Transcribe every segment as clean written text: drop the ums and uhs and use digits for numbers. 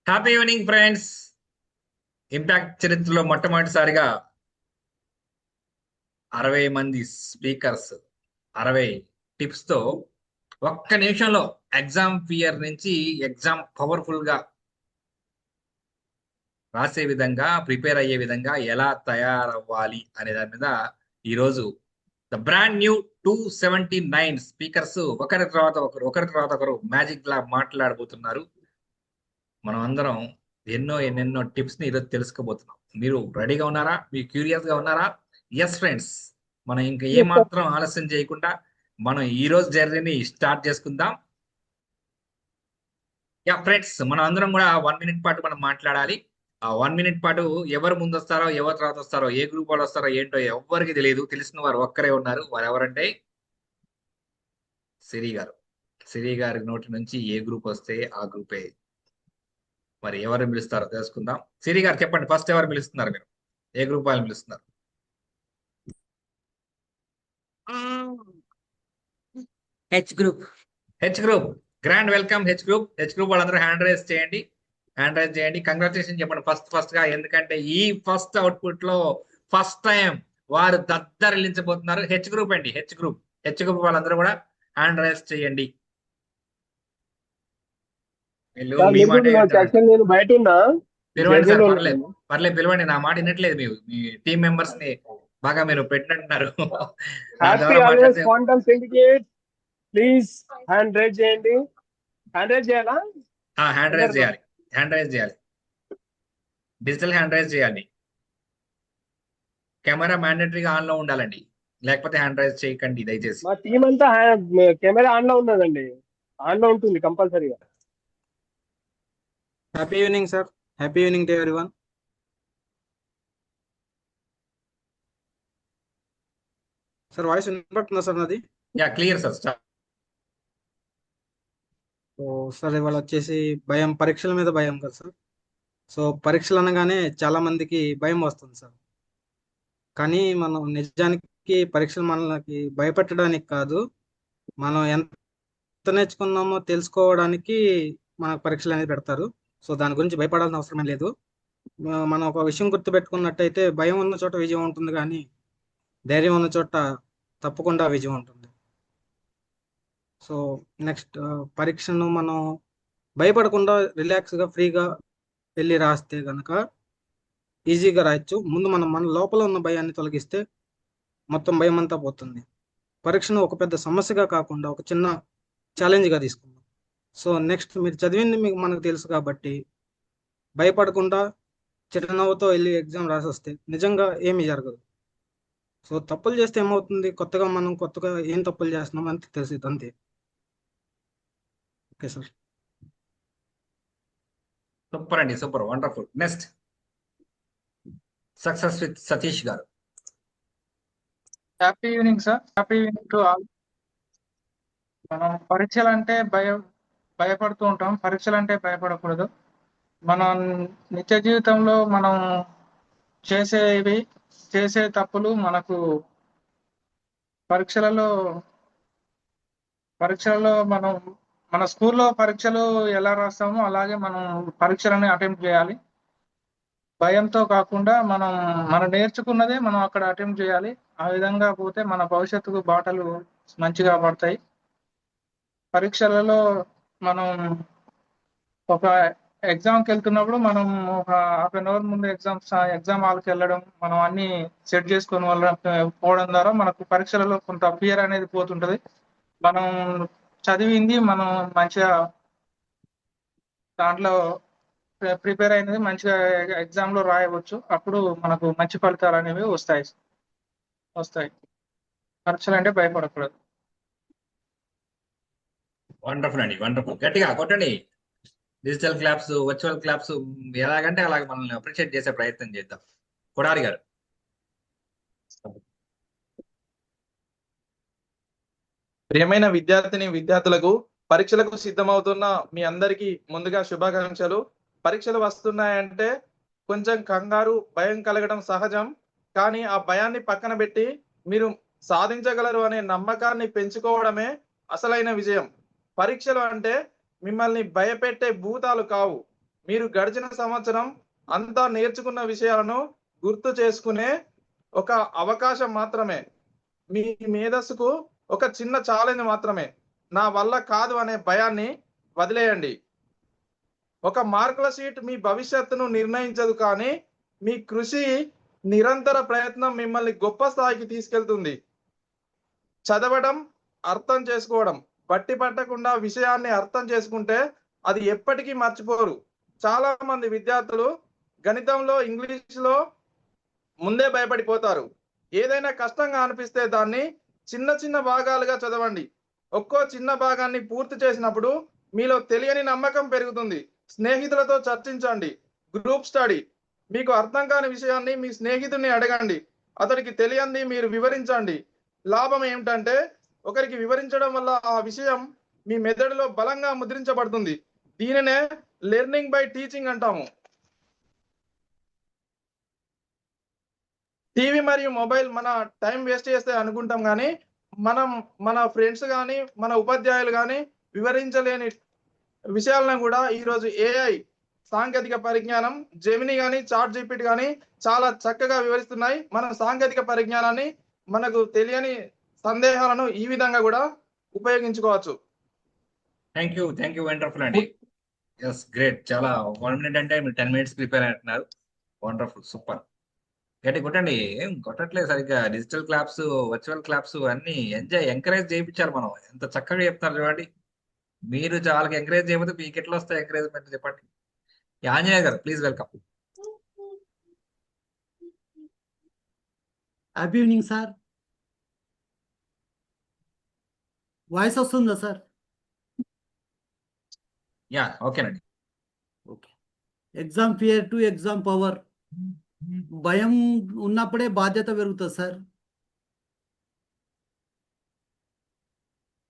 Happy evening friends. Impact చరిత్రలో మొట్టమొదటిసారిగా 60 మంది స్పీకర్స్, 60 టిప్స్ తో ఒక్క నిమిషంలో ఎగ్జామ్ ఫియర్ నుంచి ఎగ్జామ్ పవర్ఫుల్ గా రాసే విధంగా, ప్రిపేర్ అయ్యే విధంగా ఎలా తయారవ్వాలి అనే దాని మీద ఈరోజు ద బ్రాండ్ న్యూ 279 స్పీకర్స్ ఒకరి తర్వాత ఒకరు మ్యాజిక్ లా మాట్లాడబోతున్నారు. మనం అందరం ఎన్నెన్నో టిప్స్ ని ఈరోజు తెలుసుకోబోతున్నాం. మీరు రెడీగా ఉన్నారా? మీరు క్యూరియస్ గా ఉన్నారా? ఎస్ ఫ్రెండ్స్, మనం ఇంకా ఏ మాత్రం ఆలస్యం చేయకుండా మనం ఈ రోజు జర్నీని స్టార్ట్ చేసుకుందాం. యా ఫ్రెండ్స్, మనం అందరం కూడా 1 మినిట్ పాటు మనం మాట్లాడాలి. ఆ 1 మినిట్ పాటు ఎవరు ముందు వస్తారో, ఎవరు తర్వాత వస్తారో, ఏ గ్రూప్ వాళ్ళు వస్తారో ఏంటో ఎవ్వరికి తెలియదు. తెలిసిన వారు ఒక్కరే ఉన్నారు. వారు ఎవరంటే సిరి గారు. సిరి గారి నోటి నుంచి ఏ గ్రూప్ వస్తే ఆ గ్రూపే. మరి ఎవరు పిలుస్తారో తెలుసుకుందాం. సిరి గారు చెప్పండి, ఫస్ట్ ఎవరు పిలుస్తున్నారు? మీరు ఏ గ్రూప్ వాళ్ళని పిలుస్తున్నారు? H group. H group. Grand welcome H group. H group వాళ్ళందరూ హ్యాండ్ రైజ్ చేయండి. హ్యాండ్ రైజ్ చేయండి. కంగ్రాచులేషన్ చెప్పండి ఫస్ట్ గా. ఎందుకంటే ఈ ఫస్ట్ అవుట్పుట్ లో ఫస్ట్ టైం వారు దద్దరిల్లించబోతున్నారు. హెచ్ గ్రూప్ అండి. హెచ్ గ్రూప్ వాళ్ళందరూ కూడా హ్యాండ్ రైజ్ చేయండి. వీళ్ళు మీ మాట వింటారండి. నేను బయట ఉన్నా పిలవండి సార్, జర్నీలో పర్లేదు ఉన్నాను. పర్లేదు, పిలవండి. నా మాట వినట్లేదు. మీ టీం మెంబర్స్ ని బాగా మీరు పెట్టినట్టున్నారు. నా హ్యాపీ ద్వారా ఆల్వేస్ మాట్లాడితే quantum syndicate. Please hand raise చేయండి. హ్యాండ్ రైజ్ చేయాలా? హ్యాండ్ రైజ్ అందరు చేయాలి. హ్యాండ్ రైజ్ చేయాలి. డిజిటల్ హ్యాండ్ రైజ్ చేయాలి. కెమెరా మ్యాండేటరీగా ఆన్ లో ఉండాలండి. లేకపోతే హ్యాండ్ రైజ్ చేయకండి దయచేసి. మా టీం అంతా కెమెరా ఆన్ లో ఉన్నదండి. ఆన్ లో ఉంటుంది కంపల్సరీగా. Happy evening sir. Happy evening to everyone. Sir voice వినపడుతుందా సార్ నాది? Yeah, clear sir. Start. So sir ఇవాళ వచ్చేసి భయం, పరీక్షల మీద భయం కదా సార్. సో పరీక్షలు అనగానే చాలా మందికి భయం వస్తుంది సార్. కానీ మనం నిజానికి పరీక్షలు మనకి భయపెట్టడానికి కాదు, మనం ఎంత నేర్చుకున్నామో తెలుసుకోవడానికి మనకు పరీక్షలు అనేది పెడతారు. సో దాని గురించి భయపడాల్సిన అవసరం లేదు. మనం ఒక విషయం గుర్తుపెట్టుకున్నట్టయితే భయం ఉన్న చోట విజయం ఉంటుంది, కానీ ధైర్యం ఉన్న చోట తప్పకుండా విజయం ఉంటుంది. సో నెక్స్ట్ పరీక్షను మనం భయపడకుండా రిలాక్స్గా ఫ్రీగా వెళ్ళి రాస్తే కనుక ఈజీగా రాయొచ్చు. ముందు మనం మన లోపల ఉన్న భయాన్ని తొలగిస్తే మొత్తం భయం అంతా పోతుంది. పరీక్షను ఒక పెద్ద సమస్యగా కాకుండా ఒక చిన్న ఛాలెంజ్గా తీసుకుందాం. సో నెక్స్ట్ మీరు చదివింది మనకు తెలుసు కాబట్టి భయపడకుండా చిరునవ్వుతో వెళ్ళి ఎగ్జామ్ రాసి వస్తే నిజంగా ఏమీ జరగదు. సో తప్పులు చేస్తే ఏమవుతుంది, కొత్తగా ఏం తప్పులు చేస్తున్నాం అని తెలిసింది అంతే. Okay sir. సూపర్ అండి, super, wonderful. Next success with Satish గారు. Happy evening sir. Happy evening to all. మనం పరీక్షలు అంటే భయపడుతూ ఉంటాం. పరీక్షలు అంటే భయపడకూడదు. మనం నిత్య జీవితంలో మనం చేసే తప్పులు మనకు పరీక్షలలో మనం మన స్కూల్లో పరీక్షలు ఎలా రాస్తామో అలాగే మనం పరీక్షలని అటెంప్ట్ చేయాలి. భయంతో కాకుండా మనం నేర్చుకున్నదే మనం అక్కడ అటెంప్ట్ చేయాలి. ఆ విధంగా పోతే మన భవిష్యత్తుకు బాటలు మంచిగా పడతాయి. పరీక్షలలో మనం ఒక ఎగ్జామ్కి వెళ్తున్నప్పుడు మనం ఒక ½ ముందు ఎగ్జామ్ హాల్కి వెళ్ళడం, మనం అన్ని సెట్ చేసుకొని పోవడం ద్వారా మనకు పరీక్షలలో కొంత ఫియర్ అనేది పోతుంటది. మనం చదివింది మనం మంచిగా దాంట్లో ప్రిపేర్ అయినది మంచిగా ఎగ్జామ్ లో రాయవచ్చు. అప్పుడు మనకు మంచి ఫలితాలు అనేవి వస్తాయి. పరీక్షలు అంటే భయపడకూడదు. వండర్ఫుల్ అండి, వండర్ఫుల్. గట్టిగా కొట్టండి. డిజిటల్ క్లాప్స్, వర్చువల్ క్లాప్స్, ఎలాగంటే అలాగ మనల్ని అప్రిషియేట్ చేసే ప్రయత్నం చేద్దాం. కొడారి గారు. ప్రియమైన విద్యార్థులకు పరీక్షలకు సిద్ధమవుతున్న మీ అందరికీ ముందుగా శుభాకాంక్షలు. పరీక్షలు వస్తున్నాయంటే కొంచెం కంగారు, భయం కలగడం సహజం. కానీ ఆ భయాన్ని పక్కన పెట్టి మీరు సాధించగలరు అనే నమ్మకాన్ని పెంచుకోవడమే అసలైన విజయం. పరీక్షలు అంటే మిమ్మల్ని భయపెట్టే భూతాలు కావు, మీరు గడిచిన సంవత్సరం అంతా నేర్చుకున్న విషయాలను గుర్తు చేసుకునే ఒక అవకాశం మాత్రమే. మీ మేధస్సుకు ఒక చిన్న ఛాలెంజ్ మాత్రమే. నా వల్ల కాదు అనే భయాన్ని వదిలేయండి. ఒక మార్కుల షీట్ మీ భవిష్యత్తును నిర్ణయించదు, కానీ మీ కృషి, నిరంతర ప్రయత్నం మిమ్మల్ని గొప్ప స్థాయికి తీసుకెళ్తుంది. చదవడం, అర్థం చేసుకోవడం, బట్టి పట్టకుండా విషయాన్ని అర్థం చేసుకుంటే అది ఎప్పటికీ మర్చిపోరు. చాలా మంది విద్యార్థులు గణితంలో, ఇంగ్లీష్లో ముందే భయపడిపోతారు. ఏదైనా కష్టంగా అనిపిస్తే దాన్ని చిన్న చిన్న భాగాలుగా చదవండి. ఒక్కో చిన్న భాగాన్ని పూర్తి చేసినప్పుడు మీలో తెలియని నమ్మకం పెరుగుతుంది. స్నేహితులతో చర్చించండి. Group study. మీకు అర్థం కాని విషయాన్ని మీ స్నేహితుడిని అడగండి. అతడికి తెలియంది మీరు వివరించండి. లాభం ఏమిటంటే, ఒకరికి వివరించడం వల్ల ఆ విషయం మీ మెదడులో బలంగా ముద్రించబడుతుంది. దీనినే లెర్నింగ్ బై టీచింగ్ అంటాము. టీవీ మరియు మొబైల్ మన టైం వేస్ట్ చేస్తే అనుకుంటాం, కానీ మన ఫ్రెండ్స్ కానీ మన ఉపాధ్యాయులు కానీ వివరించలేని విషయాలను కూడా ఈరోజు ఏఐ సాంకేతిక పరిజ్ఞానం, జెమిని కానీ, చాట్ జీపీటీ కానీ చాలా చక్కగా వివరిస్తున్నాయి. మన సాంకేతిక పరిజ్ఞానాన్ని మనకు తెలియని సందేహాలను ఈ విధంగా కూడా ఉపయోగించుకోవచ్చు. థ్యాంక్ యూ వండర్ఫుల్ అండి. Yes, great. చాలా 1 minute అంటే మీరు 10 minutes ప్రిపేర్ అంటున్నారు. Wonderful, super. గట్టి కొట్టండి. ఏం కొట్టట్లేదు సరిగ్గా. డిజిటల్ క్లాప్స్, వర్చువల్ క్లాప్స్ అన్ని ఎంకరేజ్ చేయించాలి మనం. ఎంత చక్కగా చెప్తారు చూడండి. మీరు చాలా ఎంకరేజ్ చేయకపోతే మీకు ఎట్లా వస్తాయి ఎంకరేజ్మెంట్ చెప్పండి. ఆంజనేయ గారు, please welcome. Happy evening sir. Voice వస్తుందా సార్? యా, ఓకేనండి. Okay. Exam fear to exam power. భయం ఉన్నప్పుడే బాధ్యత పెరుగుతుంది సార్.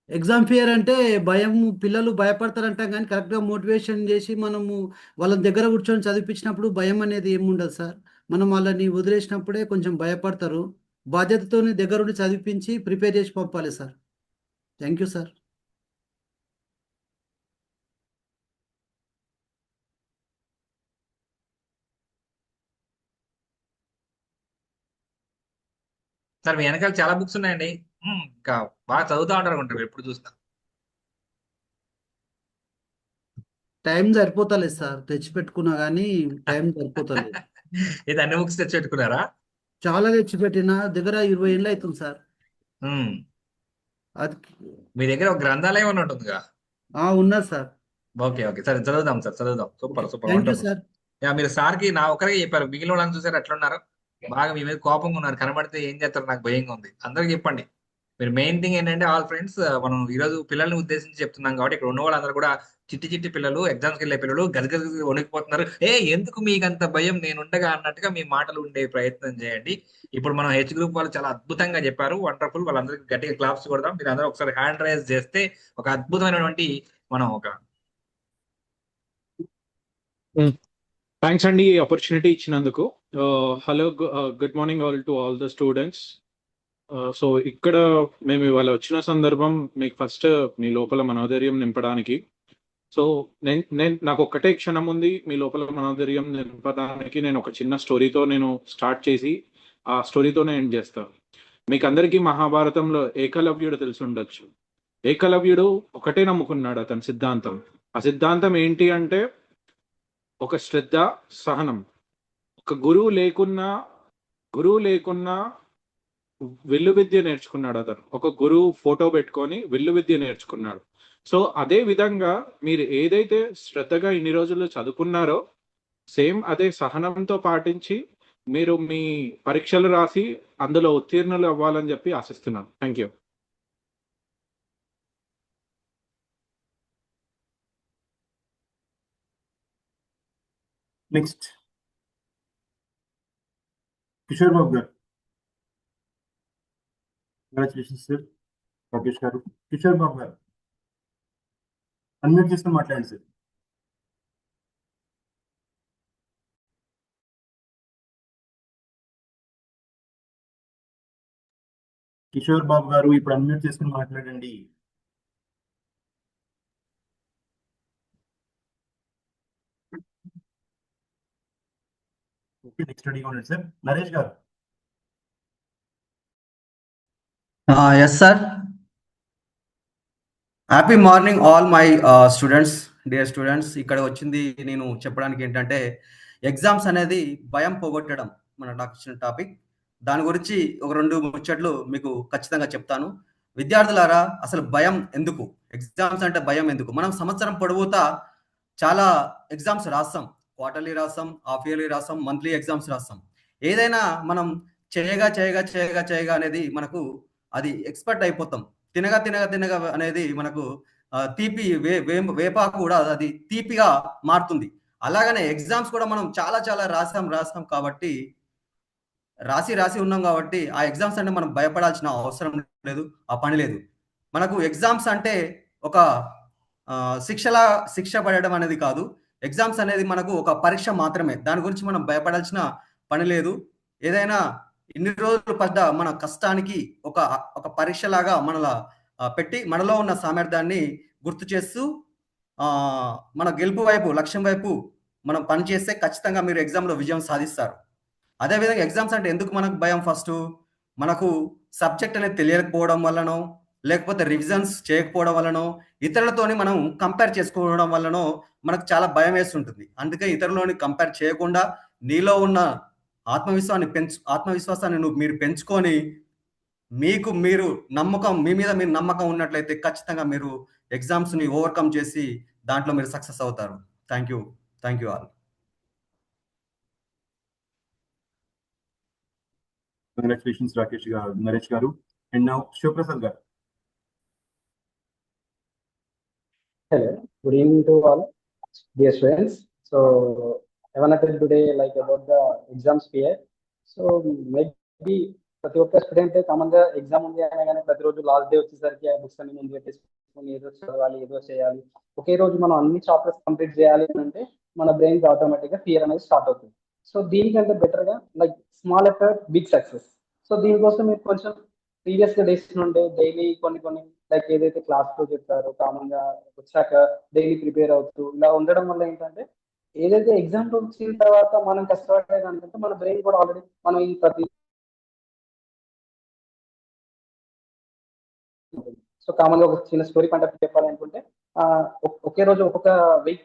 ఎగ్జామ్ ఫియర్ అంటే భయం, పిల్లలు భయపడతారంటాం, కానీ కరెక్ట్గా మోటివేషన్ చేసి మనము వాళ్ళ దగ్గర కూర్చొని చదివించినప్పుడు భయం అనేది ఏముండదు సార్. మనం వాళ్ళని వదిలేసినప్పుడే కొంచెం భయపడతారు. బాధ్యతతోనే దగ్గరుండి చదివించి ప్రిపేర్ చేసి పంపాలి sir. Thank you sir. Sir, మీ వెనకాల చాలా బుక్స్ ఉన్నాయండి. ఇంకా బాగా చదువుతూ ఉంటారు అనుకుంటారు ఎప్పుడు చూసినా. Time సరిపోతలేదు sir. తెచ్చిపెట్టుకున్నా కానీ టైం సరిపోతలేదు. ఇది అన్ని బుక్స్ తెచ్చి పెట్టుకున్నారా? చాలా తెచ్చిపెట్టిన దగ్గర 20 ఏళ్ళు అవుతుంది సార్. అది మీ దగ్గర ఒక గ్రంథాలయం అని ఉంటుందిగా? ఉన్నది సార్. ఓకే, సరే, చదువుదాం సార్, చదువుదాం. Super, thank you wonderful. Sir. Yeah, మీరు సార్కి నా ఒకరికి చెప్పారు. మిగిలిన వాళ్ళని చూసారు ఎట్లున్నారు? బాగా మీ మీద కోపంగా ఉన్నారు. కనబడితే ఏం చేస్తారు నాకు భయంగా ఉంది. అందరికి చెప్పండి. మీరు మెయిన్ థింగ్ ఏంటంటే, ఆల్ ఫ్రెండ్స్, మనం ఈ రోజు పిల్లల్ని ఉద్దేశించి చెప్తున్నాం కాబట్టి ఇక్కడ ఉన్న వాళ్ళందరూ కూడా చిట్టి పిల్లలు, ఎగ్జామ్స్కి వెళ్ళే పిల్లలు గజగజ వణికిపోతున్నారు. ఎందుకు మీకు అంత భయం, నేను ఉండగా అన్నట్టుగా మీ మాటలు ఉండే ప్రయత్నం చేయండి. ఇప్పుడు మనం హెచ్ గ్రూప్ వాళ్ళు చాలా అద్భుతంగా చెప్పారు. వండర్ఫుల్. వాళ్ళందరికీ గట్టిగా క్లాప్స్ కొడదాం. మీరు అందరూ ఒకసారి హ్యాండ్ రైజ్ చేస్తే ఒక అద్భుతమైనటువంటి మనం ఒక థ్యాంక్స్ అండి ఈ ఆపర్చునిటీ ఇచ్చినందుకు. Hello, good morning all to all the students. So ఇక్కడ మేము ఇవాళ వచ్చిన సందర్భం మీకు ఫస్ట్ మీ లోపల మనోధైర్యం నింపడానికి. సో నేను నాకు ఒక్కటే క్షణం ఉంది మీ లోపల మనోధైర్యం నింపడానికి. నేను ఒక చిన్న స్టోరీతో నేను స్టార్ట్ చేసి ఆ స్టోరీతోనే ఎండ్ చేస్తాను. మీకు అందరికీ మహాభారతంలో ఏకలవ్యుడు తెలిసి ఉండొచ్చు. ఏకలవ్యుడు ఒకటే నమ్ముకున్నాడు అతని సిద్ధాంతం. ఆ సిద్ధాంతం ఏంటి అంటే ఒక శ్రద్ధ, సహనం. ఒక గురువు లేకున్నా విల్లు విద్య నేర్చుకున్నాడు అతను. ఒక గురువు ఫోటో పెట్టుకొని విల్లు విద్య నేర్చుకున్నాడు. సో అదే విధంగా మీరు ఏదైతే శ్రద్ధగా ఇన్ని రోజులు చదువుకున్నారో సేమ్ అదే సహనంతో పాటించి మీరు మీ పరీక్షలు రాసి అందులో ఉత్తీర్ణులు అవ్వాలని చెప్పి ఆశిస్తున్నాను. Thank you. Next Kishore Babu గారు. Congratulations sir. రాకేష్ గారు. కిషోర్ బాబు గారు అన్మ్యూట్ చేసుకుని మాట్లాడండి సార్. కిషోర్ బాబు గారు ఇప్పుడు అన్మ్యూట్ చేసుకుని మాట్లాడండి. ఓకే, నెక్స్ట్ రెడీగా ఉండండి సార్. నరేష్ గారు. Yes, sir. Happy morning all my students, dear students. ఇక్కడ వచ్చింది నేను చెప్పడానికి ఏంటంటే ఎగ్జామ్స్ అనేది భయం పోగొట్టడం మన నాకు ఇచ్చిన టాపిక్. దాని గురించి ఒక 2 ముచ్చట్లు మీకు ఖచ్చితంగా చెప్తాను. విద్యార్థులారా, అసలు భయం ఎందుకు? ఎగ్జామ్స్ అంటే భయం ఎందుకు? మనం సంవత్సరం పొడవుతా చాలా ఎగ్జామ్స్ రాస్తాం. క్వార్టర్లీ రాస్తాం, హాఫ్ ఇయర్లీ రాస్తాం, మంత్లీ ఎగ్జామ్స్ రాస్తాం. ఏదైనా మనం చేయగా అనేది మనకు అది ఎక్స్పర్ట్ అయిపోతాం. తినగా అనేది మనకు తీపి వేపాకు కూడా అది తీపిగా మారుతుంది. అలాగనే ఎగ్జామ్స్ కూడా మనం చాలా రాస్తాం కాబట్టి రాసి ఉన్నాం కాబట్టి ఆ ఎగ్జామ్స్ అంటే మనం భయపడాల్సిన అవసరం లేదు, ఆ పని లేదు. మనకు ఎగ్జామ్స్ అంటే ఒక శిక్ష పడడం అనేది కాదు. ఎగ్జామ్స్ అనేది మనకు ఒక పరీక్ష మాత్రమే. దాని గురించి మనం భయపడాల్సిన పని లేదు. ఏదైనా ఇన్ని రోజులు పడ్డ మన కష్టానికి ఒక పరీక్షలాగా పెట్టి మనలో ఉన్న సామర్థ్యాన్ని గుర్తు చేస్తూ మన గెలుపు వైపు, లక్ష్యం వైపు మనం పనిచేస్తే ఖచ్చితంగా మీరు ఎగ్జామ్లో విజయం సాధిస్తారు. అదేవిధంగా ఎగ్జామ్స్ అంటే ఎందుకు మనకు భయం? ఫస్ట్ మనకు సబ్జెక్ట్ అనేది తెలియకపోవడం వల్లనో, లేకపోతే రివిజన్స్ చేయకపోవడం వల్లనో, ఇతరులతోని మనం కంపేర్ చేసుకోవడం వల్లనో మనకు చాలా భయం వేస్తుంటుంది. అందుకే ఇతరులని కంపేర్ చేయకుండా నీలో ఉన్న ఆత్మవిశ్వాసాన్ని మీరు పెంచుకొని మీరు మీ మీద మీరు నమ్మకం ఉన్నట్లయితే ఖచ్చితంగా మీరు ఎగ్జామ్స్ ని ఓవర్కమ్ చేసి దాంట్లో మీరు సక్సెస్ అవుతారు. Thank you all. Congratulations Rakesh గారు, నరేష్ గారు. అండ్ నౌ శివప్రసాద్ గారు. Hello, good evening to all, dear students. So, I want to tell today like about the exams fear. So, maybe ప్రతి ఒక్క స్టూడెంట్ కామన్గా ఎగ్జామ్ ఉంది అనగానే ప్రతిరోజు లాస్ట్ డే వచ్చేసరికి ఆ బుక్స్ అన్ని ముందు పెట్టేసుకుని ఏదో చదవాలి, ఏదో చేయాలి, ఒకే రోజు మనం అన్ని చాప్టర్స్ కంప్లీట్ చేయాలి అంటే మన బ్రెయిన్ ఆటోమేటిక్గా ఫియర్ అనేది స్టార్ట్ అవుతుంది. సో దీనికంటే బెటర్గా like small effort big success. So దీనికోసం మీరు కొంచెం ప్రీవియస్ డేస్ నుండే డైలీ కొన్ని లైక్ ఏదైతే క్లాస్ లో చెప్తారో కామన్ గా వచ్చాక డైలీ ప్రిపేర్ అవుతూ ఇలా ఉండడం వల్ల ఏంటంటే ఏదైతే ఎగ్జామ్ వచ్చిన తర్వాత మనం కష్టపడేదానికంటే మన బ్రెయిన్ కూడా ఆల్రెడీ మనం ఈ ప్రతి సో కామన్ గా ఒక చిన్న స్టోరీ పాయింట్ చెప్పాలనుకుంటే ఒకే రోజు ఒక్కొక్క వెయిట్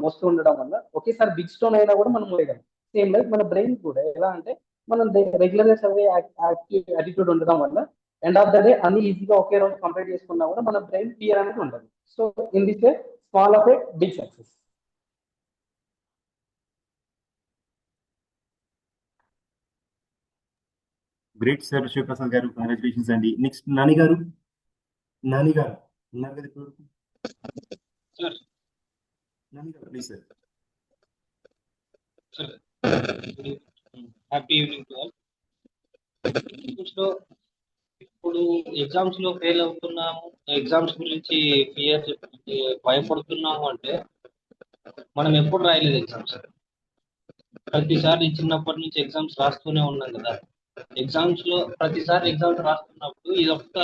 మోస్తూ ఉండడం వల్ల ఒకేసారి బిగ్ స్టోన్ అయినా కూడా మనం మోయగలం. సేమ్ లైక్ మన బ్రెయిన్ కూడా ఎలా అంటే మనం రెగ్యులర్ గా చదివే యాటిట్యూడ్ ఉండడం వల్ల ఎండ్ ఆఫ్ ద డే అన్ని ఈజీగా ఒకే రోజు కంప్లీట్ చేసుకున్నా కూడా మన బ్రెయిన్ ఫియర్ అనేది ఉండదు. So in this way small of a big success. Great sir Shivaprasad garu, congratulations అండి. నెక్స్ట్ నాని గారు ఉన్నారు కదా ఇప్పుడు? నాని గారు please sir. Happy evening to all. ఇప్పుడు ఎగ్జామ్స్ లో ఫెయిల్ అవుతున్నాము, ఎగ్జామ్స్ గురించి భయపడుతున్నాము అంటే మనం ఎప్పుడు రాయలేదు ఎగ్జామ్స్. ప్రతిసారి చిన్నప్పటి నుంచి ఎగ్జామ్స్ రాస్తూనే ఉన్నాం కదా. ఎగ్జామ్స్ లో ప్రతిసారి ఎగ్జామ్స్ రాస్తున్నప్పుడు ఇది ఒక్క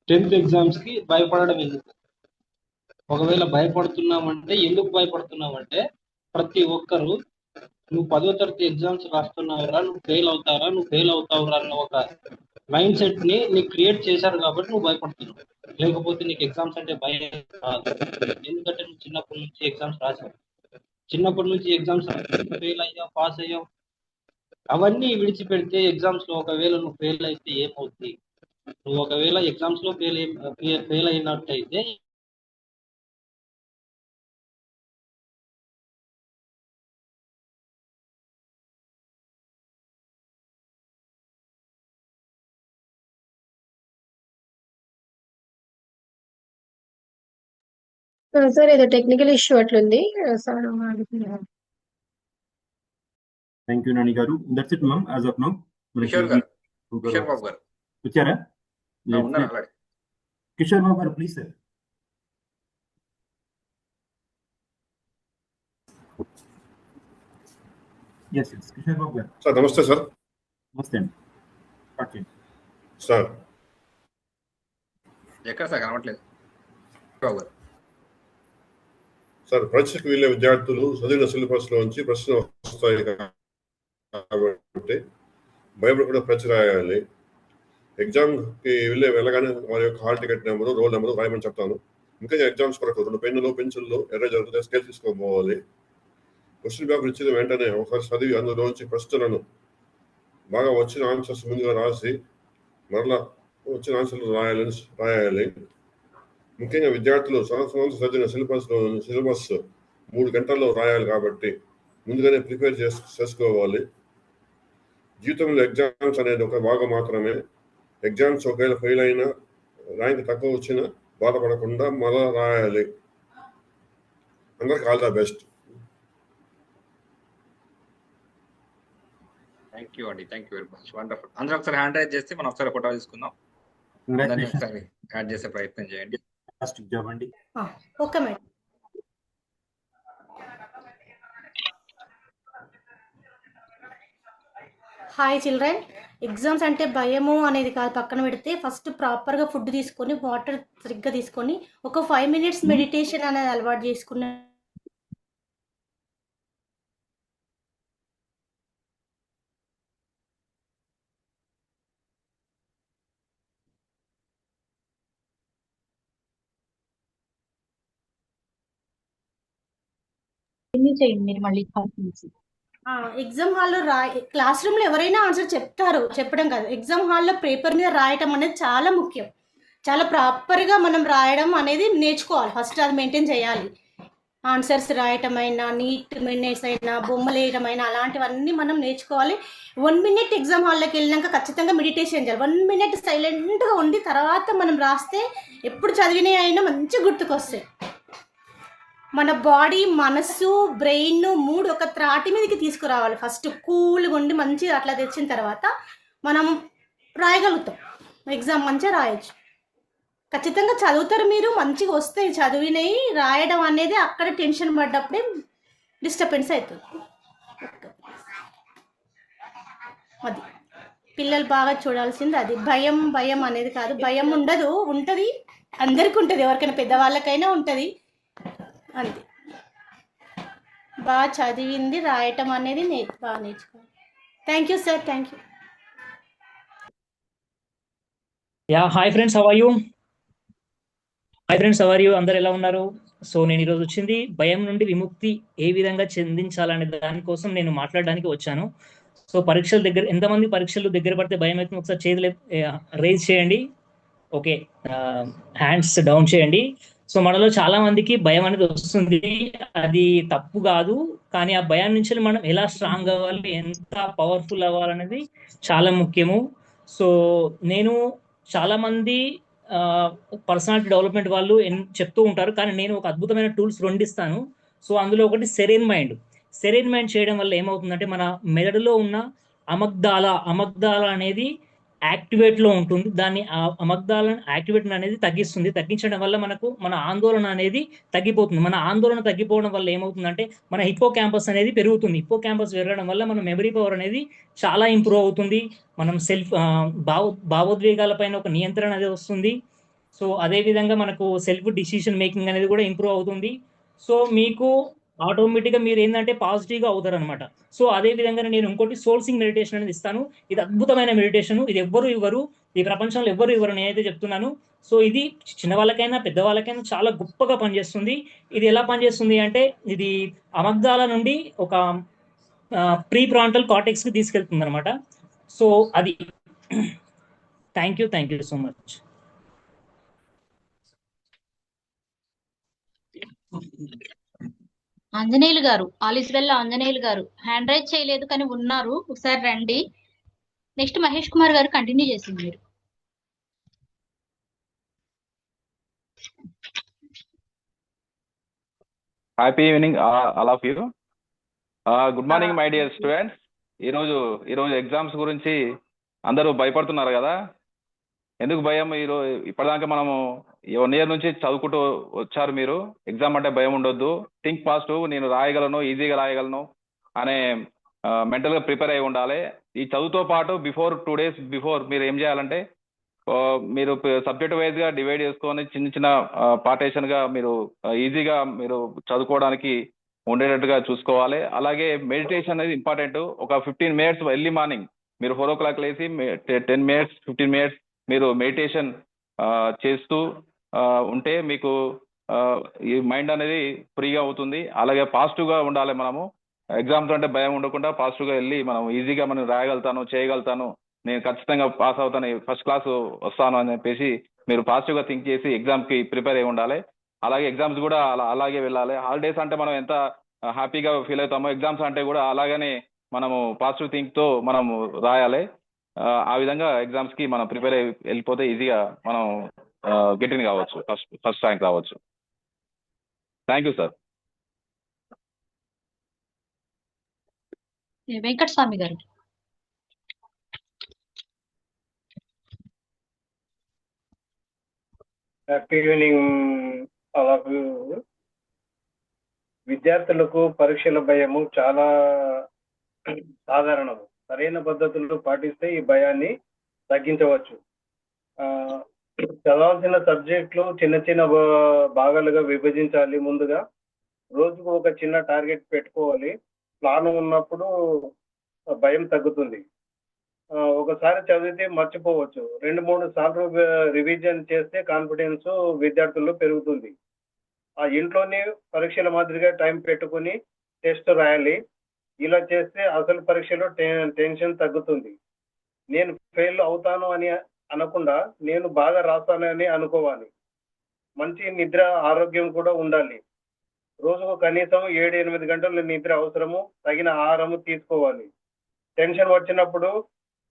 10th ఎగ్జామ్స్ కి భయపడడం ఎందుకు? ఒకవేళ భయపడుతున్నామంటే ఎందుకు భయపడుతున్నామంటే ప్రతి ఒక్కరు నువ్వు 10వ తరగతి ఎగ్జామ్స్ రాస్తున్నావురా, నువ్వు ఫెయిల్ అవుతావురా అన్న ఒక మైండ్ సెట్ ని నీకు క్రియేట్ చేశారు కాబట్టి నువ్వు భయపడుతున్నావు. లేకపోతే నీకు ఎగ్జామ్స్ అంటే భయం రాదు. ఎందుకంటే నువ్వు చిన్నప్పటి నుంచి ఎగ్జామ్స్ రాసావు. చిన్నప్పటి నుంచి ఎగ్జామ్స్ ఫెయిల్ అయ్యావు, పాస్ అయ్యావు. అవన్నీ విడిచిపెడితే ఎగ్జామ్స్ లో ఒకవేళ నువ్వు ఫెయిల్ అయితే ఏమవుతుంది? నువ్వు ఒకవేళ ఎగ్జామ్స్ లో ఫెయిల్ అయినట్టయితే సార్ ఏదో టెక్నికల్ ఇష్యూ అట్లుంది సార్. థ్యాంక్ యూ నాని గారు. That's it ma'am as of now. Kishore Babu గారు వచ్చారా? ఉన్నారు అలాగే. కిషోర్ బాబు గారు please sir. Yes Kishore Babu గారు. సార్ నమస్తే సార్. నమస్తే అండి. ఓకే సార్ ఎక్కడ సార్ కనబట్లేదు బాబు గారు? సార్ పరీక్షకు వెళ్ళే విద్యార్థులు చదివిన సిలబస్ లోంచి ప్రశ్నలు వస్తాయి కాబట్టి భయపడకుండా పరీక్ష రాయాలి. ఎగ్జామ్కి వెళ్ళగానే వారి యొక్క hall ticket number, roll number రాయమని చెప్తాను. ఇంకా ఎగ్జామ్స్ కొరకు 2 పెన్నులు, పెన్సిళ్ళు, ఎరేజర్లు, స్కేల్ తీసుకోవాలి. క్వశ్చన్ పేపర్ ఇచ్చిన వెంటనే ఒకసారి చదివి అందులోంచి ప్రశ్నలను బాగా వచ్చిన ఆన్సర్స్ ముందుగా రాసి మరలా వచ్చిన ఆన్సర్లు రాయాలి. ముఖ్యంగా విద్యార్థులు సంవత్సరం చదివిన సిలబస్ 3 గంటల్లో రాయాలి కాబట్టి ముందుగానే ప్రిపేర్ చేసుకోవాలి. జీవితంలో ఎగ్జామ్స్ అనేది ఒక భాగం మాత్రమే. ఎగ్జామ్స్ ఒకవేళ ఫెయిల్ అయినా, ర్యాంక్ తక్కువ వచ్చినా బాధపడకుండా మళ్ళా రాయాలి. అందరికి all the best. Thank you అండి, thank you very much, wonderful. అందరూ ఒకసారి హ్యాండ్ రైజ్ చేస్తే మనం ఒకసారి ఫోటో తీసుకుందాం. దాన్ని ఒకసారి యాడ్ చేసే ప్రయత్నం చేయండి. జాబ్ అండి. Okay madam. Hi children, exams అంటే భయము అనేది కాదు, పక్కన పెడితే ఫస్ట్ ప్రాపర్గా ఫుడ్ తీసుకొని, వాటర్ సరిగ్గా తీసుకొని, ఒక 5 minutes మెడిటేషన్ అనేది అలవాటు చేసుకున్న చేయండి మీరు మళ్ళీ ఎగ్జామ్ హాల్లో క్లాస్ రూమ్లో ఎవరైనా ఆన్సర్ చెప్తారు, చెప్పడం కాదు. ఎగ్జామ్ హాల్లో పేపర్ మీద రాయటం అనేది చాలా ముఖ్యం. చాలా ప్రాపర్గా మనం రాయడం అనేది నేర్చుకోవాలి. ఫస్ట్ అది మెయింటైన్ చేయాలి. ఆన్సర్స్ రాయటం అయినా, నీట్ మినిట్స్ అయినా, బొమ్మలు వేయడం అయినా, అలాంటివన్నీ మనం నేర్చుకోవాలి. 1 minute ఎగ్జామ్ హాల్లోకి వెళ్ళినాక ఖచ్చితంగా మెడిటేషన్ చేయాలి. 1 minute సైలెంట్గా ఉండి తర్వాత మనం రాస్తే ఎప్పుడు చదివినవి అయినా మంచి గుర్తుకొస్తాయి. మన బాడీ, మనస్సు, బ్రెయిన్, మూడ్ ఒక త్రాటి మీదకి తీసుకురావాలి. ఫస్ట్ కూల్గా ఉండి మంచిగా అట్లా తెచ్చిన తర్వాత మనం రాయగలుగుతాం. ఎగ్జామ్ మంచిగా రాయొచ్చు. ఖచ్చితంగా చదువుతారు మీరు, మంచిగా వస్తాయి చదివినవి. రాయడం అనేది అక్కడ టెన్షన్ పడ్డప్పుడే డిస్టర్బెన్స్ అవుతుంది. అది పిల్లలు బాగా చూడాల్సింది అది. భయం అనేది కాదు, భయం ఉండదు, ఉంటుంది, అందరికీ ఉంటుంది, ఎవరికైనా పెద్దవాళ్ళకైనా ఉంటుంది. అంతే, బాగా చదివింది రాయటం అనేది బాగా నేర్చుకోవాలి. Thank you sir, thank you. Hi friends, how are you? అందరు ఎలా ఉన్నారు? సో నేను ఈరోజు వచ్చింది భయం నుండి విముక్తి ఏ విధంగా చెందించాలనే దానికోసం నేను మాట్లాడడానికి వచ్చాను. సో పరీక్షల దగ్గర ఎంతమంది పరీక్షలు దగ్గర పడితే భయం అవుతుంది? ఒకసారి చేతులు రేజ్ చేయండి. ఓకే, హ్యాండ్స్ డౌన్ చేయండి. సో మనలో చాలా మందికి భయం అనేది వస్తుంది, అది తప్పు కాదు. కానీ ఆ భయం నుంచి మనం ఎలా స్ట్రాంగ్ అవ్వాలి, ఎంత పవర్ఫుల్ అవ్వాలనేది చాలా ముఖ్యము. సో నేను చాలా మంది పర్సనాలిటీ డెవలప్మెంట్ వాళ్ళు చెప్తూ ఉంటారు, కానీ నేను ఒక అద్భుతమైన టూల్స్ 2 ఇస్తాను. సో అందులో ఒకటి సెరెన్ మైండ్ చేయడం వల్ల ఏమవుతుందంటే మన మెదడులో ఉన్న అమగ్దాల అనేది యాక్టివేట్లో ఉంటుంది. దాన్ని అమగ్దాల యాక్టివేట్ అనేది తగ్గించడం వల్ల మన ఆందోళన అనేది తగ్గిపోతుంది. మన ఆందోళన తగ్గిపోవడం వల్ల ఏమవుతుందంటే మన హిప్పో క్యాంపస్ అనేది పెరుగుతుంది. హిప్పో క్యాంపస్ పెరగడం వల్ల మన మెమరీ పవర్ అనేది చాలా ఇంప్రూవ్ అవుతుంది. మనం భావోద్వేగాలపైన ఒక నియంత్రణ అనేది వస్తుంది. సో అదేవిధంగా మనకు సెల్ఫ్ డిసిషన్ మేకింగ్ అనేది కూడా ఇంప్రూవ్ అవుతుంది. సో మీకు ఆటోమేటిక్గా మీరు ఏంటంటే పాజిటివ్గా అవుతారు అనమాట. సో అదే విధంగా నేను ఇంకోటి సోల్సింగ్ మెడిటేషన్ అనేది ఇస్తాను. ఇది అద్భుతమైన మెడిటేషన్, ఇది ఎవ్వరు ఇవ్వరు, ఈ ప్రపంచంలో ఎవ్వరు ఇవ్వరు, నేనైతే చెప్తున్నాను. సో ఇది చిన్నవాళ్ళకైనా పెద్దవాళ్ళకైనా చాలా గొప్పగా పనిచేస్తుంది. ఇది ఎలా పనిచేస్తుంది అంటే ఇది అమగ్దాల నుండి ఒక ప్రీ ఫ్రాంటల్ కార్టెక్స్కి తీసుకెళ్తుంది అనమాట. సో అది thank you so much. Anjaneyulu గారు, ఆలిస్వెల్ ఆంజనేయులు గారు హ్యాండ్ రైజ్ చేయలేదు కానీ ఉన్నారు, ఒకసారి రండి. నెక్స్ట్ మహేష్ కుమార్ గారు కంటిన్యూ చేసింది మీరు. Happy evening all of you. Good morning my dear students. ఈరోజు ఎగ్జామ్స్ గురించి అందరూ భయపడుతున్నారు కదా. ఎందుకు భయం? ఇప్పటిదాకా మనము 1 year నుంచి చదువుకుంటూ వచ్చారు మీరు. ఎగ్జామ్ అంటే భయం ఉండొద్దు, థింక్ పాజిటివ్, నేను రాయగలను, ఈజీగా రాయగలను అనే మెంటల్గా ప్రిపేర్ అయి ఉండాలి. ఈ చదువుతో పాటు 2 days బిఫోర్ మీరు ఏం చేయాలంటే మీరు సబ్జెక్ట్ వైజ్ గా డివైడ్ చేసుకొని చిన్న చిన్న పార్టేషన్ గా మీరు ఈజీగా మీరు చదువుకోవడానికి ఉండేటట్టుగా చూసుకోవాలి. అలాగే మెడిటేషన్ అనేది ఇంపార్టెంట్. ఒక 15 minutes ఎర్లీ మార్నింగ్ మీరు 4 o'clock లేసి 10 minutes 15 minutes మీరు మెడిటేషన్ చేస్తూ ఉంటే మీకు ఈ మైండ్ అనేది ఫ్రీగా అవుతుంది. అలాగే పాజిటివ్ గా ఉండాలి. మనము ఎగ్జామ్స్ అంటే భయం ఉండకుండా పాజిటివ్ గా వెళ్ళి మనం ఈజీగా మనం రాయగలుగుతాను, చేయగలుగుతాను, నేను ఖచ్చితంగా పాస్ అవుతాను, ఫస్ట్ క్లాస్ వస్తాను అని చెప్పేసి మీరు పాజిటివ్ గా థింక్ చేసి ఎగ్జామ్ కి ప్రిపేర్ అయి ఉండాలి. అలాగే ఎగ్జామ్స్ కూడా అలాగే వెళ్ళాలి. హాలిడేస్ అంటే మనం ఎంత హ్యాపీగా ఫీల్ అవుతామో ఎగ్జామ్స్ అంటే కూడా అలాగనే మనము పాజిటివ్ థింక్ తో మనము రాయాలి. ఆ విధంగా ఎగ్జామ్స్ కి మనం ప్రిపేర్ అయి వెళ్ళిపోతే ఈజీగా మనం గెటిన్ కావచ్చు, ఫస్ట్ ర్యాంక్ రావచ్చు. Thank you sir. వెంకటస్వామి గారు. Happy evening all of you. విద్యార్థులకు పరీక్షల భయము చాలా సాధారణం. సరైన పద్ధతులు పాటిస్తే ఈ భయాన్ని తగ్గించవచ్చు. చదవాల్సిన సబ్జెక్టులు చిన్న చిన్న భాగాలుగా విభజించాలి. ముందుగా రోజుకు ఒక చిన్న టార్గెట్ పెట్టుకోవాలి. ప్లాన్ ఉన్నప్పుడు భయం తగ్గుతుంది. ఒకసారి చదివితే మర్చిపోవచ్చు. 2-3 సార్లు రివిజన్ చేస్తే కాన్ఫిడెన్స్ విద్యార్థుల్లో పెరుగుతుంది. ఆ ఇంట్లోనే పరీక్షల మాదిరిగా టైం పెట్టుకుని టెస్ట్ రాయాలి. ఇలా చేస్తే అసలు పరీక్షలో టెన్షన్ తగ్గుతుంది. నేను ఫెయిల్ అవుతాను అని అనకుండా నేను బాగా రాస్తానని అనుకోవాలి. మంచి నిద్ర ఆరోగ్యం కూడా ఉండాలి. రోజుకు కనీసం 7-8 గంటల నిద్ర అవసరము. తగిన ఆహారము తీసుకోవాలి. టెన్షన్ వచ్చినప్పుడు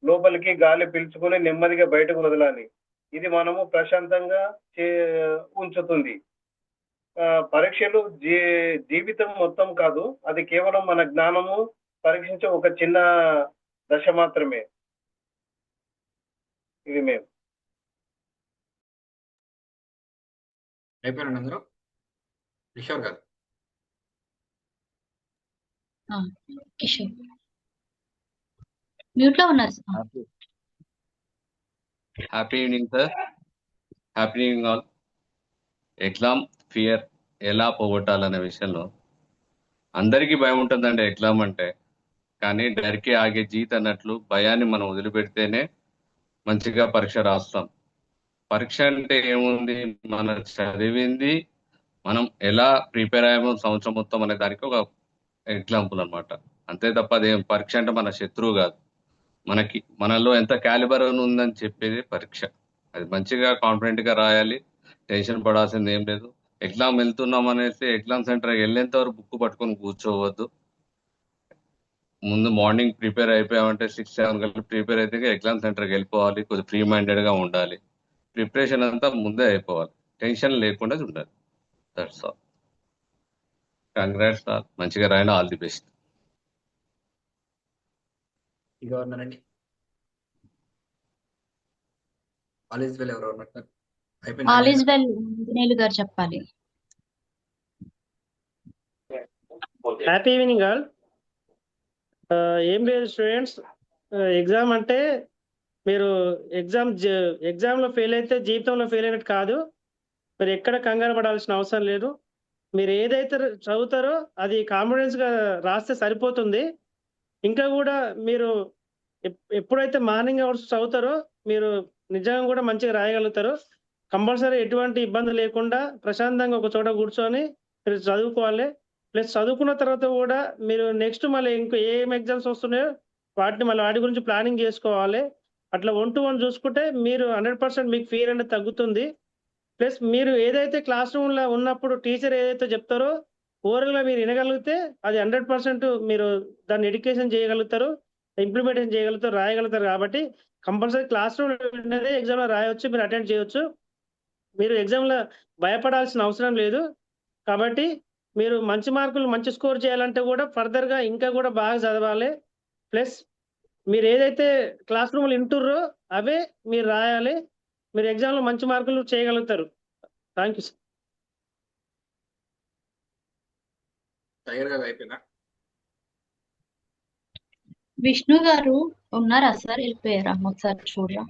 లోపలికి గాలి పీల్చుకుని నెమ్మదిగా బయటకు వదలాలి. ఇది మనము ప్రశాంతంగా ఉంచుతుంది. పరీక్షలు జీవితం మొత్తం కాదు, అది కేవలం మన జ్ఞానము పరీక్షించే ఒక చిన్న దశ మాత్రమే. ఇది మేము అయిపోయినండి అందరూ. కిషోర్ గారు. కిషోర్ మ్యూట్ లో ఉన్నారు. Happy evening sir. Happy evening all. Exam fear ఎలా పోగొట్టాలనే విషయంలో అందరికీ భయం ఉంటుందండి ఎగ్జామ్ అంటే. కానీ డరికి ఆగే జీత్ అన్నట్లు భయాన్ని మనం వదిలిపెడితేనే మంచిగా పరీక్ష రాస్తాం. పరీక్ష అంటే ఏముంది, మన చదివింది మనం ఎలా ప్రిపేర్ అయ్యామో సంవత్సరం మొత్తం అనే దానికి ఒక ఎగ్జాంపుల్ అనమాట. అంతే తప్ప అదేం పరీక్ష అంటే మన శత్రువు కాదు. మనలో ఎంత క్యాలిబర్ ఉందని చెప్పేది పరీక్ష. అది మంచిగా కాన్ఫిడెంట్ గా రాయాలి. టెన్షన్ పడాల్సింది ఏం లేదు. ఎగ్జామ్ వెళ్తున్నాం అనేసి ఎగ్జామ్ సెంటర్కి వెళ్ళేంత వరకు బుక్ పట్టుకొని కూర్చోవద్దు. ముందు మార్నింగ్ ప్రిపేర్ అయిపోయామంటే 6-7 గంటలు ప్రిపేర్ అయితే ఎగ్జామ్ సెంటర్కి వెళ్ళిపోవాలి. కొద్దిగా ఫ్రీ మైండెడ్ గా ఉండాలి. ప్రిపరేషన్ అంతా ముందే అయిపోవాలి. టెన్షన్ లేకుండా ఉండాలి. That's all. Congrats sir. మంచిగా రాయండి. All the best. గవర్నర్ అండి. All is well. ఎవరు మాట్లాడారు? ఆల్ ఈజ్ వెల్ ఆంజనేయులు గారు చెప్పాలి. Happy evening all. ఏం లేదు స్టూడెంట్స్, ఎగ్జామ్ అంటే మీరు ఎగ్జామ్లో ఫెయిల్ అయితే జీవితంలో ఫెయిల్ అయినట్టు కాదు. మీరు ఎక్కడ కంగారు పడాల్సిన అవసరం లేదు. మీరు ఏదైతే చదువుతారో అది కాన్ఫిడెన్స్గా రాస్తే సరిపోతుంది. ఇంకా కూడా మీరు ఎప్పుడైతే మార్నింగ్ అవర్స్ చదువుతారో మీరు నిజంగా కూడా మంచిగా రాయగలుగుతారు. కంపల్సరీ ఎటువంటి ఇబ్బంది లేకుండా ప్రశాంతంగా ఒక చోట కూర్చొని మీరు చదువుకోవాలి. ప్లస్ చదువుకున్న తర్వాత కూడా మీరు నెక్స్ట్ మళ్ళీ ఇంకో ఏం ఎగ్జామ్స్ వస్తున్నాయో వాటి గురించి ప్లానింగ్ చేసుకోవాలి. అట్లా 1 to 1 చూసుకుంటే మీరు 100% మీకు ఫియర్ అనేది తగ్గుతుంది. ప్లస్ మీరు ఏదైతే క్లాస్ రూమ్లో ఉన్నప్పుడు టీచర్ ఏదైతే చెప్తారో ఓవరాల్గా మీరు వినగలిగితే అది 100% మీరు దాన్ని ఎడ్యుకేషన్ చేయగలుగుతారు, ఇంప్లిమెంటేషన్ చేయగలుగుతారు, రాయగలుగుతారు. కాబట్టి కంపల్సరీ క్లాస్ రూమ్ అనేది ఎగ్జామ్లో రాయవచ్చు, మీరు అటెండ్ చేయవచ్చు. మీరు ఎగ్జామ్లో భయపడాల్సిన అవసరం లేదు. కాబట్టి మీరు మంచి మార్కులు మంచి స్కోర్ చేయాలంటే కూడా ఫర్దర్గా ఇంకా కూడా బాగా చదవాలి. ప్లస్ మీరు ఏదైతే క్లాస్ రూమ్లో వింటుర్రో అవే మీరు రాయాలి. మీరు ఎగ్జామ్లో మంచి మార్కులు చేయగలుగుతారు. Thank you sir. టైగర్ గారు అయిపోయినా? విష్ణు గారు ఉన్నారా సార్? వెళ్ళిపోయారా? ఒకసారి చూడరా.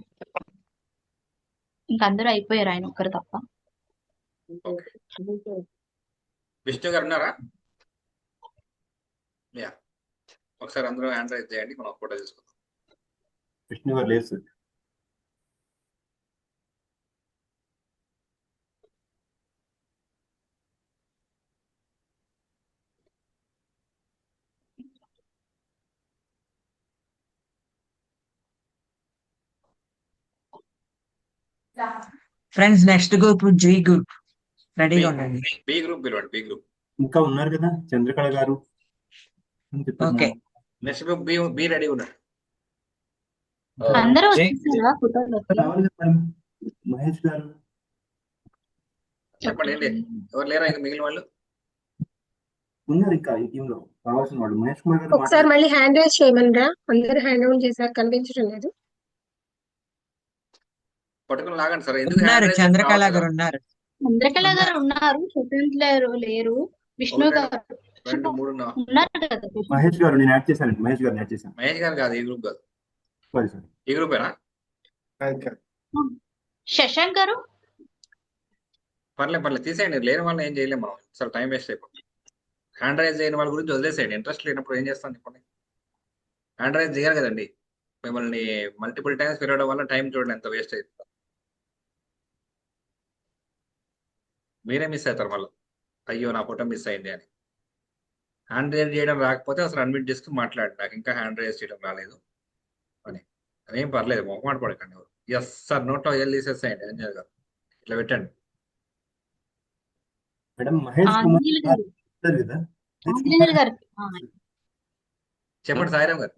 ఇంక అందరూ అయిపోయారు, ఆయన ఒక్కరు తప్ప. విష్ణు గారు ఉన్నారా? యా, ఒకసారి అందరూ హ్యాండ్ రైజ్ చేయండి, మనం ఫోటో తీసుకుందాం. విష్ణు గారు లేదు sir. Friends next group G group రెడీగా ఉండండి. బి గ్రూప్ పిలవండి, బి గ్రూప్. ఇంకా ఉన్నారు కదా చంద్రకళ గారు అని చెప్పారు okay madam. Next group B ready ఉన్నాడు. అందరూ వచ్చేసారా ఫోటోలోకి? రావాలి కదా మేడం. మహేష్ గారు చెప్పండి ఏంటి, ఎవరు లేరా ఇంకా మిగిలిన వాళ్ళు? ఉన్నారు ఇంకా ఈ టీమ్ లో రావాల్సిన వాళ్ళు. మహేష్ కుమార్ గారు ఒకసారి మళ్ళీ హ్యాండ్ రైజ్ చేయమనరా? అందరూ హ్యాండ్ డౌన్ చేశారు, కనిపించడం లేదు. పట్టుకుని లాగండి సార్. ఎందుకు ఉన్నారు, హ్యాండ్ రైజ్ చంద్రకళ గారు ఉన్నారు. చంద్రకళ గారు ఉన్నారు, స్వతంత్ర లేరు, విష్ణు గారు 2, 3 ఉన్నారు కదా. మహేష్ గారు నేను యాడ్ చేశాను. మహేష్ గారిని యాడ్ చేశాను. మహేష్ గారు కాదు, ఈ గ్రూప్ కాదు. Sorry sir. ఈ గ్రూపేనా? శశాంక్ గారు పర్లేదు తీసేయండి, లేని వాళ్ళని ఏం చేయలేము మనం. అసలు టైం వేస్ట్ అయిపోతుంది. హ్యాండ్ రైజ్ చేయని వాళ్ళ గురించి వదిలేసేయండి. ఇంట్రెస్ట్ లేనప్పుడు ఏం చేస్తాను చెప్పండి. హ్యాండ్ రైజ్ చేయాలి కదండి. మిమ్మల్ని మల్టిపుల్ టైమ్స్ పిలవడం వల్ల టైం చూడండి ఎంత వేస్ట్ అవుతుంది. మీరే మిస్ అవుతారు మళ్ళీ, అయ్యో నా ఫోటో మిస్ అయింది అని. హ్యాండ్ రైజ్ చేయడం రాకపోతే అసలు అన్మిట్ చేసుకుని మాట్లాడండి, నాకు ఇంకా హ్యాండ్ రైజ్ చేయడం రాలేదు అని. అదేం పర్లేదు, మొహమాట పడకండి. ఎవరు ఎస్ సార్ నోట్లో వెళ్ళి తీసేసేయండి, అంజయ్ గారు ఇట్లా పెట్టండి. మేడం మహేష్ కుమార్ ఆంజనేయులు గారు గారు కదా. ఆంజనేయులు గారు చెప్పండి సాయిరామ్ గారు.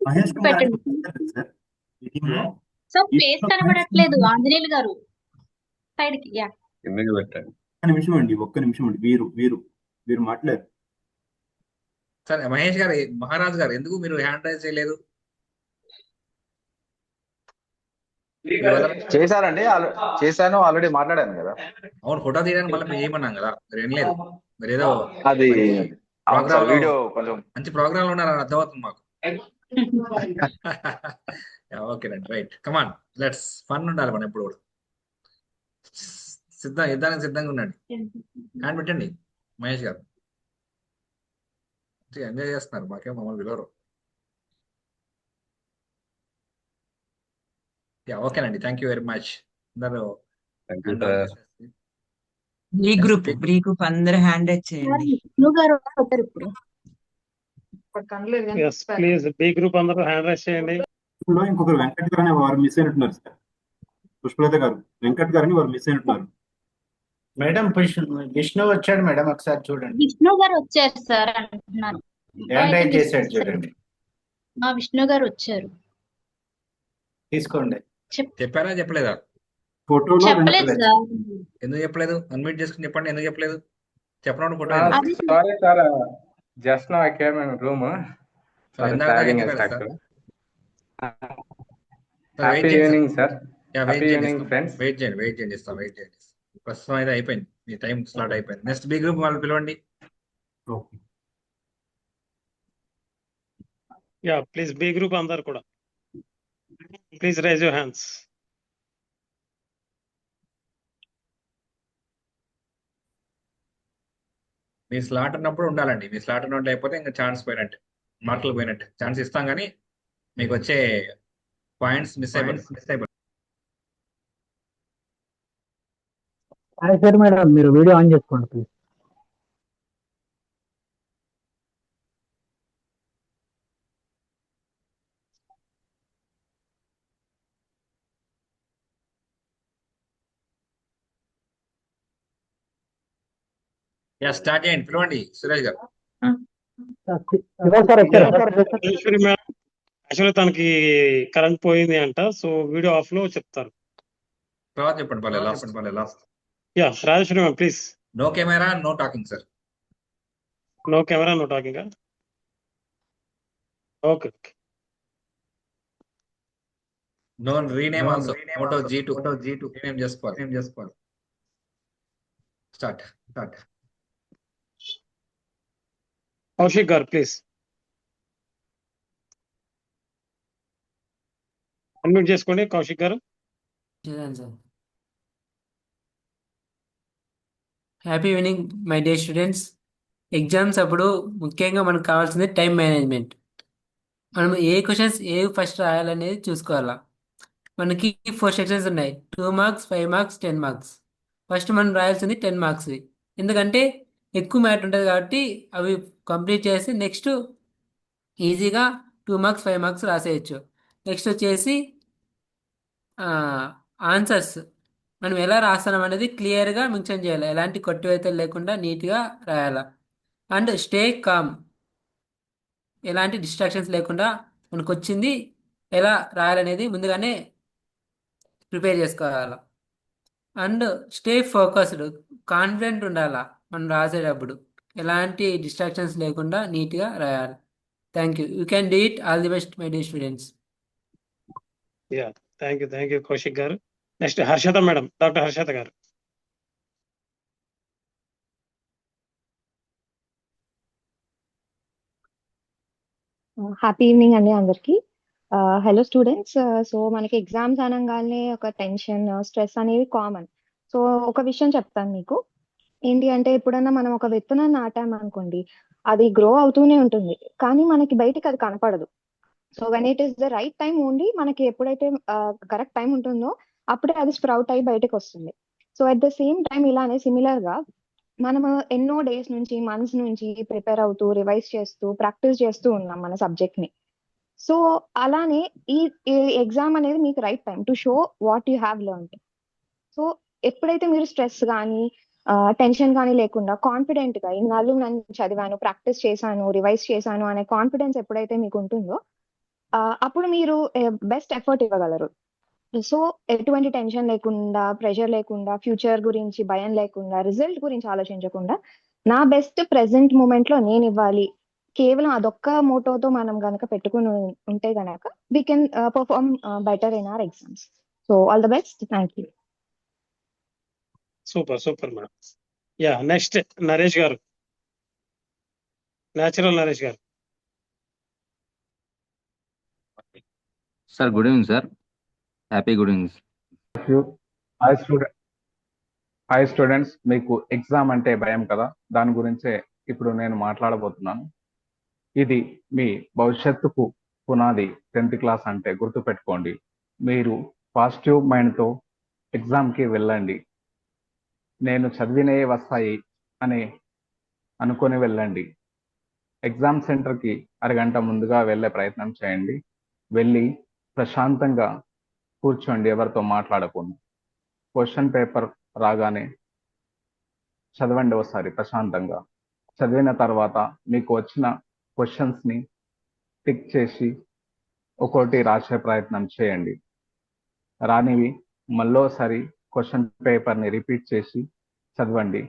మహేష్ కుమార్ గారు పెట్టండి ఉన్నారు కదా సార్ ఈ టీమ్ లో. సార్. ఫేస్ కనబడట్లేదు ఆంజనేయులు గారు, సైడ్ కి. యా, కిందకి పెట్టండి. ఒక్క నిమిషం అండి, ఒక్క నిమిషం అండి. వీరు మాట్లాడారు. సరే మహేష్ గారు, మహారాజ్ గారు ఎందుకు మీరు హ్యాండ్ రైజ్ చేయలేదు? చేశారండి, చేశాను, ఆల్రెడీ మాట్లాడాను కదా. అవును, ఫోటో తీయడానికి మళ్ళీ మేము ఏమన్నాం కదా, మీరు ఏం లేదు. మీరు ఏదో అది ప్రోగ్రామ్ లో వీడియో కొంచెం మంచి ప్రోగ్రామ్ లో ఉన్నారని అర్థమవుతుంది మాకు. ఓకేనండి, రైట్. కమాన్, లెట్స్ ఫన్ ఉండాలి మనం ఎప్పుడు కూడా. యుద్ధానికి సిద్ధంగా ఉండండి. హ్యాండ్ పెట్టండి మహేష్ గారు. ఎంజాయ్ చేస్తున్నారు, మాకేం మమ్మల్ని విలువరు. ఓకేనండి, థ్యాంక్ యూ వెరీ మచ్. అందరూ ఈ గ్రూప్ అందరూ హ్యాండ్ రైజ్ చేయండి. విష్ణు గారు వస్తారు ఇప్పుడు. ప్లీజ్ బి గ్రూప్ అందరూ హ్యాండ్ రైజ్ చేయండి. ఇప్పుడు ఇంకొకరు వెంకట్ గారు అనే వారు మిస్ అయినట్టున్నారు సార్. పుష్పలత గారు, వెంకట్ గారిని వారు మిస్ అయినట్టున్నారు. మేడం విష్ణు వచ్చాడు మేడం, ఒకసారి చూడండి. విష్ణు గారు వచ్చారు సార్ అంటున్నారు. హ్యాండ్ రైజ్ చేశాడు చూడండి. మా విష్ణు గారు వచ్చారు, తీసుకోండి. చెప్పారా చెప్పలేదా? ఫోటోలో చెప్పలేదు సార్. ఎందుకు చెప్పలేదు? అన్మ్యూట్ చేసుకుని చెప్పండి, ఎందుకు చెప్పలేదు? చెప్పడం photo sorry sir, just now I came in room. Happy evening sir. Happy evening friends. Wait చేయండి ఇస్తాం. ప్రస్తుతం అయితే అయిపోయింది, మీ టైం స్లాట్ అయిపోయింది. నెక్స్ట్ బి గ్రూప్ వాళ్ళు పిలవండి. యా ప్లీజ్ బి గ్రూప్ అందరు కూడా ప్లీజ్ రైజ్ యువర్ హ్యాండ్స్. మీ స్లాట్ ఉన్నప్పుడు ఉండాలండి. మీ స్లాట్ ఉన్నట్టు అయిపోతే ఇంకా ఛాన్స్ పోయినట్టు, మార్కులు పోయినట్టు. ఛాన్స్ ఇస్తాం కానీ మీకు వచ్చే పాయింట్స్ మిస్ అయిపోయి. సార్ మేడం మీరు వీడియో ఆన్ చేసుకోండి ప్లీజ్. స్టార్ట్ చేయండి, పిలవండి సురేష్ గారు. యాక్చువల్లీ తనకి కరెంట్ పోయింది అంట, సో వీడియో ఆఫ్ లో చెప్తారు. తర్వాత చెప్పండి పర్లేదు, last. Yeah Rajeshwari ma'am please. No camera no talking sir. No camera no talking. Okay. No rename also. Photo G2 rename చేసుకోవాలి. Start. Kaushik garu please unmute చేసుకోండి. Kaushik garu. Happy evening my dear students. Exams అప్పుడు ముఖ్యంగా మనకు కావాల్సింది టైం మేనేజ్మెంట్. మనం ఏ questions ఏ first రాయాలనేది చూసుకోవాలా. మనకి 4 sections ఉన్నాయి, 2 మార్క్స్, 5 మార్క్స్, 10 మార్క్స్. ఫస్ట్ మనం రాయాల్సింది 10 మార్క్స్, ఎందుకంటే ఎక్కువ మ్యాటర్ ఉంటుంది కాబట్టి అవి కంప్లీట్ చేసి నెక్స్ట్ ఈజీగా 2 మార్క్స్ 5 మార్క్స్ రాసేయచ్చు. నెక్స్ట్ వచ్చేసి ఆన్సర్స్ మనం ఎలా రాస్తున్నాం అనేది క్లియర్గా మెన్షన్ చేయాలి, ఎలాంటి కొట్టివేతలు లేకుండా నీట్గా రాయాలి. అండ్ స్టే కామ్, ఎలాంటి డిస్ట్రాక్షన్స్ లేకుండా మనకు వచ్చింది ఎలా రాయాలనేది ముందుగానే ప్రిపేర్ చేసుకోవాలి. అండ్ స్టే ఫోకస్డ్, కాన్ఫిడెంట్ ఉండాలా మనం రాసేటప్పుడు, ఎలాంటి డిస్ట్రాక్షన్స్ లేకుండా నీట్గా రాయాలి. Thank you can do it. All the best my dear students. Yeah, thank you Kaushik గారు. నెక్స్ట్ హర్షత మేడం, డాక్టర్ హర్షత గారు. హ్యాపీ ఈవినింగ్ అండి అందరికి. Hello students. సో మనకి ఎగ్జామ్స్ అనగానే ఒక టెన్షన్, స్ట్రెస్ అనేవి కామన్. సో ఒక విషయం చెప్తాను మీకు. ఏంటి అంటే, ఎప్పుడన్నా మనం ఒక విత్తనం నాటాం అనుకోండి, అది గ్రో అవుతూనే ఉంటుంది, కానీ మనకి బయటికి అది కనపడదు. So when it is the right time only, మనకి ఎప్పుడైతే కరెక్ట్ టైం ఉంటుందో అప్పుడే అది స్ప్రౌట్ అయ్యి బయటకు వస్తుంది. So at the same time ఇలానే సిమిలర్ గా మనము ఎన్నో డేస్ నుంచి, మంత్స్ నుంచి ప్రిపేర్ అవుతూ, రివైజ్ చేస్తూ, ప్రాక్టీస్ చేస్తూ ఉన్నాం మన సబ్జెక్ట్ ని. సో అలానే ఈ ఎగ్జామ్ అనేది మీకు right time to show what you have learned. So ఎప్పుడైతే మీరు స్ట్రెస్ కానీ టెన్షన్ కానీ లేకుండా కాన్ఫిడెంట్ గా ఇన్నాళ్ళు నేను చదివాను, ప్రాక్టీస్ చేశాను, రివైజ్ చేశాను అనే కాన్ఫిడెన్స్ ఎప్పుడైతే మీకు ఉంటుందో అప్పుడు మీరు బెస్ట్ ఎఫర్ట్ ఇవ్వగలరు. సో ఎటువంటి టెన్షన్ లేకుండా, ప్రెషర్ లేకుండా, ఫ్యూచర్ గురించి భయం లేకుండా, రిజల్ట్ గురించి ఆలోచించకుండా నా బెస్ట్ ప్రెసెంట్ మూమెంట్ లో నేను ఇవ్వాలి, కేవలం అదొక్క మోటోతో మనం గనక పెట్టుకుని ఉంటే గనక we can perform better in our exams. So all the best. Thank you. Super madam. Yeah, next Naresh గారు, న్యాచురల్ నరేష్ గారు. Sir good evening sir. Happy good evening. Hi students, మీకు ఎగ్జామ్ అంటే భయం కదా, దాని గురించే ఇప్పుడు నేను మాట్లాడబోతున్నాను. ఇది మీ భవిష్యత్తుకు పునాది. 10th క్లాస్ అంటే గుర్తుపెట్టుకోండి. మీరు పాజిటివ్ మైండ్తో ఎగ్జామ్కి వెళ్ళండి. నేను చదివినవి వస్తాయి అని అనుకొని వెళ్ళండి. ఎగ్జామ్ సెంటర్కి అరగంట ముందుగా వెళ్ళే ప్రయత్నం చేయండి. వెళ్ళి ప్రశాంతంగా కూర్చోండి, ఎవరితో మాట్లాడకుండా. క్వశ్చన్ పేపర్ రాగానే చదవండి ఒకసారి ప్రశాంతంగా. చదివిన తర్వాత మీకు వచ్చిన క్వశ్చన్స్ని టిక్ చేసి ఒక్కోటి రాసే ప్రయత్నం చేయండి. రానివి మళ్ళోసారి క్వశ్చన్ పేపర్ని రిపీట్ చేసి చదవండి.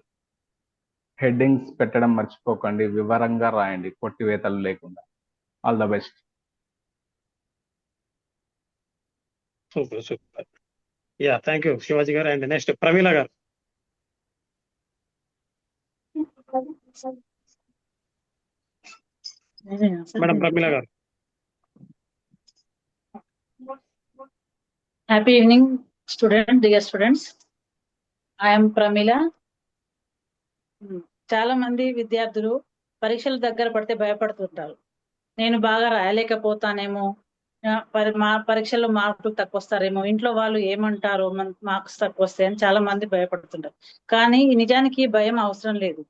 హెడ్డింగ్స్ పెట్టడం మర్చిపోకండి, వివరంగా రాయండి, కొట్టివేతలు లేకుండా. All the best. Super. Yeah, thank you Shivaji గారు. అండ్ నెక్స్ట్ ప్రమీల గారు. మేడం ప్రమీల గారు. Happy evening student, dear students. I'm Pramila. చాలా మంది విద్యార్థులు పరీక్షల దగ్గర పడితే భయపడుతుంటారు. నేను బాగా రాయలేకపోతానేమో, మా పరీక్షల్లో మార్కులు తక్కువ వస్తారేమో, ఇంట్లో వాళ్ళు ఏమంటారో మార్క్స్ తక్కువ వస్తాయని చాలా మంది భయపడుతుంటారు. కానీ నిజానికి భయం అవసరం లేదు.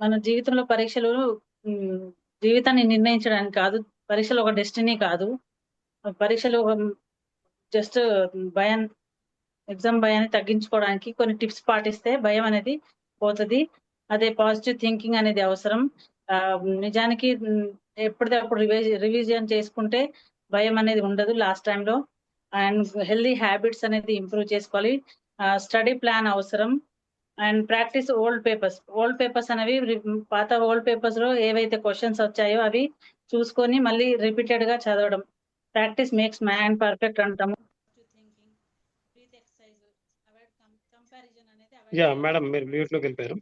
మన జీవితంలో పరీక్షలు జీవితాన్ని నిర్ణయించడానికి కాదు. పరీక్షలు ఒక డెస్టినీ కాదు. పరీక్షలు జస్ట్ భయం, ఎగ్జామ్ భయాన్ని తగ్గించుకోవడానికి కొన్ని టిప్స్ పాటిస్తే భయం అనేది పోతుంది. అదే పాజిటివ్ థింకింగ్ అనేది అవసరం. నిజానికి ఎప్పటికప్పుడు రివిజన్ చేసుకుంటే భయం అనేది ఉండదు లాస్ట్ టైంలో. అండ్ హెల్దీ హ్యాబిట్స్ అనేది ఇంప్రూవ్ చేసుకోవాలి. స్టడీ ప్లాన్ అవసరం. అండ్ ప్రాక్టీస్ ఓల్డ్ పేపర్స్ అనేవి పాత ఓల్డ్ పేపర్స్ లో ఏవైతే క్వశ్చన్స్ వచ్చాయో అవి చూసుకొని మళ్ళీ రిపీటెడ్ గా చదవడం. ప్రాక్టీస్ మేక్స్ మ్యాన్ పర్ఫెక్ట్ అంటాము. యా మేడం, మీరు మ్యూట్ లోకి వెళ్ళిపోయారు.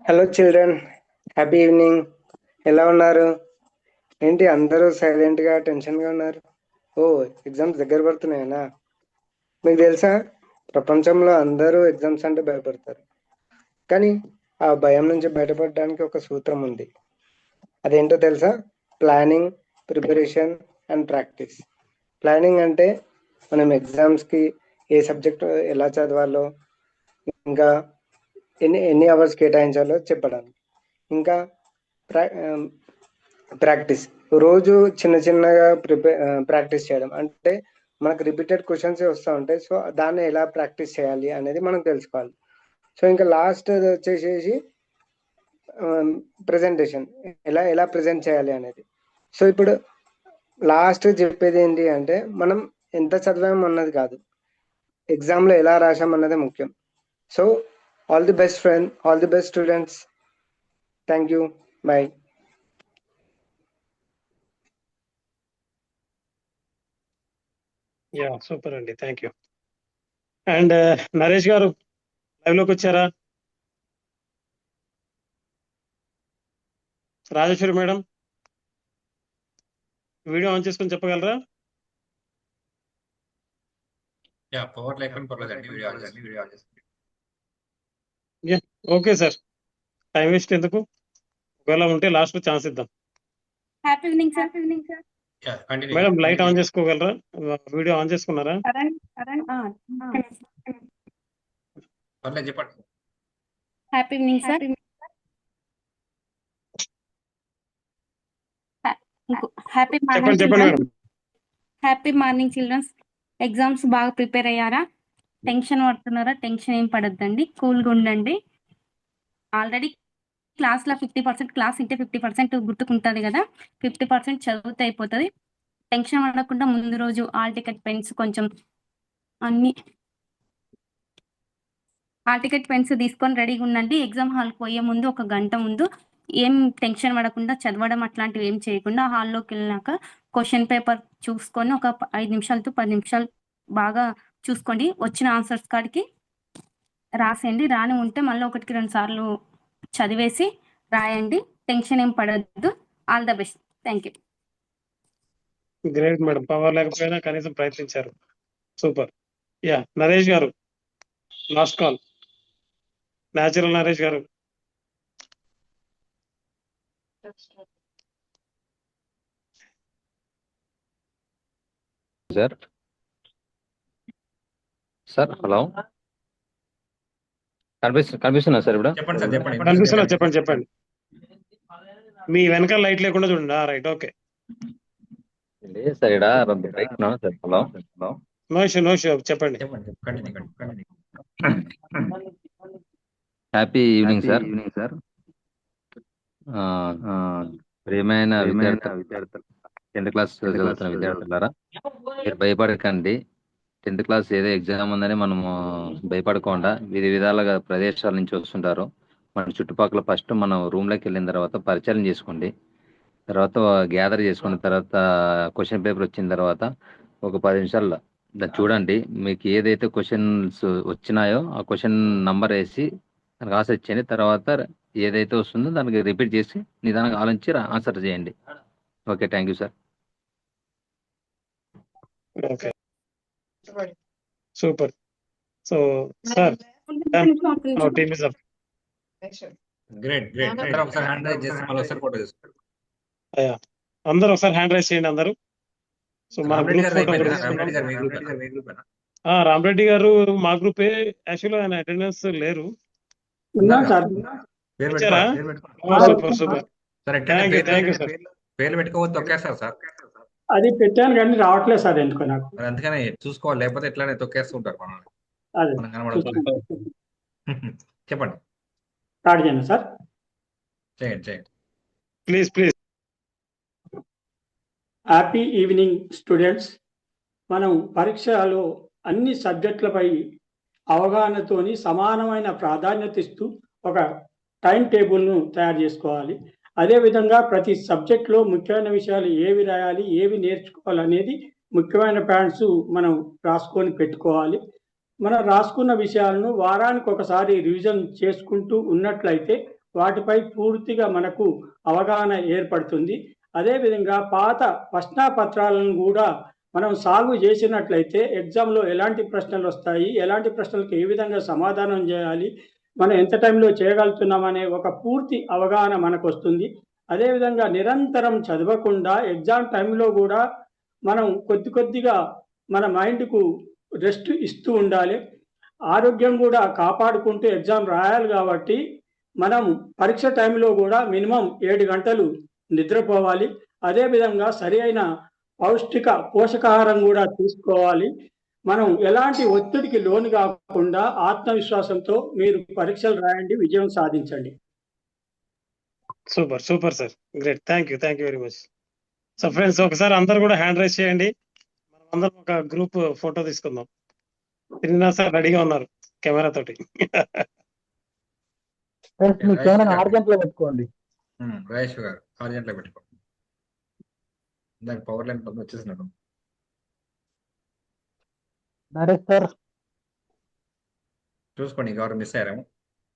Hello children, happy evening. ఎలా ఉన్నారు? ఏంటి అందరూ సైలెంట్ గా, టెన్షన్ గా ఉన్నారు? ఓ ఎగ్జామ్స్ దగ్గర పడుతున్నాయనా? మీకు తెలుసా, ప్రపంచంలో అందరూ ఎగ్జామ్స్ అంటే భయపడతారు, కానీ ఆ భయం నుంచి బయటపడడానికి ఒక సూత్రం ఉంది. అదేంటో తెలుసా? Planning, preparation and practice. Planning అంటే మనం ఎగ్జామ్స్కి ఏ సబ్జెక్ట్ ఎలా చదవాలో, ఇంకా ఎన్ని అవర్స్ కేటాయించాలో చెప్పడానికి. ఇంకా ప్రాక్టీస్, రోజు చిన్నగా ప్రాక్టీస్ చేయడం. అంటే మనకు రిపీటెడ్ క్వశ్చన్స్ వస్తూ ఉంటాయి, సో దాన్ని ఎలా ప్రాక్టీస్ చేయాలి అనేది మనం తెలుసుకోవాలి. సో ఇంకా లాస్ట్ వచ్చేసేసి ప్రెజెంటేషన్, ఎలా ప్రెజెంట్ చేయాలి అనేది. సో ఇప్పుడు లాస్ట్ చెప్పేది ఏంటి అంటే, మనం ఎంత చదివాము అన్నది కాదు, ఎగ్జామ్లో ఎలా రాసామన్నదే ముఖ్యం. So all the best friend, all the best students. Thank you, bye. Yeah super అండి, thank you. And Naresh garu live లోకి వచ్చారా? రాజేశ్వరి మేడం వీడియో ఆన్ చేసుకొని చెప్పగలరా? పవర్ లేకుండా పర్లేదండి, వీడియో ఆన్ చేసి. ఓకే సార్, టైం వేస్ట్ ఎందుకు, ఒకవేళ ఉంటే లాస్ట్ ఛాన్స్ ఇద్దాం. Happy evening sir. Madam light on చేసుకోగలరా? వీడియో ఆన్ చేసుకున్నారా? పర్లేదు చెప్పండి. Happy evening sir. Happy morning childrens. Happy morning childrens. Exams బాగా ప్రిపేర్ అయ్యారా? టెన్షన్ పడుతున్నారా? టెన్షన్ ఏం పడొద్దండి, కూల్గా ఉండండి. ఆల్రెడీ క్లాస్లో 50% క్లాస్ ఇంటే 50% గుర్తుకుంటుంది కదా, 50% చదివితే అయిపోతుంది. టెన్షన్ పడకుండా ముందు రోజు ఆల్ టికెట్ పెన్స్ కొంచెం అన్ని హాల్ టికెట్ పెన్స్ తీసుకొని రెడీగా ఉండండి. ఎగ్జామ్ హాల్కి పోయే ముందు 1 గంట ముందు ఏం టెన్షన్ పడకుండా చదవడం అట్లాంటివి ఏం చేయకుండా హాల్లోకి వెళ్ళినాక క్వశ్చన్ పేపర్ చూసుకొని ఒక 5 నిమిషాలు to 10 నిమిషాలు బాగా చూసుకోండి. వచ్చిన ఆన్సర్స్ కాడికి రాసేయండి. రాని ఉంటే మళ్ళీ 1-2 సార్లు చదివేసి రాయండి. టెన్షన్ ఏం పడద్దు. All the best. Thank you. Great madam, power లేకపోయినా కనీసం ప్రయత్నించారు. సూపర్. యా నరేష్ గారు లాస్ట్ కాల్. న్యాచురల్ నరేష్ గారు. సార్ హలో, కనిపిస్తున్నా సార్ ఇప్పుడు? చెప్పండి సార్, చెప్పండి. కనిపిస్తున్నా, చెప్పండి. మీ వెనకాల లైట్ లేకుండా చూడండి. Right, okay. లేదు సార్, ఇక్కడ బయట ఉన్నాను సార్. హలో, నో ఇష్యూ, చెప్పండి. Happy evening sir. ప్రియమైన విద్యార్థులు, 10th క్లాస్ చదువుతున్న విద్యార్థులారా, మీరు భయపడకండి. 10th క్లాస్ ఏదో ఎగ్జామ్ ఉందని మనము భయపడకుండా వివిధ విధాలుగా ప్రదేశాల నుంచి వస్తుంటారు. మన చుట్టుపక్కల ఫస్ట్ మనం రూమ్లోకి వెళ్ళిన తర్వాత పరిచయం చేసుకోండి. తర్వాత గ్యాదర్ చేసుకున్న తర్వాత క్వశ్చన్ పేపర్ వచ్చిన తర్వాత ఒక 10 నిమిషాల్లో దాన్ని చూడండి. మీకు ఏదైతే క్వశ్చన్స్ వచ్చినాయో ఆ క్వశ్చన్ నంబర్ వేసి దానికి ఆన్సర్ ఇచ్చేయండి. తర్వాత ఏదైతే వస్తుందో దానికి రిపీట్ చేసి నిదానంగా ఆలోచించి ఆన్సర్ చేయండి. Okay, thank you sir. Okay, super. So sir team is up. Great. అందరూ ఒకసారి హ్యాండ్ రైజ్ చేసి మళ్ళీ ఒకసారి ఫోటో తీసుకోండి. అందరూ ఒకసారి హ్యాండ్ రైజ్ చేయండి అందరూ. సో మన గ్రూప్ ఫోటో రామరెడ్డి గారు మా గ్రూపే. యాక్చువల్గా ఆయన అటెండెన్స్ లేరు. పేర్లు పెట్టుకోవద్దు, తొక్కేస్తారు సార్. అది పెట్టాను కానీ రావట్లేదు సార్, ఎందుకో నాకు. అందుకనే చూసుకోవాలి, లేకపోతే ఎట్లానే తొక్కేస్తుంటారు మనం కనబడదు. చెప్పండి. స్టార్ట్ చేయండి సార్. చేయండి. ప్లీజ్. Happy evening students. మనం పరీక్షలో అన్ని సబ్జెక్టులపై అవగాహనతోని సమానమైన ప్రాధాన్యత ఇస్తూ ఒక టైం టేబుల్ను తయారు చేసుకోవాలి. అదేవిధంగా ప్రతి సబ్జెక్ట్లో ముఖ్యమైన విషయాలు ఏవి రాయాలి, ఏవి నేర్చుకోవాలనేది ముఖ్యమైన పాయింట్స్ మనం రాసుకొని పెట్టుకోవాలి. మనం రాసుకున్న విషయాలను వారానికి ఒకసారి రివిజన్ చేసుకుంటూ ఉన్నట్లయితే వాటిపై పూర్తిగా మనకు అవగాహన ఏర్పడుతుంది. అదేవిధంగా పాత ప్రశ్నాపత్రాలను కూడా మనం సాల్వ్ చేసినట్లయితే ఎగ్జామ్లో ఎలాంటి ప్రశ్నలు వస్తాయి, ఎలాంటి ప్రశ్నలకు ఏ విధంగా సమాధానం చేయాలి, మనం ఎంత టైంలో చేయగలుగుతున్నామనే ఒక పూర్తి అవగాహన మనకు వస్తుంది. అదేవిధంగా నిరంతరం చదవకుండా ఎగ్జామ్ టైంలో కూడా మనం కొద్దిగా మన మైండ్కు రెస్ట్ ఇస్తూ ఉండాలి. ఆరోగ్యం కూడా కాపాడుకుంటూ ఎగ్జామ్ రాయాలి కాబట్టి మనం పరీక్ష టైంలో కూడా మినిమం 7 గంటలు నిద్రపోవాలి. అదేవిధంగా సరి అయిన పౌష్టిక పోషకాహారం కూడా తీసుకోవాలి. మనం ఎలాంటి ఒత్తిడికి లోను కాకుండా ఆత్మవిశ్వాసంతో మీరు పరీక్షలు రాయండి, విజయం సాధించండి. Super super sir, great, thank you very much. So friends, ఒకసారి అందరు కూడా హ్యాండ్ రైజ్ చేయండి. మనం అందరం ఒక గ్రూప్ ఫోటో తీసుకుందాం. శ్రీనివాస్ సార్ రెడీగా ఉన్నారు కెమెరా తోటి. మీ కెమెరా ఆర్జెంట్లో పెట్టుకోండి. రాజేష్ గారు ఆర్జెంట్లో పెట్టుకోండి. దానికి పవర్ లైన్ పక్కన వచ్చేసినాడు. నరేష్ సార్ చూసుకోండి, ఎవరు మిస్ అయ్యారేమో.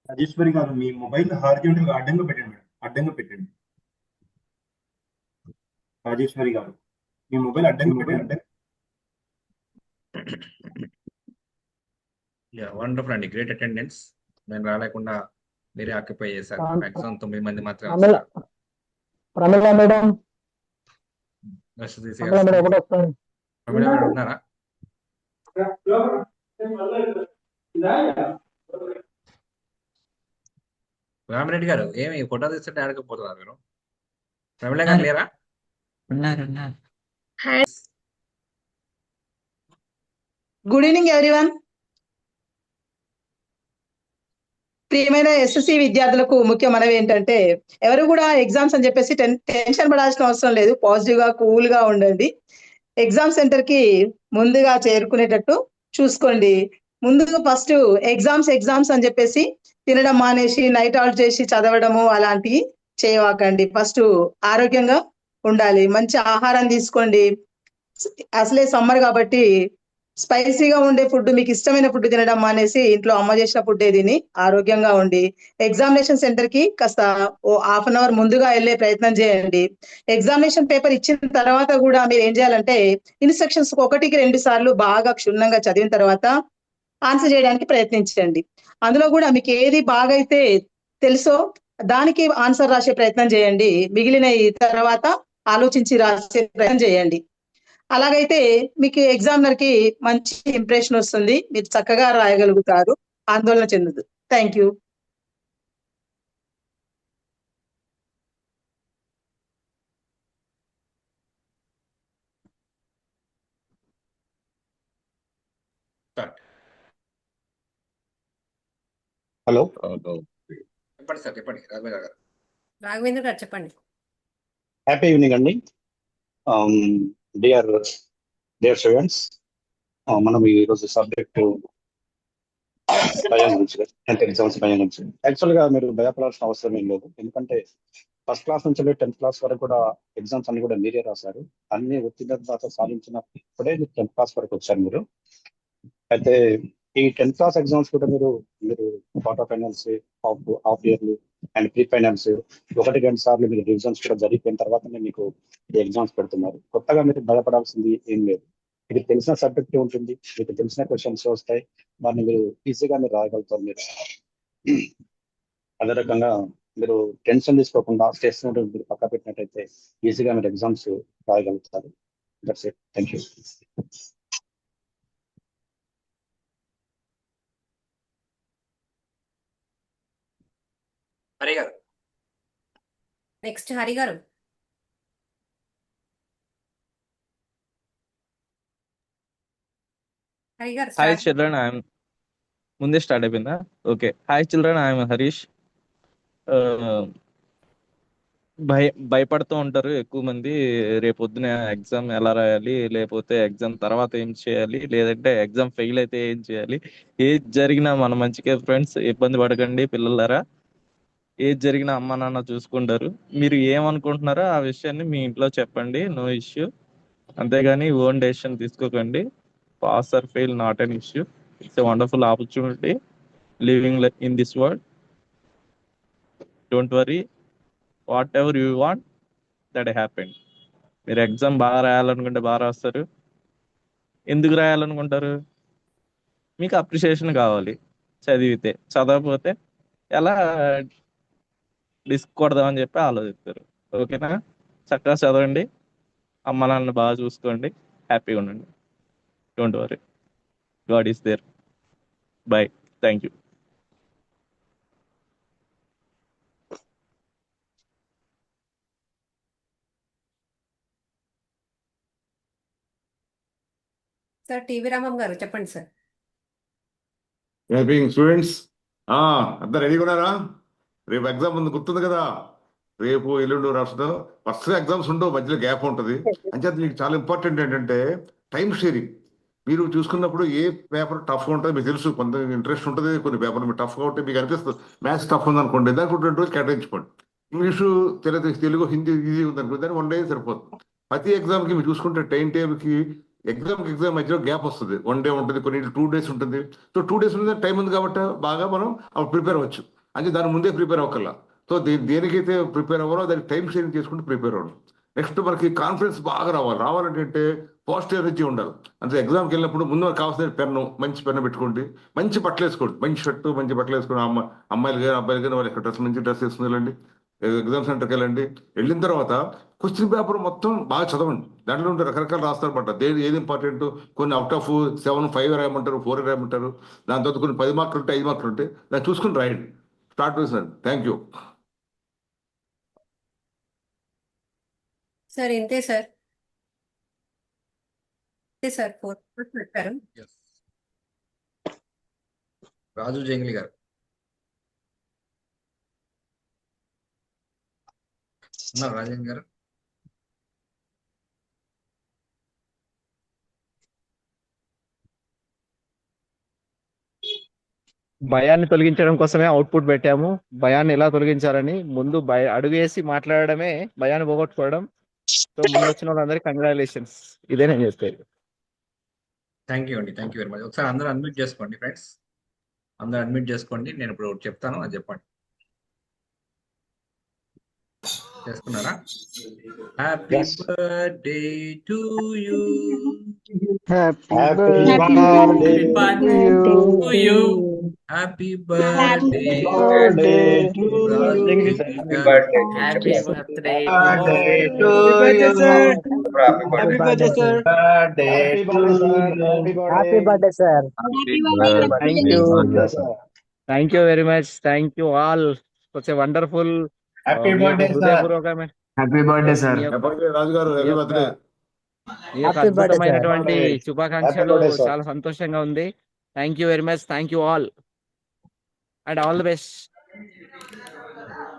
రాజేశ్వరి గారు మీ మొబైల్ హారిజాంటల్ అడ్డంగా పెట్టండి మేడం, అడ్డంగా పెట్టండి. రాజేశ్వరి గారు మీ మొబైల్ అడ్డంగా పెట్టండి. వండర్ఫుల్ అండి, గ్రేట్ అటెండెన్స్. నేను రాలేకుండా మీరే ఆక్యుపై చేశారు. మాక్సిమం 9 మంది మాత్రమే ప్రమిళ మేడం ఉన్నారా? రామిరెడ్డి గారు ఏమి ఫోటో తీస్తుంటే ఆడకపోతున్నారు మీరు? ప్రమిళ గారు లేరా? Good evening everyone. ప్రియమైన ఎస్ఎస్సి విద్యార్థులకు ముఖ్య మనవి ఏంటంటే, ఎవరు కూడా ఎగ్జామ్స్ అని చెప్పేసి టెన్షన్ పడాల్సిన అవసరం లేదు. పాజిటివ్ గా కూల్ గా ఉండండి. ఎగ్జామ్ సెంటర్ కి ముందుగా చేరుకునేటట్టు చూసుకోండి. ముందుగా ఫస్ట్ ఎగ్జామ్స్ అని చెప్పేసి తినడం మానేసి నైట్ అవుట్ చేసి చదవడము అలాంటివి చేయవాకండి. ఫస్ట్ ఆరోగ్యంగా ఉండాలి, మంచి ఆహారం తీసుకోండి. అసలే సమ్మర్ కాబట్టి స్పైసీగా ఉండే ఫుడ్, మీకు ఇష్టమైన ఫుడ్ తినడం మానేసి ఇంట్లో అమ్మ చేసిన ఫుడ్ తిని ఆరోగ్యంగా ఉండి ఎగ్జామినేషన్ సెంటర్ కి కాస్త హాఫ్ అన్ అవర్ ముందుగా వెళ్ళే ప్రయత్నం చేయండి. ఎగ్జామినేషన్ పేపర్ ఇచ్చిన తర్వాత కూడా మీరు ఏం చేయాలంటే ఇన్స్ట్రక్షన్స్ 1-2 సార్లు బాగా క్షుణ్ణంగా చదివిన తర్వాత ఆన్సర్ చేయడానికి ప్రయత్నించండి. అందులో కూడా మీకు ఏది బాగా అయితే తెలుసో దానికి ఆన్సర్ రాసే ప్రయత్నం చేయండి. మిగిలిన తర్వాత ఆలోచించి రాసే ప్రయత్నం చేయండి. అలాగైతే మీకు ఎగ్జామినర్ కి మంచి ఇంప్రెషన్ వస్తుంది, మీరు చక్కగా రాయగలుగుతారు. ఆందోళన చెందదు. Thank you. హలో, చెప్పండి సార్, చెప్పండి రాఘవేంద్ర గారు. రాఘవేంద్ర గారు చెప్పండి. హ్యాపీ ఈవినింగ్ అండి. డియర్ స్టూడెంట్స్, మనం ఈరోజు సబ్జెక్టు భయం గురించి, 10th ఎగ్జామ్స్ భయం గురించి. యాక్చువల్గా మీరు భయపడాల్సిన అవసరం ఏం లేదు. ఎందుకంటే ఫస్ట్ క్లాస్ నుంచి 10th క్లాస్ వరకు కూడా ఎగ్జామ్స్ అన్ని కూడా మీరే రాశారు. అన్ని ఉత్తీర్ణత సాధించినప్పుడే మీరు 10th క్లాస్ వరకు వచ్చారు మీరు. అయితే ఈ 10th క్లాస్ ఎగ్జామ్స్ కూడా మీరు quarter finals, half yearly and pre finals 1-2 సార్లు మీరు రివిజన్స్ కూడా జరిగిపోయిన తర్వాతనే మీకు ఈ ఎగ్జామ్స్ పెడుతున్నారు. కొత్తగా మీరు భయపడాల్సింది ఏం లేదు. మీకు తెలిసిన సబ్జెక్ట్ ఉంటుంది, మీకు తెలిసిన క్వశ్చన్స్ వస్తాయి, దాన్ని మీరు ఈజీగా మీరు రాయగలుగుతారు. మీరు అదే రకంగా మీరు టెన్షన్ తీసుకోకుండా స్ట్రెస్ మీరు పక్క పెట్టినట్టయితే ఈజీగా మీరు ఎగ్జామ్స్ రాయగలుగుతారు. That's it. Thank you. Hari గారు. నెక్స్ట్ హరి గారు. హరి గారు హాయ్ చిల్డ్రన్, ఐఎమ్ ముందే స్టార్ట్ అయిపోయిందా? Okay. Hi children, I'm Harish. భయపడుతూ ఉంటారు ఎక్కువ మంది, రేపొద్దున ఎగ్జామ్ ఎలా రాయాలి, లేకపోతే ఎగ్జామ్ తర్వాత ఏం చేయాలి, లేదంటే ఎగ్జామ్ ఫెయిల్ అయితే ఏం చేయాలి. ఏది జరిగినా మన మంచిగా ఫ్రెండ్స్, ఇబ్బంది పడకండి పిల్లలారా. ఏది జరిగినా అమ్మ నాన్న చూసుకుంటారు. మీరు ఏమనుకుంటున్నారో ఆ విషయాన్ని మీ ఇంట్లో చెప్పండి, నో ఇష్యూ. అంతేగాని ఓన్ డెసిషన్ తీసుకోకండి. Pass or fail not an issue. It's a wonderful opportunity living in this world. Don't worry, what ever you want that happen. మీరు ఎగ్జామ్ బాగా రాయాలనుకుంటే బాగా రాస్తారు, ఎందుకు రాయాలనుకుంటారు? మీకు అప్రిషియేషన్ కావాలి చదివితే. చదవకపోతే ఎలా డిస్క్ కొడదామని చెప్పి ఆలోచిస్తారు. ఓకేనా? చక్కగా చదవండి, అమ్మ నాన్న బాగా చూసుకోండి, హ్యాపీగా ఉండండి. Don't worry, god is there. Bye, thank you. Sir TV Ramam గారు చెప్పండి సార్. స్టూడెంట్స్ అంతా రెడీగా ఉన్నారా? రేపు ఎగ్జామ్ ఉంది, గుర్తుంది కదా? రేపు ఎల్లుండి రాష్ట్రం ఫస్ట్ ఎగ్జామ్స్ ఉండవు, మధ్యలో గ్యాప్ ఉంటుంది. అంచేత మీకు చాలా ఇంపార్టెంట్ ఏంటంటే టైం షేరింగ్. మీరు చూసుకున్నప్పుడు ఏ పేపర్ టఫ్గా ఉంటుంది మీకు తెలుసు, కొంత ఇంట్రెస్ట్ ఉంటుంది, కొన్ని పేపర్లు మీకు టఫ్గా ఉంటాయి, మీకు అనిపిస్తుంది మ్యాథ్స్ టఫ్ ఉంది అనుకోండి, దానికి 2 రోజులు కేటాయించుకోండి. ఇంగ్లీషు, తెలుగు, హిందీ ఈజీ ఉంది అనుకోండి, దాన్ని 1 డే సరిపోతుంది. ప్రతి ఎగ్జామ్కి మీరు చూసుకుంటే టైం టేబుల్కి ఎగ్జామ్ మధ్యలో గ్యాప్ వస్తుంది, 1 డే ఉంటుంది, కొన్ని 2 days ఉంటుంది. సో 2 days ఉంది, టైం ఉంది కాబట్టి బాగా మనం అప్పుడు ప్రిపేర్ అవ్వచ్చు. అంటే దాని ముందే ప్రిపేర్ అవ్వకల్లా. సో దేనికైతే ప్రిపేర్ అవ్వాలో దానికి టైం షేరింగ్ చేసుకుంటూ ప్రిపేర్ అవ్వడం. నెక్స్ట్ మనకి కాన్ఫిడెన్స్ బాగా రావాలంటే పాజిటివ్ ఎనర్జీ ఉండాలి. అంటే ఎగ్జామ్కి వెళ్ళినప్పుడు ముందు మనకు కావాల్సిన పెన్ను, మంచి పెన్ను పెట్టుకోండి, మంచి బట్టలు వేసుకోండి, మంచి షర్టు మంచి బట్టలు వేసుకోండి. అమ్మాయిలు కానీ అబ్బాయిలు కానీ వాళ్ళ డ్రెస్, మంచి డ్రెస్ వేసుకుని వెళ్ళండి. ఎగ్జామ్ సెంటర్కి వెళ్ళండి. వెళ్ళిన తర్వాత క్వశ్చన్ పేపర్ మొత్తం బాగా చదవండి. దాంట్లో ఉంటే రకరకాలు రాస్తారన్నమాట. ఏది ఇంపార్టెంట్, కొన్ని అవుట్ ఆఫ్ 7, 5 రాయమంటారు, 4 రాయమంటారు. దాని తర్వాత కొన్ని 10 మార్కులు ఉంటాయి, 5 మార్కులు ఉంటాయి. దాన్ని చూసుకుని రాయండి. స్టార్ట్ చేశాను. Thank you sir. ఇంతే సార్. ఇంతే సార్. 4 పెట్టారు. రాజు జంగిలి గారు ఉన్నారు. రాజేంద్ర గారు భయాన్ని తొలగించడం కోసమే అవుట్పుట్ పెట్టాము. భయాన్ని ఎలా తొలగించాలని ముందు అడుగు వేసి మాట్లాడడమే భయాన్ని పోగొట్టుకోవడం. సో ముందు వచ్చిన వాళ్ళందరికీ కంగ్రాచులేషన్స్. ఇదే నేను చెప్పేది. థ్యాంక్ యూ అండి, థ్యాంక్ యూ వెరీ మచ్. ఒకసారి అందరూ అన్మ్యూట్ చేసుకోండి ఫ్రెండ్స్, అందరూ అన్మ్యూట్ చేసుకోండి. నేను ఇప్పుడు ఒకటి చెప్తాను, అది చెప్పండి. చేసుకున్నారా? Happy birthday to you, happy birthday to you, happy birthday to happy birthday to you, happy birthday sir, happy birthday sir. Thank you very much. Thank you all. Such a wonderful, happy birthday sir. Happy birthday sir. Raju గారు, happy birthday. ఈ యొక్క అద్భుతమైనటువంటి శుభాకాంక్షలు చాలా సంతోషంగా ఉంది. Thank you very much. Thank you all and all the best.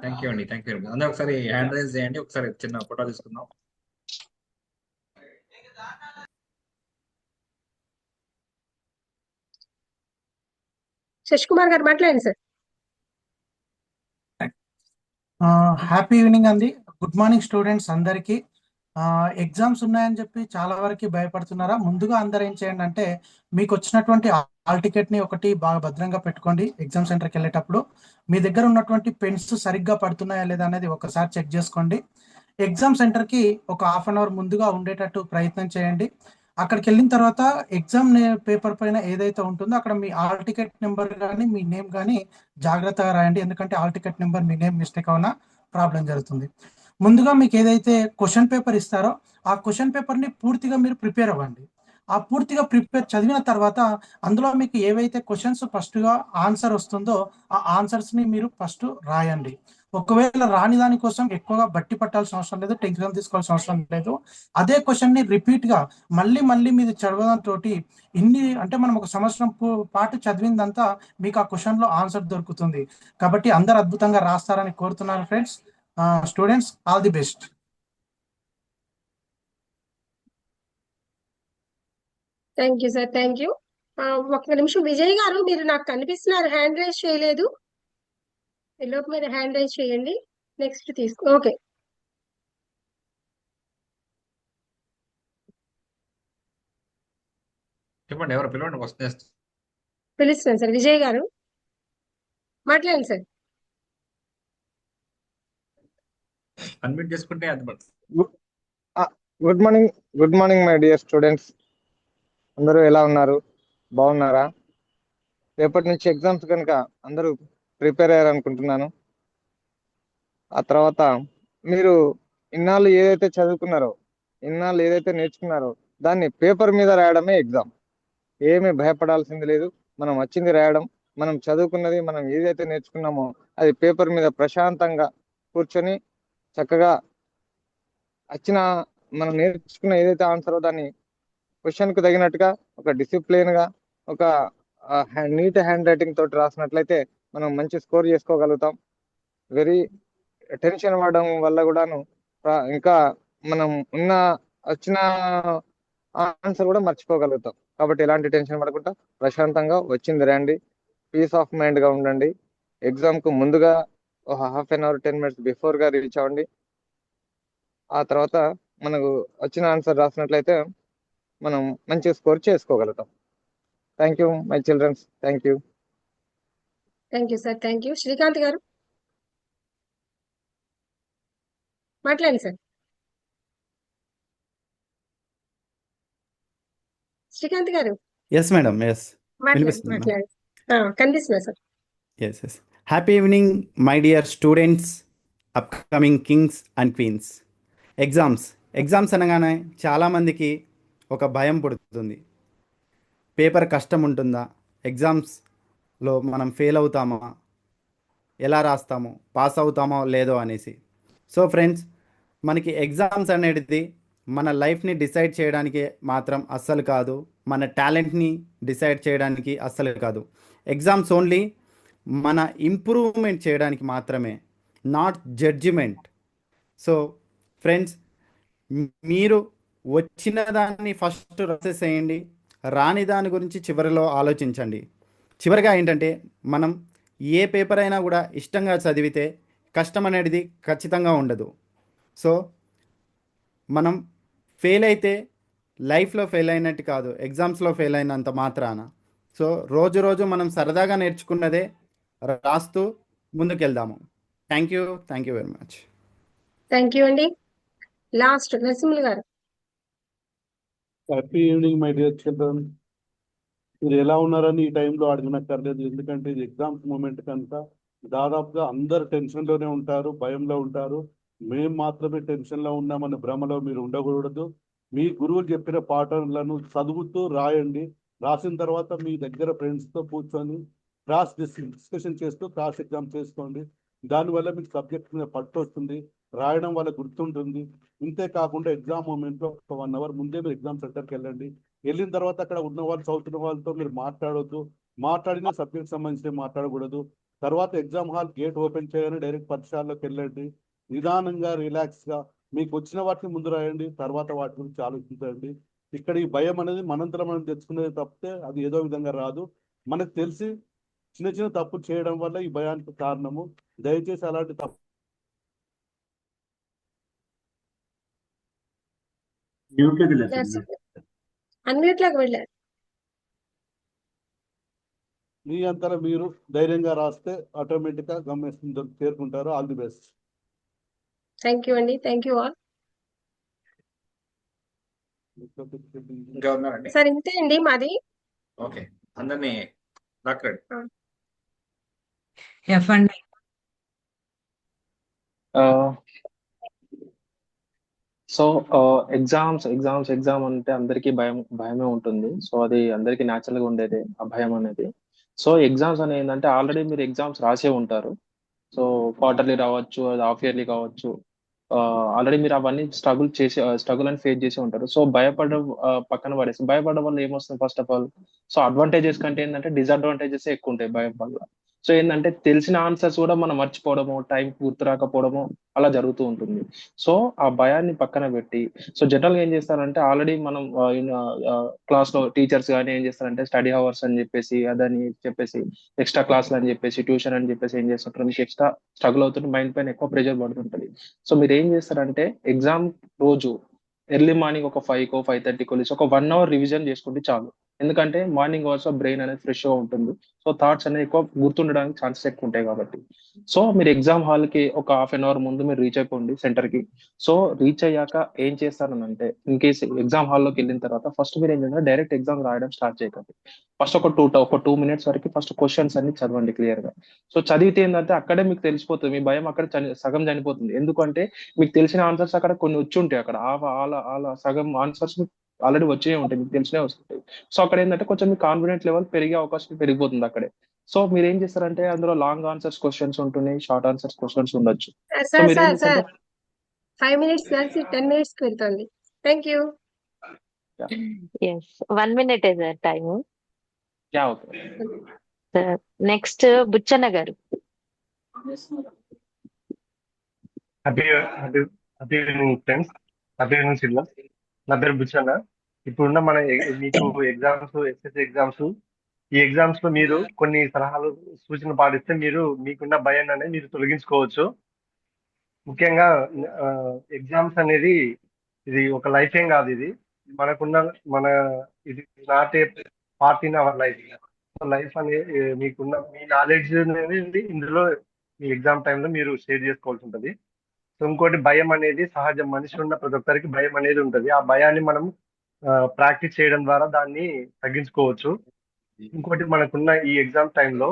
Thank you అండి, thank you very much. అందరూ ఒకసారి హ్యాండ్ రైజ్ చేయండి, ఒకసారి చిన్న ఫోటో తీసుకుందాం. శశికుమార్ గారు మాట్లాడండి సార్. హ్యాపీ ఈవినింగ్ అండి. గుడ్ మార్నింగ్ స్టూడెంట్స్ అందరికీ. ఎగ్జామ్స్ ఉన్నాయని చెప్పి చాలా వరకు భయపడుతున్నారా? ముందుగా అందరు ఏం చేయండి అంటే, మీకు వచ్చినటువంటి హాల్ టికెట్ ని ఒకటి బాగా భద్రంగా పెట్టుకోండి. ఎగ్జామ్ సెంటర్కి వెళ్ళేటప్పుడు మీ దగ్గర ఉన్నటువంటి పెన్స్ సరిగ్గా పడుతున్నాయా లేదా అనేది ఒకసారి చెక్ చేసుకోండి. ఎగ్జామ్ సెంటర్కి ఒక 1/2 అవర్ ముందుగా ఉండేటట్టు ప్రయత్నం చేయండి. అక్కడికి వెళ్ళిన తర్వాత ఎగ్జామ్ పేపర్ పైన ఏదైతే ఉంటుందో అక్కడ మీ హాల్ టికెట్ నెంబర్ కానీ మీ నేమ్ కానీ జాగ్రత్తగా రాయండి. ఎందుకంటే హాల్ టికెట్ నెంబర్ మీ నేమ్ మిస్టేక్ అవునా ప్రాబ్లం జరుగుతుంది. ముందుగా మీకు ఏదైతే క్వశ్చన్ పేపర్ ఇస్తారో ఆ క్వశ్చన్ పేపర్ని పూర్తిగా మీరు ప్రిపేర్ అవ్వండి. ఆ పూర్తిగా చదివిన తర్వాత అందులో మీకు ఏవైతే క్వశ్చన్స్ ఫస్ట్గా ఆన్సర్ వస్తుందో ఆ ఆన్సర్స్ని మీరు ఫస్ట్ రాయండి. ఒకవేళ రాని దానికోసం ఎక్కువగా బట్టి పట్టాల్సిన అవసరం లేదు, టెన్షన్ తీసుకోవాల్సిన అవసరం లేదు. అదే క్వశ్చన్ని రిపీట్గా మళ్ళీ మీరు చదవడంతో అంటే మనం ఒక సంవత్సరం పాటు చదివిందంతా మీకు ఆ క్వశ్చన్లో ఆన్సర్ దొరుకుతుంది. కాబట్టి అందరు అద్భుతంగా రాస్తారని కోరుతున్నాను friends. Students, all the best. Thank you sir. Thank you. ఒక్క నిమిషం, విజయ్ గారు మీరు నాకు కనిపిస్తున్నారు, హ్యాండ్ రైజ్ చేయలేదు. ఎల్లోపు మీరు హ్యాండ్ రైజ్ చేయండి. నెక్స్ట్ తీసుకో. ఓకే, చెప్పండి, ఎవరు పిలవండి, వస్తుంది. పిలుస్తాను సార్. విజయ్ గారు మాట్లాడండి సార్. అన్మ్యూట్ చేసుకుంటే అది good morning my dear students. అందరూ ఎలా ఉన్నారు? బాగున్నారా? రేపటి నుంచి ఎగ్జామ్స్ కనుక అందరూ ప్రిపేర్ అయ్యారు అనుకుంటున్నాను. ఆ తర్వాత మీరు ఇన్నాళ్ళు ఏదైతే చదువుకున్నారో, ఇన్నాళ్ళు ఏదైతే నేర్చుకున్నారో దాన్ని పేపర్ మీద రాయడమే ఎగ్జామ్. ఏమీ భయపడాల్సింది లేదు. మనం వచ్చింది రాయడం, మనం చదువుకున్నది, మనం ఏదైతే నేర్చుకున్నామో అది పేపర్ మీద ప్రశాంతంగా కూర్చొని చక్కగా వచ్చిన మనం నేర్చుకున్న ఏదైతే ఆన్సరో దాన్ని క్వశ్చన్ కు తగినట్టుగా ఒక డిసిప్లిన్ గా ఒక నీట్ హ్యాండ్ రైటింగ్ తోటి రాసినట్లయితే మనం మంచి స్కోర్ చేసుకోగలుగుతాం. వెరీ టెన్షన్ పడడం వల్ల కూడాను ఇంకా మనం వచ్చిన ఆన్సర్ కూడా మర్చిపోగలుగుతాం. కాబట్టి ఎలాంటి టెన్షన్ పడకుండా ప్రశాంతంగా వచ్చింది రండి, పీస్ ఆఫ్ మైండ్ గా ఉండండి. ఎగ్జామ్ కు ముందుగా ఒక half an hour 10 minutes before గా రీచ్ అవ్వండి. ఆ తర్వాత మనకు వచ్చిన ఆన్సర్ రాసినట్లయితే మనం మంచి స్కోర్ చేసుకోగలుగుతాం. Thank you my childrens. Thank you. Thank you sir. Thank you. Srikanth గారు మాట్లాడండి సార్. శ్రీకాంత్ గారు ఎస్ మేడం, ఎస్ వినిపిస్తుంది. మాట్లాడండి. కనిపిస్తున్నా sir. Yes yes happy evening my dear students, upcoming kings and queens. Exams అనగానే చాలామందికి ఒక భయం పుడుతుంది. పేపర్ కష్టం ఉంటుందా, ఎగ్జామ్స్లో మనం ఫెయిల్ అవుతామా, ఎలా రాస్తామో, పాస్ అవుతామో లేదో అనేసి. సో ఫ్రెండ్స్, మనకి ఎగ్జామ్స్ అనేది మన లైఫ్ని డిసైడ్ చేయడానికి మాత్రం అస్సలు కాదు, మన టాలెంట్ని డిసైడ్ చేయడానికి అస్సలు కాదు. ఎగ్జామ్స్ ఓన్లీ మన ఇంప్రూవ్మెంట్ చేయడానికి మాత్రమే, నాట్ జడ్జిమెంట్. సో ఫ్రెండ్స్, మీరు వచ్చిన దాన్ని ఫస్ట్ రాసేసేయండి, రాని దాని గురించి చివరిలో ఆలోచించండి. చివరిగా ఏంటంటే, మనం ఏ పేపర్ అయినా కూడా ఇష్టంగా చదివితే కష్టం అనేది ఖచ్చితంగా ఉండదు. సో మనం ఫెయిల్ అయితే లైఫ్లో ఫెయిల్ అయినట్టు కాదు, ఎగ్జామ్స్లో ఫెయిల్ అయినంత మాత్రాన. సో రోజు మనం సరదాగా నేర్చుకున్నదే రాస్తూ ముందుకెళ్దాము. Thank you very much. Thank you అండి. లాస్ట్ నరసింహులు గారు. Happy evening my dear children. మీరు ఎలా ఉన్నారని ఈ టైంలో అడగనక్కర్లేదు, ఎందుకంటే ఇది ఎగ్జామ్స్ మూమెంట్ కనుక దాదాపుగా అందరు టెన్షన్లోనే ఉంటారు, భయంలో ఉంటారు. మేము మాత్రమే టెన్షన్లో ఉన్నామని భ్రమలో మీరు ఉండకూడదు. మీ గురువులు చెప్పిన పాఠాలను చదువుతూ రాయండి. రాసిన తర్వాత మీ దగ్గర ఫ్రెండ్స్తో కూర్చొని క్రాస్ డిస్కషన్ చేస్తూ క్రాస్ ఎగ్జామ్ చేసుకోండి. దానివల్ల మీకు సబ్జెక్ట్ మీద పట్టు వస్తుంది, రాయడం వల్ల గుర్తుంటుంది. ఇంతే కాకుండా ఎగ్జామ్ మూమెంట్లో ఒక 1 hour ముందే మీరు ఎగ్జామ్ సెంటర్కి వెళ్ళండి. వెళ్ళిన తర్వాత అక్కడ ఉన్న వాళ్ళు, చదువుతున్న వాళ్ళతో మీరు మాట్లాడొద్దు, మాట్లాడిన సబ్జెక్ట్ సంబంధించి మాట్లాడకూడదు. తర్వాత ఎగ్జామ్ హాల్ గేట్ ఓపెన్ చేయగానే డైరెక్ట్ పరీక్షల్లోకి వెళ్ళండి. నిదానంగా రిలాక్స్గా మీకు వచ్చిన వాటిని ముందు రాయండి, తర్వాత వాటి గురించి ఆలోచించండి. ఇక్కడ ఈ భయం అనేది మనంతరం మనం తెచ్చుకునేది తప్పితే అది ఏదో విధంగా రాదు. మనకు తెలిసి చిన్న తప్పు చేయడం వల్ల ఈ భయానికి కారణము. దయచేసి అలాంటి తప్పు అన్నిట్లోకి వెళ్ళారు. మీ అంతలో మీరు ధైర్యంగా రాస్తే ఆటోమేటిక్గా గమ్యం చేరుకుంటారు. All the best. Thank you అండి. Thank you all. ఇంకా ఉన్నారండి? సార్ ఇంతే అండి మాది. ఓకే, అందరినీ డాక్టర్ ఎఫ్ అండి. సో ఎగ్జామ్ అంటే అందరికీ భయమే ఉంటుంది. సో అది అందరికీ న్యాచురల్గా ఉండేది ఆ భయం అనేది. సో ఎగ్జామ్స్ అనేది ఏంటంటే ఆల్రెడీ మీరు ఎగ్జామ్స్ రాసే ఉంటారు. సో క్వార్టర్లీ రావచ్చు, అది హాఫ్ ఇయర్లీ కావచ్చు. ఆల్రెడీ మీరు అవన్నీ స్ట్రగుల్ అని ఫేస్ చేసి ఉంటారు. సో భయపడడం పక్కన పడేసి, భయపడడం వల్ల ఏమొస్తుంది? First of all, so advantages కంటే ఏంటంటే డిసడ్వాంటేజెస్ ఎక్కువ ఉంటాయి భయం వల్ల. సో ఏంటంటే తెలిసిన ఆన్సర్స్ కూడా మనం మర్చిపోవడము, టైం గుర్తు రాకపోవడము అలా జరుగుతూ ఉంటుంది. సో ఆ భయాన్ని పక్కన పెట్టి, సో జనరల్గా ఏం చేస్తారంటే ఆల్రెడీ మనం క్లాస్లో టీచర్స్ కానీ ఏం చేస్తారంటే స్టడీ అవర్స్ అని చెప్పేసి, అదని చెప్పేసి, ఎక్స్ట్రా క్లాసులు అని చెప్పేసి, ట్యూషన్ అని చెప్పేసి ఏం చేస్తుంటారు, మీకు ఎక్స్ట్రా స్ట్రగుల్ అవుతుంటే మైండ్ పైన ఎక్కువ ప్రెషర్ పడుతుంటుంది. సో మీరు ఏం చేస్తారంటే ఎగ్జామ్ రోజు ఎర్లీ మార్నింగ్ ఒక 5కో 5:30కో లేచి ఒక 1 hour రివిజన్ చేసుకుంటే చాలు. ఎందుకంటే మార్నింగ్ అవర్స్ బ్రెయిన్ అనేది ఫ్రెష్గా ఉంటుంది. సో థాట్స్ అనేది ఎక్కువ గుర్తుండడానికి ఛాన్సెస్ ఎక్కువ ఉంటాయి కాబట్టి. సో మీరు ఎగ్జామ్ హాల్కి ఒక హాఫ్ అన్ అవర్ ముందు మీరు రీచ్ అయిపోండి సెంటర్కి. సో రీచ్ అయ్యాక ఏం చేస్తారనంటే, ఇన్ కేసు ఎగ్జామ్ హాల్లోకి వెళ్ళిన తర్వాత ఫస్ట్ మీరు ఏం చేయాలి, డైరెక్ట్ ఎగ్జామ్ రాయడం స్టార్ట్ చేయకండి. ఫస్ట్ ఒక 2 minutes వరకు ఫస్ట్ క్వశ్చన్స్ అన్ని చదవండి క్లియర్గా. సో చదివితే ఏంటంటే అక్కడే మీకు తెలిసిపోతుంది, మీ భయం అక్కడ సగం చనిపోతుంది. ఎందుకంటే మీకు తెలిసిన ఆన్సర్స్ అక్కడ కొన్ని వచ్చి ఉంటాయి, అక్కడ అలా సగం ఆన్సర్స్ ఆల్రెడీ వచ్చే ఉంటాయి, మీకు తెలిసినే వస్తుంటాయి. సో అక్కడ ఏంటంటే కొంచెం మీ కాన్ఫిడెంట్ లెవెల్ పెరిగే అవకాశం పెరిగిపోతుంది అక్కడే. సో మీరు ఏం చేస్తారంటే అందులో లాంగ్ ఆన్సర్స్ క్వశ్చన్స్ ఉంటున్నాయి, షార్ట్ ఆన్సర్స్ క్వశ్చన్స్ ఉండొచ్చు. సో సార్ మీరు ఏం సార్ చేస్తారంటే సార్ 5 minutes కలిసి 10 minutes కి వెళ్తుంది. Thank you. Yes 1 minute sir time. Okay sir next Buchanna గారు. Happy happy evening friends, happy evening children. నా పేరు బుచ్చన్న. ఇప్పుడున్న మన మీకు ఎగ్జామ్స్, ఎస్ఎస్సి ఎగ్జామ్స్, ఈ ఎగ్జామ్స్ లో మీరు కొన్ని సలహాలు సూచనలు పాటిస్తే మీరు మీకున్న భయాన్ని అనేది మీరు తొలగించుకోవచ్చు. ముఖ్యంగా ఎగ్జామ్స్ అనేది ఇది ఒక లైఫ్ ఏం కాదు, ఇది మన ఇది not a part in our life. Life అనేది మీకున్న మీ నాలెడ్జ్ అనేది ఇందులో మీ ఎగ్జామ్ టైంలో మీరు షేర్ చేసుకోవాల్సి ఉంటుంది. సో ఇంకోటి భయం అనేది సహజం, మనిషి ఉన్న ప్రతి ఒక్కరికి భయం అనేది ఉంటుంది. ఆ భయాన్ని మనం ప్రాక్టీస్ చేయడం ద్వారా దాన్ని తగ్గించుకోవచ్చు. ఇంకోటి మనకున్న ఈ ఎగ్జామ్ టైంలో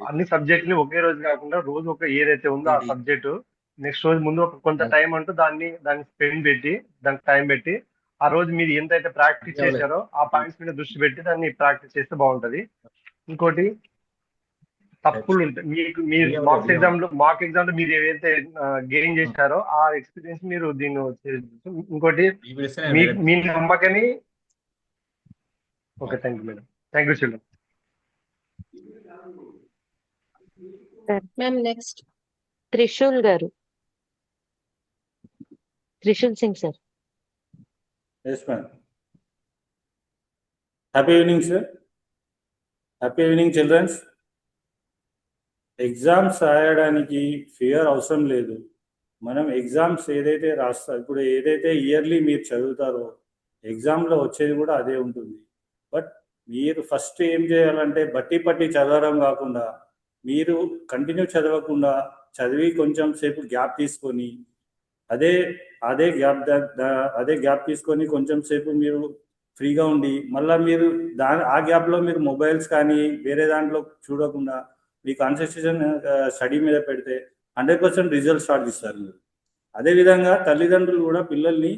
అన్ని సబ్జెక్టులు ఒకే రోజు కాకుండా రోజు ఒక ఏదైతే ఉందో ఆ సబ్జెక్టు నెక్స్ట్ రోజు ముందు ఒక కొంత టైం అంటూ దాన్ని స్పెండ్ పెట్టి దానికి టైం పెట్టి ఆ రోజు మీరు ఎంతైతే ప్రాక్టీస్ చేశారో ఆ పాయింట్స్ మీద దృష్టి పెట్టి దాన్ని ప్రాక్టీస్ చేస్తే బాగుంటది. ఇంకోటి తప్పులు ఉంటాయి మీరు మాక్ ఎగ్జామ్ లో మీరు ఏదైతే గెయిన్ చేశారో ఆ ఎక్స్పీరియన్స్ మీరు దీన్ని. ఇంకోటి మీ నమ్మకని. Okay, thank you madam. Thank you children. Ma'am next Trishul గారు. Trishul Singh sir. Yes ma'am. Happy evening sir. Happy evening childrens. Exams రాయడానికి ఫియర్ అవసరం లేదు. మనం ఎగ్జామ్స్ ఏదైతే ఇప్పుడు ఏదైతే ఇయర్లీ మీరు చదువుతారో ఎగ్జామ్లో వచ్చేది కూడా అదే ఉంటుంది. బట్ మీరు ఫస్ట్ ఏం చేయాలంటే పట్టి చదవడం కాకుండా మీరు కంటిన్యూ చదవకుండా చదివి కొంచెం సేపు గ్యాప్ తీసుకొని అదే గ్యాప్ తీసుకొని కొంచెం సేపు మీరు ఫ్రీగా ఉండి మళ్ళీ మీరు ఆ గ్యాప్లో మీరు మొబైల్స్ కానీ వేరే దాంట్లో చూడకుండా మీ కాన్సన్ట్రేషన్ స్టడీ మీద పెడితే 100% రిజల్ట్ స్టార్ట్ చేస్తారు మీరు. అదేవిధంగా తల్లిదండ్రులు కూడా పిల్లల్ని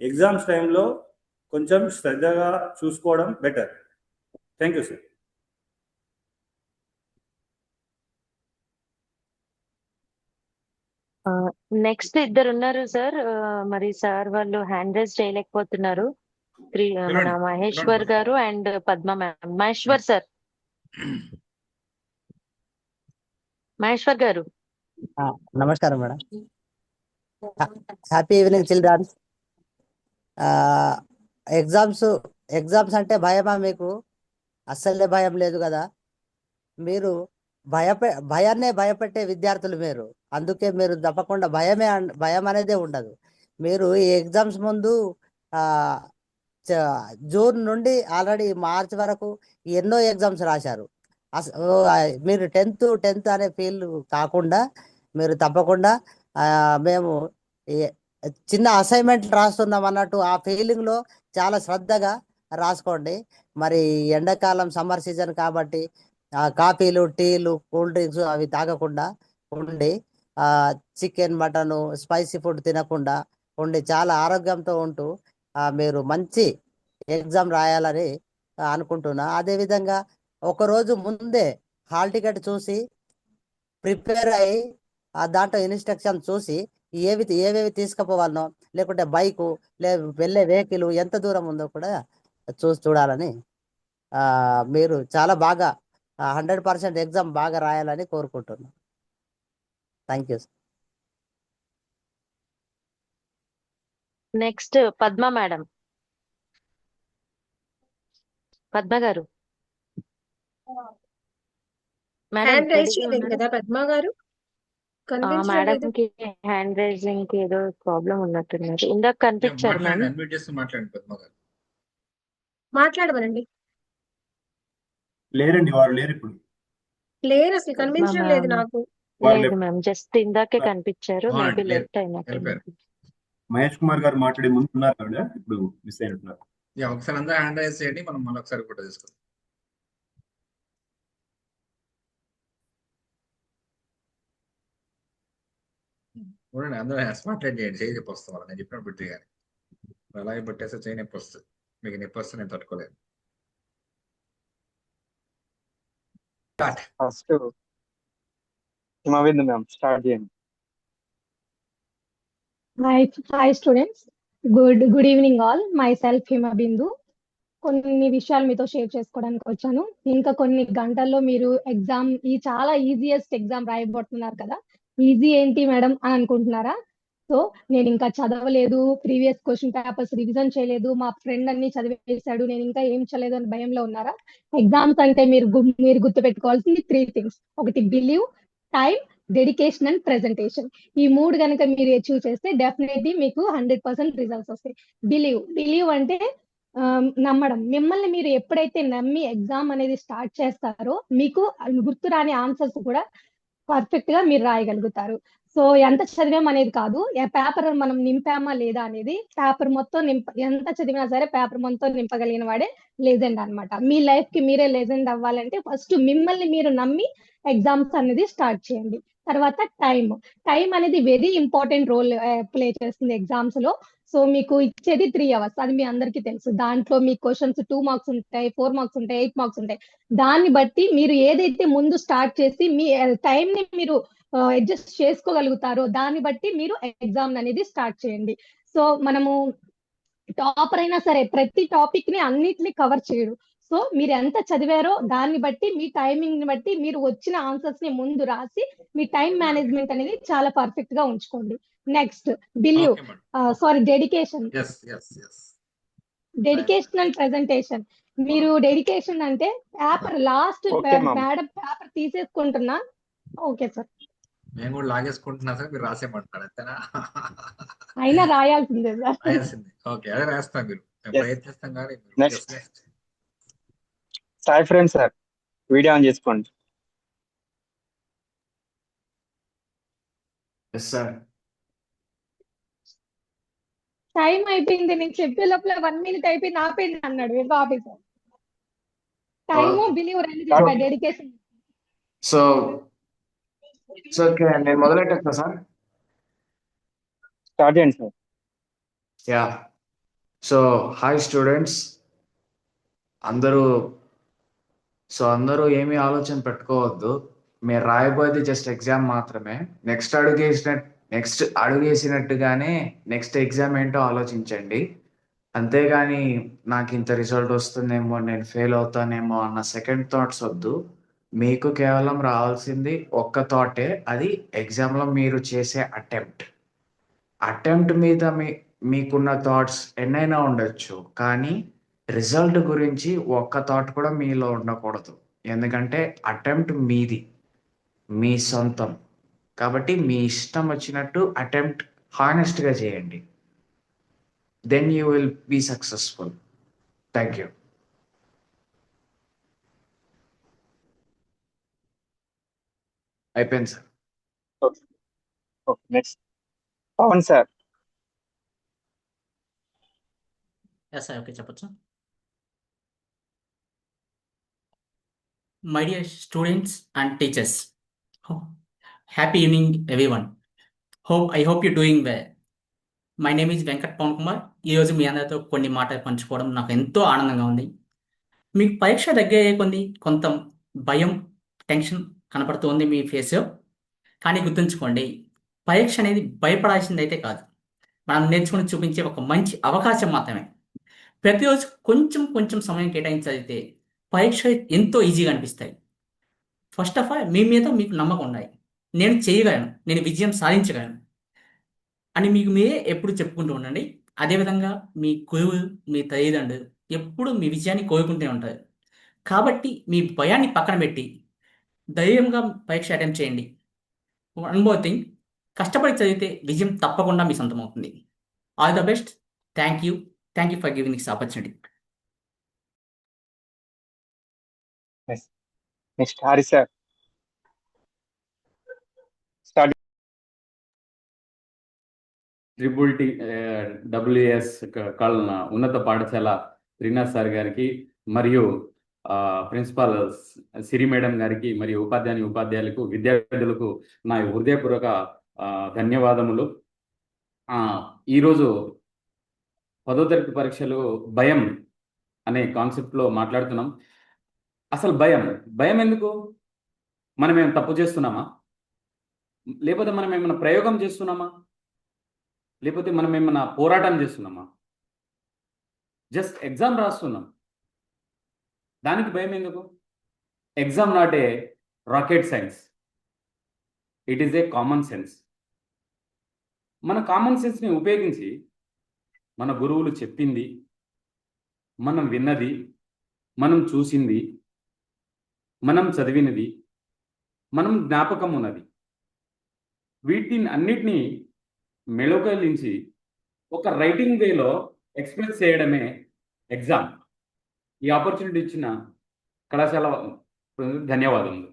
ఎగ్జామ్స్ టైంలో కొంచెం శ్రద్ధగా చూసుకోవడం better. Thank you sir. Next ఇద్దరు ఉన్నారు సార్, మరి సార్ వాళ్ళు హ్యాండ్ రైజ్ చేయలేకపోతున్నారు. మన Maheshwar garu and Padma ma'am. Maheshwar sir. Maheshwar garu. నమస్కారం madam. Happy evening childrens. Exams అంటే భయమా మీకు? అస్సలే భయం లేదు కదా. మీరు భయాన్నే భయపెట్టే విద్యార్థులు మీరు. అందుకే మీరు తప్పకుండా భయం అనేదే ఉండదు. మీరు ఈ ఎగ్జామ్స్ ముందు జూన్ నుండి ఆల్రెడీ మార్చ్ వరకు ఎన్నో ఎగ్జామ్స్ రాశారు. మీరు టెన్త్ అనే ఫీల్ కాకుండా మీరు తప్పకుండా మేము చిన్న అసైన్మెంట్ రాస్తున్నాం అన్నట్టు ఆ ఫీలింగ్లో చాలా శ్రద్ధగా రాసుకోండి. మరి ఎండాకాలం సమ్మర్ సీజన్ కాబట్టి కాఫీలు, టీలు, కూల్ డ్రింక్స్ అవి తాగకుండా ఉండి చికెన్, మటను, స్పైసీ ఫుడ్ తినకుండా ఉండి చాలా ఆరోగ్యంతో ఉంటూ మీరు మంచి ఎగ్జామ్ రాయాలని అనుకుంటున్నా. అదేవిధంగా ఒకరోజు ముందే హాల్ టికెట్ చూసి ప్రిపేర్ అయ్యి దాంట్లో ఇన్స్ట్రక్షన్ చూసి ఏవేవి తీసుకుపోవాలనో, లేకుంటే బైకు వెళ్ళే వెహికల్ ఎంత దూరం ఉందో కూడా చూడాలని మీరు చాలా బాగా 100% ఎగ్జామ్ బాగా రాయాలని కోరుకుంటున్నాను. Thank you. Next Padma madam. Padma గారు. హ్యాండ్ రైజ్ చేయలేదు కదా పద్మ గారు? మేడం కి హ్యాండ్ రైజింగ్ కి ఏదో ప్రాబ్లం ఉన్నట్టున్నారు. ఇందాక కనిపించారు మ్యామ్. అన్మ్యూట్ చేసి మాట్లాడండి పద్మ గారు. మాట్లాడమనండి. లేరండి, వారు లేరు ఇప్పుడు. లేరు, అసలు కనిపించడం లేదు మ్యామ్ నాకు. వాళ్ళు లేదు మ్యామ్, జస్ట్ ఇందాకే కనిపించారు, మేబీ అవునండి, లేరు, లెఫ్ట్ అయినట్టు. వెళ్ళిపోయారు. మహేష్ కుమార్ గారు మాట్లాడే ముందు ఉన్నారు ఆవిడ, ఇప్పుడు మిస్ అయినట్టున్నారు. ఒకసారి అందరూ హ్యాండ్ రైజ్ చేయండి, మనం మళ్ళీ ఒకసారి ఫోటో తీసుకుందాం. చూడండి, అందరూ స్మార్ట్ లైట్ చేయండి, చేయి నొప్పి వస్తాం నేను చెప్పినప్పుడు పెట్టి కానీ అలాగే పెట్టేస్తే చేయి నొప్పి వస్తుంది. మీకు నొప్పి వస్తే నేను తట్టుకోలేను. ఫస్ట్ హిమబిందు మ్యామ్ స్టార్ట్ చేయండి. Hi students, good evening all. My self Himabindu. కొన్ని విషయాలు మీతో షేర్ చేసుకోవడానికి వచ్చాను. ఇంకా కొన్ని గంటల్లో మీరు ఎగ్జామ్, ఈ చాలా ఈజియెస్ట్ ఎగ్జామ్ రాయబోతున్నారు కదా. ఈజీ ఏంటి మేడం అని అనుకుంటున్నారా? సో నేను ఇంకా చదవలేదు, ప్రీవియస్ క్వశ్చన్ పేపర్స్ రివిజన్ చేయలేదు, మా ఫ్రెండ్ అన్ని చదివేశాడు, నేను ఇంకా ఏం చదవలేదు అని భయంలో ఉన్నారా? ఎగ్జామ్స్ అంటే మీరు గుర్తుపెట్టుకోవాల్సింది 3 things. ఒకటి believe, time, dedication and presentation. ఈ 3 కనుక మీరు అచీవ్ చేస్తే డెఫినెట్లీ మీకు 100% రిజల్ట్స్ వస్తాయి. బిలీవ్ అంటే నమ్మడం. మిమ్మల్ని మీరు ఎప్పుడైతే నమ్మి ఎగ్జామ్ అనేది స్టార్ట్ చేస్తారో మీకు గుర్తు రాని ఆన్సర్స్ కూడా పర్ఫెక్ట్ గా మీరు రాయగలుగుతారు. సో ఎంత చదివాం అనేది కాదు, పేపర్ మనం నింపామా లేదా అనేది. పేపర్ మొత్తం ఎంత చదివినా సరే పేపర్ మొత్తం నింపగలిగిన వాడే లెజెండ్ అన్నమాట. మీ లైఫ్ కి మీరే లెజెండ్ అవ్వాలంటే ఫస్ట్ మిమ్మల్ని మీరు నమ్మి ఎగ్జామ్స్ అనేది స్టార్ట్ చేయండి. తర్వాత టైం అనేది వెరీ ఇంపార్టెంట్ రోల్ ప్లే చేస్తుంది ఎగ్జామ్స్ లో. సో మీకు ఇచ్చేది 3 hours, అది మీ అందరికీ తెలుసు. దాంట్లో మీ క్వశ్చన్స్ 2 marks ఉంటాయి, 4 marks ఉంటాయి, 8 marks ఉంటాయి. దాన్ని బట్టి మీరు ఏదైతే ముందు స్టార్ట్ చేసి మీ టైం ని మీరు అడ్జస్ట్ చేసుకోగలుగుతారో దాన్ని బట్టి మీరు ఎగ్జామ్ అనేది స్టార్ట్ చేయండి. సో మనము టాపర్ అయినా సరే ప్రతి టాపిక్ ని అన్నిటిని కవర్ చేయడు. సో మీరు ఎంత చదివారో దాన్ని బట్టి, మీ టైమింగ్ ని బట్టి మీరు వచ్చిన ఆన్సర్స్ ని ముందు రాసి మీ టైం మేనేజ్మెంట్ అనేది చాలా పర్ఫెక్ట్ గా ఉంచుకోండి. Next believe, dedication. Dedication and presentation. మీరు డెడికేషన్ అంటే పేపర్ లాస్ట్ మేడం పేపర్ తీసేసుకుంటున్నా. ఓకే సార్, మేము కూడా లాగేసుకుంటున్నా సార్, మీరు రాసేయమంటారు అంతేనా? అయినా రాయాల్సిందే సార్. రాయాల్సిందే. ఓకే, అదే రాస్తాం. మీరు ప్రయత్నిస్తాం కానీ next Sai friend sir, video on చేసుకోండి. టైం అయిపోయింది, నేను చెప్పే లోపల 1 minute అయిపోయింది, ఆపేయండి అన్నాడు ఆఫీసర్. టైము బిలీవ్ రెండు చెప్పా, డెడికేషన్. సో ఓకే, నేను మొదలెట్టేస్తా సార్. స్టార్ట్ చేయండి sir. Yeah, so hi students అందరూ. అందరూ ఏమీ ఆలోచన పెట్టుకోవద్దు, మీరు రాయబోయేది జస్ట్ ఎగ్జామ్ మాత్రమే. నెక్స్ట్ అడుగేసినట్టుగానే నెక్స్ట్ ఎగ్జామ్ ఏంటో ఆలోచించండి. అంతేగాని నాకు ఇంత రిజల్ట్ వస్తుందేమో, నేను ఫెయిల్ అవుతానేమో అన్న సెకండ్ థాట్స్ వద్దు. మీకు కేవలం రావాల్సింది ఒక్క థాటే, అది ఎగ్జామ్లో మీరు చేసే అటెంప్ట్ మీద మీకున్న థాట్స్ ఎన్నైనా ఉండొచ్చు, కానీ రిజల్ట్ గురించి ఒక్క థాట్ కూడా మీలో ఉండకూడదు. ఎందుకంటే అటెంప్ట్ మీది, మీ సొంతం. కాబట్టి మీ ఇష్టం వచ్చినట్టు అటెంప్ట్ హానెస్ట్గా చేయండి. Then you will be successful. Thank you. అయిపోయింది sir. Okay, next Pavan sir. Sir okay, చెప్పచ్చు. My dear students and teachers, happy evening everyone. I hope you doing well. My name is Venkat Pavan Kumar. ఈరోజు మీ అందరితో కొన్ని మాటలు పంచుకోవడం నాకు ఎంతో ఆనందంగా ఉంది. మీకు పరీక్ష దగ్గర కొంత భయం, టెన్షన్ కనపడుతుంది మీ ఫేస్లో. కానీ గుర్తుంచుకోండి, పరీక్ష అనేది భయపడాల్సింది అయితే కాదు, మనం నేర్చుకుని చూపించే ఒక మంచి అవకాశం మాత్రమే. ప్రతిరోజు కొంచెం సమయం కేటాయించి చదివితే పరీక్ష ఎంతో ఈజీగా అనిపిస్తాయి. ఫస్ట్ ఆఫ్ ఆల్ మీ మీద మీకు నమ్మకం ఉండాలి. నేను చేయగలను, నేను విజయం సాధించగలను అని మీకు మీరే ఎప్పుడు చెప్పుకుంటూ ఉండండి. అదేవిధంగా మీ గురువు, మీ తల్లిదండ్రులు ఎప్పుడు మీ విజయాన్ని కోరుకుంటూ ఉంటారు. కాబట్టి మీ భయాన్ని పక్కన పెట్టి ధైర్యంగా పరీక్ష అటెంప్ట్ చేయండి. వన్ మోర్ థింగ్, కష్టపడి చదివితే విజయం తప్పకుండా మీ సొంతం అవుతుంది. All the best. Thank you for giving this opportunity. Next Hari sir start. Triple tea WS ఉన్నత పాఠశాల శ్రీనాథ్ సార్ గారికి మరియు ప్రిన్సిపాల్ సిరి మేడం గారికి మరియు ఉపాధ్యాయులకు విద్యార్థులకు నా హృదయపూర్వక ధన్యవాదములు. ఈరోజు 10వ తరగతి పరీక్షలు భయం అనే కాన్సెప్ట్లో మాట్లాడుతున్నాం. అసలు భయం ఎందుకు? మనం ఏమైనా తప్పు చేస్తున్నామా? లేకపోతే మనం ఏమైనా ప్రయోగం చేస్తున్నామా? లేకపోతే మనం ఏమైనా పోరాటం చేస్తున్నామా? జస్ట్ ఎగ్జామ్ రాస్తున్నాం, దానికి భయం ఎందుకు? Exam not a rocket science, it is a common sense. మన కామన్ సెన్స్ని ఉపయోగించి మన గురువులు చెప్పింది, మనం విన్నది, మనం చూసింది, మనం చదివినది, మనం జ్ఞాపకం ఉన్నది, వీటిని అన్నిటినీ మెళకువలించి ఒక రైటింగ్ వేలో ఎక్స్ప్రెస్ చేయడమే ఎగ్జామ్. ఈ ఆపర్చునిటీ ఇచ్చిన కళాశాల ధన్యవాదములు.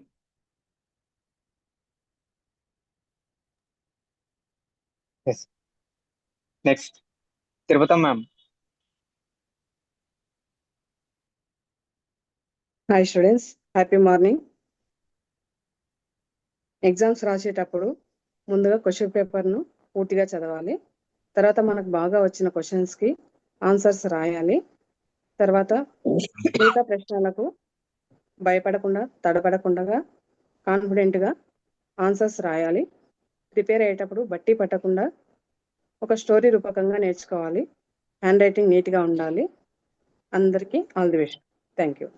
Next Tirupati ma'am. Hi students, happy morning. Exams రాసేటప్పుడు ముందుగా క్వశ్చన్ పేపర్ను పూర్తిగా చదవాలి. తర్వాత మనకు బాగా వచ్చిన క్వశ్చన్స్కి ఆన్సర్స్ రాయాలి. తర్వాత మిగతా ప్రశ్నలకు భయపడకుండా, తడబడకుండా, కాన్ఫిడెంట్గా ఆన్సర్స్ రాయాలి. ప్రిపేర్ అయ్యేటప్పుడు బట్టి పట్టకుండా ఒక స్టోరీ రూపకంగా నేర్చుకోవాలి. హ్యాండ్ రైటింగ్ నీట్గా ఉండాలి. అందరికీ all the best. Thank you.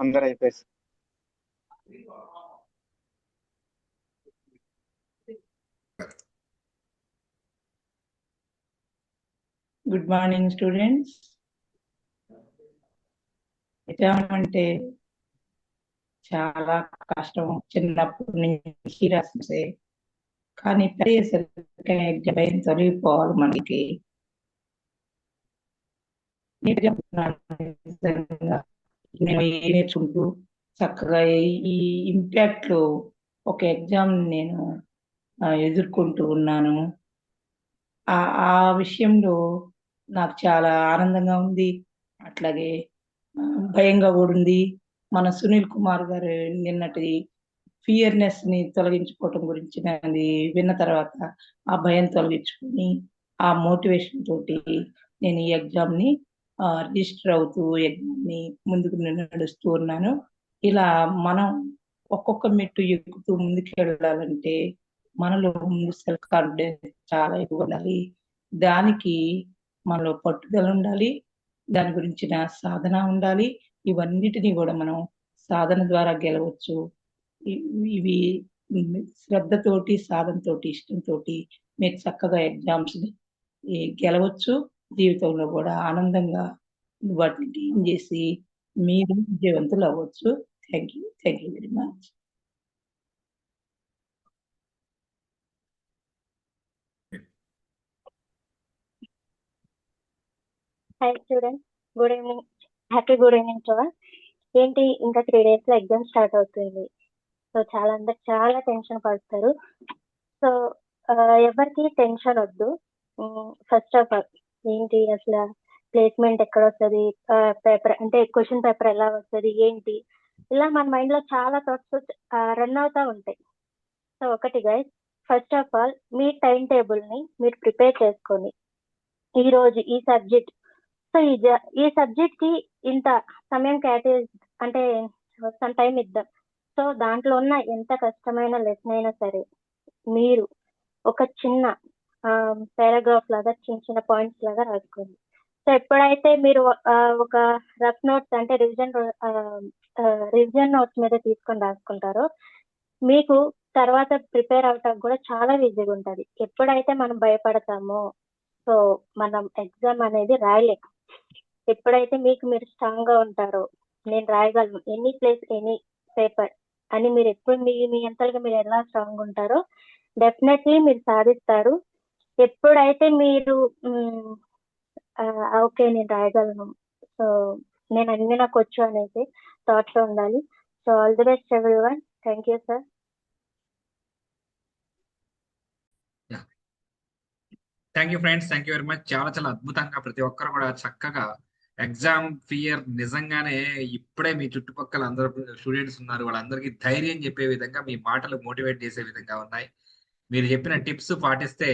అందరూ అయిపోయారు. Good morning students. ఎగ్జామ్ అంటే చాలా కష్టం, చిన్నప్పటి నుంచి రాసే, కానీ ఎగ్జామ్ తొలగిపోవాలి మనకి. నేను నేర్చుకుంటూ చక్కగా ఈ ఇంపాక్ట్ ఒక ఎగ్జామ్ నేను ఎదుర్కొంటూ ఉన్నాను. ఆ విషయంలో నాకు చాలా ఆనందంగా ఉంది, అట్లాగే భయంగా కూడా ఉంది. మన సునీల్ కుమార్ గారు నిన్నటి ఫియర్నెస్ ని తొలగించుకోవటం గురించి అది విన్న తర్వాత ఆ భయం తొలగించుకొని ఆ మోటివేషన్ తోటి నేను ఈ ఎగ్జామ్ ని రిజిస్టర్ అవుతూ ఎగ్జామ్ ని ముందుకు నడుస్తూ ఉన్నాను. ఇలా మనం ఒక్కొక్క మెట్టు ఎక్కుతూ ముందుకు వెళ్ళాలంటే మనలో ముందు సెల్ఫ్ కాన్ఫిడెన్స్ చాలా ఎక్కువ ఉండాలి. దానికి మనలో పట్టుదల ఉండాలి, దాని గురించిన సాధన ఉండాలి. ఇవన్నిటినీ కూడా మనం సాధన ద్వారా గెలవచ్చు. ఇవి శ్రద్ధతోటి, సాధనతోటి, ఇష్టంతో మీరు చక్కగా ఎగ్జామ్స్ ని గెలవచ్చు. జీవితంలో కూడా ఆనందంగా వాటిని టీం చేసి మీరు విజయవంతులు అవ్వచ్చు. Thank you very much. Hi students, good evening. Happy good evening to all. ఏంటి ఇంకా 3 days లో ఎగ్జామ్ స్టార్ట్ అవుతుంది. సో అందరు చాలా టెన్షన్ పడతారు. సో ఎవరికి టెన్షన్ వద్దు. ఫస్ట్ ఆఫ్ ఆల్ ఏంటి అసలు ప్లేస్మెంట్ ఎక్కడ వస్తుంది, పేపర్ అంటే క్వశ్చన్ పేపర్ ఎలా వస్తుంది ఏంటి, ఇలా మన మైండ్ లో చాలా థాట్స్ రన్ అవుతా ఉంటాయి. సో ఒకటి guys, first of all me time table ని మీరు ప్రిపేర్ చేసుకొని ఈ రోజు ఈ సబ్జెక్ట్, సో ఈ సబ్జెక్ట్ కి ఇంత సమయం అంటే సమ్ టైం ఇద్దాం. సో దాంట్లో ఉన్న ఎంత కష్టమైన లెసన్ అయినా సరే మీరు ఒక చిన్న పారాగ్రాఫ్ లాగా చిన్న పాయింట్స్ లాగా రాసుకోండి. సో ఎప్పుడైతే మీరు ఒక రఫ్ నోట్స్ అంటే రివిజన్ నోట్స్ మీద తీసుకొని రాసుకుంటారో మీకు తర్వాత ప్రిపేర్ అవటానికి కూడా చాలా ఈజీగా ఉంటుంది. ఎప్పుడైతే మనం భయపడతామో సో మనం ఎగ్జామ్ అనేది రాయలేము. ఎప్పుడైతే మీరు స్ట్రాంగ్ గా ఉంటారో నేను రాయగలను ఎనీ ప్లేస్ ఎనీ పేపర్ అని మీరు ఎప్పుడు మీ అంతలుగా మీరు ఎలా స్ట్రాంగ్ ఉంటారో డెఫినెట్లీ మీరు సాధిస్తారు. ఎప్పుడైతే మీరు ఓకే నేను రాయగలను, సో నేను అన్ని నాకు వచ్చు అనేది థాట్లో ఉండాలి. So all the best everyone. Thank you sir. Thank you friends, thank you very much. చాలా చాలా అద్భుతంగా ప్రతి ఒక్కరు కూడా చక్కగా ఎగ్జామ్ ఫియర్ నిజంగానే ఇప్పుడే మీ చుట్టుపక్కల అందరూ స్టూడెంట్స్ ఉన్నారు, వాళ్ళందరికీ ధైర్యం చెప్పే విధంగా మీ మాటలు మోటివేట్ చేసే విధంగా ఉన్నాయి. మీరు చెప్పిన టిప్స్ పాటిస్తే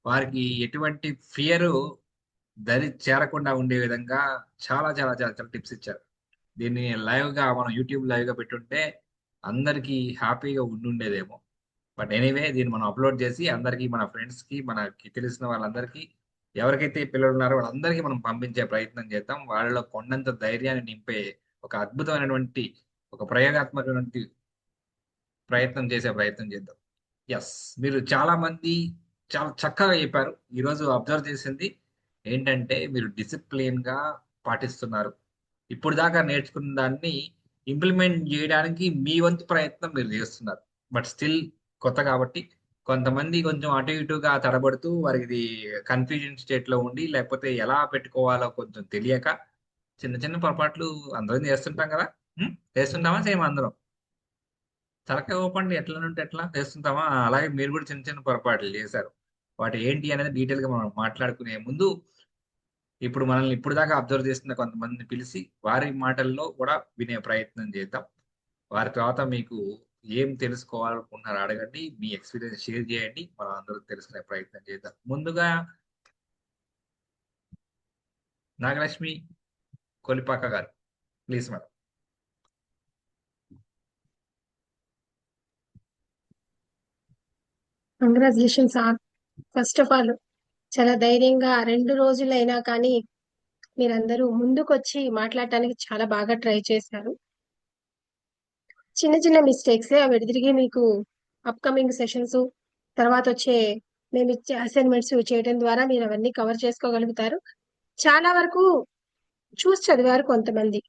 వారికి ఎటువంటి ఫియర్ దరి చేరకుండా ఉండే విధంగా చాలా చాలా చాలా చాలా టిప్స్ ఇచ్చారు. దీన్ని లైవ్ గా మనం యూట్యూబ్ లైవ్ గా పెట్టుంటే అందరికీ హ్యాపీగా ఉండుండేదేమో. బట్ ఎనీవే దీన్ని మనం అప్లోడ్ చేసి అందరికీ, మన ఫ్రెండ్స్ కి, మనకి తెలిసిన వాళ్ళందరికీ, ఎవరికైతే పిల్లలు ఉన్నారో వాళ్ళందరికీ మనం పంపించే ప్రయత్నం చేద్దాం. వాళ్ళలో కొండంత ధైర్యాన్ని నింపే ఒక అద్భుతమైనటువంటి, ఒక ప్రయోగాత్మకమైనటువంటి ప్రయత్నం చేసే ప్రయత్నం చేద్దాం. ఎస్, మీరు చాలా మంది చాలా చక్కగా చెప్పారు. ఈరోజు అబ్జర్వ్ చేసింది ఏంటంటే మీరు డిసిప్లిన్ గా పాటిస్తున్నారు. ఇప్పుడు దాకా నేర్చుకున్న దాన్ని ఇంప్లిమెంట్ చేయడానికి మీ వంతు ప్రయత్నం మీరు చేస్తున్నారు. బట్ స్టిల్ కొత్త కాబట్టి కొంతమంది కొంచెం అటు ఇటుగా తడబడుతూ వారికి ఇది కన్ఫ్యూజన్ స్టేట్ లో ఉండి, లేకపోతే ఎలా పెట్టుకోవాలో కొంచెం తెలియక చిన్న చిన్న పొరపాట్లు అందరం చేస్తుంటాం కదా. చేస్తుంటామా? సేమ్ అందరం తలకాయ ఓపండి ఎట్లా ఉంటే ఎట్లా చేస్తుంటామా? అలాగే మీరు కూడా చిన్న చిన్న పొరపాట్లు చేశారు. వాటి ఏంటి అనేది డీటెయిల్ గా మనం మాట్లాడుకునే ముందు ఇప్పుడు మనల్ని ఇప్పుడు దాకా అబ్జర్వ్ చేస్తున్న కొంతమందిని పిలిచి వారి మాటల్లో కూడా వినే ప్రయత్నం చేద్దాం. వారి తర్వాత మీకు ఏం తెలుసుకోవాలనుకుంటున్నారో అడగండి, మీ ఎక్స్పీరియన్స్ షేర్ చేయండి, మనం అందరూ తెలుసుకునే ప్రయత్నం చేద్దాం. ముందుగా నాగలక్ష్మి కొలిపాక గారు, please madam. Congratulations sir. First of all చాలా ధైర్యంగా 2 రోజులైనా కానీ మీరందరూ ముందుకొచ్చి మాట్లాడటానికి చాలా బాగా ట్రై చేశారు. చిన్న చిన్న మిస్టేక్స్ అవి తిరిగి మీకు అప్కమింగ్ సెషన్స్ తర్వాత వచ్చే మేము ఇచ్చే అసైన్మెంట్స్ చేయడం ద్వారా మీరు అవన్నీ కవర్ చేసుకోగలుగుతారు. చాలా వరకు చూసి చదివారు కొంతమంది.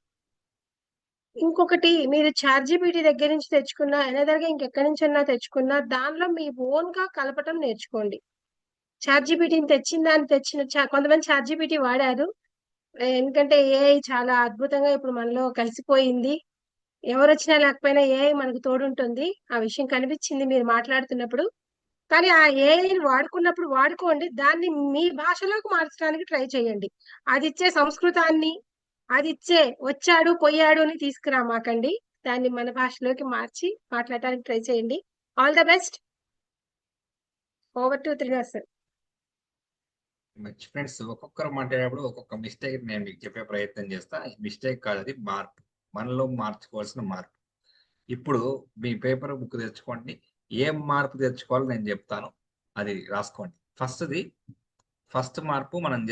ఇంకొకటి, మీరు చాట్‌జీపీటీ దగ్గర నుంచి తెచ్చుకున్న ఎనదర్‌గా ఇంకెక్కడి నుంచన్నా తెచ్చుకున్న దానిలో మీ ఓన్ గా కలపటం నేర్చుకోండి. చాట్‌జీపీటీని కొంతమంది చాట్‌జీపీటీ వాడారు. ఎందుకంటే ఏఐ చాలా అద్భుతంగా ఇప్పుడు మనలో కలిసిపోయింది. ఎవరొచ్చినా లేకపోయినా ఏఐ మనకు తోడుంటుంది. ఆ విషయం కనిపించింది మీరు మాట్లాడుతున్నప్పుడు. కానీ ఆ ఏఐని వాడుకున్నప్పుడు వాడుకోండి. దాన్ని మీ భాషలోకి మార్చడానికి ట్రై చేయండి. అదిచ్చే సంస్కృతాన్ని, అదిచ్చే వచ్చాడు, పోయాడు అని తీసుకురామాకండి. దాన్ని మన భాషలోకి మార్చి మాట్లాడటానికి ట్రై చేయండి. All the best. Over to Trinath sir. మంచి ఫ్రెండ్స్, ఒక్కొక్కరు మాట్లాడేటప్పుడు ఒక్కొక్క మిస్టేక్ నేను మీకు చెప్పే ప్రయత్నం చేస్తా. మిస్టేక్ కాదు, అది మార్పు, మనలో మార్చుకోవాల్సిన మార్పు. ఇప్పుడు మీ పేపర్ బుక్ తెచ్చుకోండి, ఏం మార్పు తెచ్చుకోవాలో నేను చెప్తాను, అది రాసుకోండి. ఫస్ట్ మార్పు మనం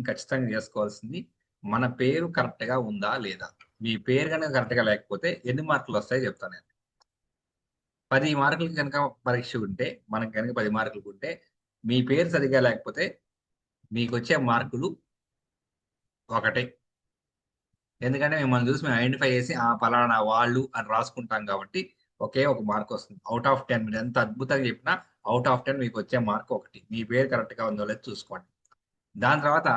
ఖచ్చితంగా చేసుకోవాల్సింది మన పేరు కరెక్ట్ గా ఉందా లేదా. మీ పేరు కనుక కరెక్ట్ గా లేకపోతే ఎన్ని మార్కులు వస్తాయో చెప్తాను నేను. 10 మార్కులకి కనుక పరీక్ష ఉంటే, మనకి కనుక 10 మార్కులు ఉంటే, మీ పేరు సరిగా లేకపోతే మీకు వచ్చే మార్కులు 1. ఎందుకంటే మిమ్మల్ని చూసి మేము ఐడెంటిఫై చేసి పలానా వాళ్ళు అని రాసుకుంటాం కాబట్టి ఒకే ఒక మార్క్ వస్తుంది. అవుట్ ఆఫ్ 10 మీరు ఎంత అద్భుతంగా చెప్పినా అవుట్ ఆఫ్ 10 మీకు వచ్చే మార్క్ 1. మీ పేరు కరెక్ట్ గా ఉందో లేదో చూసుకోండి. దాని తర్వాత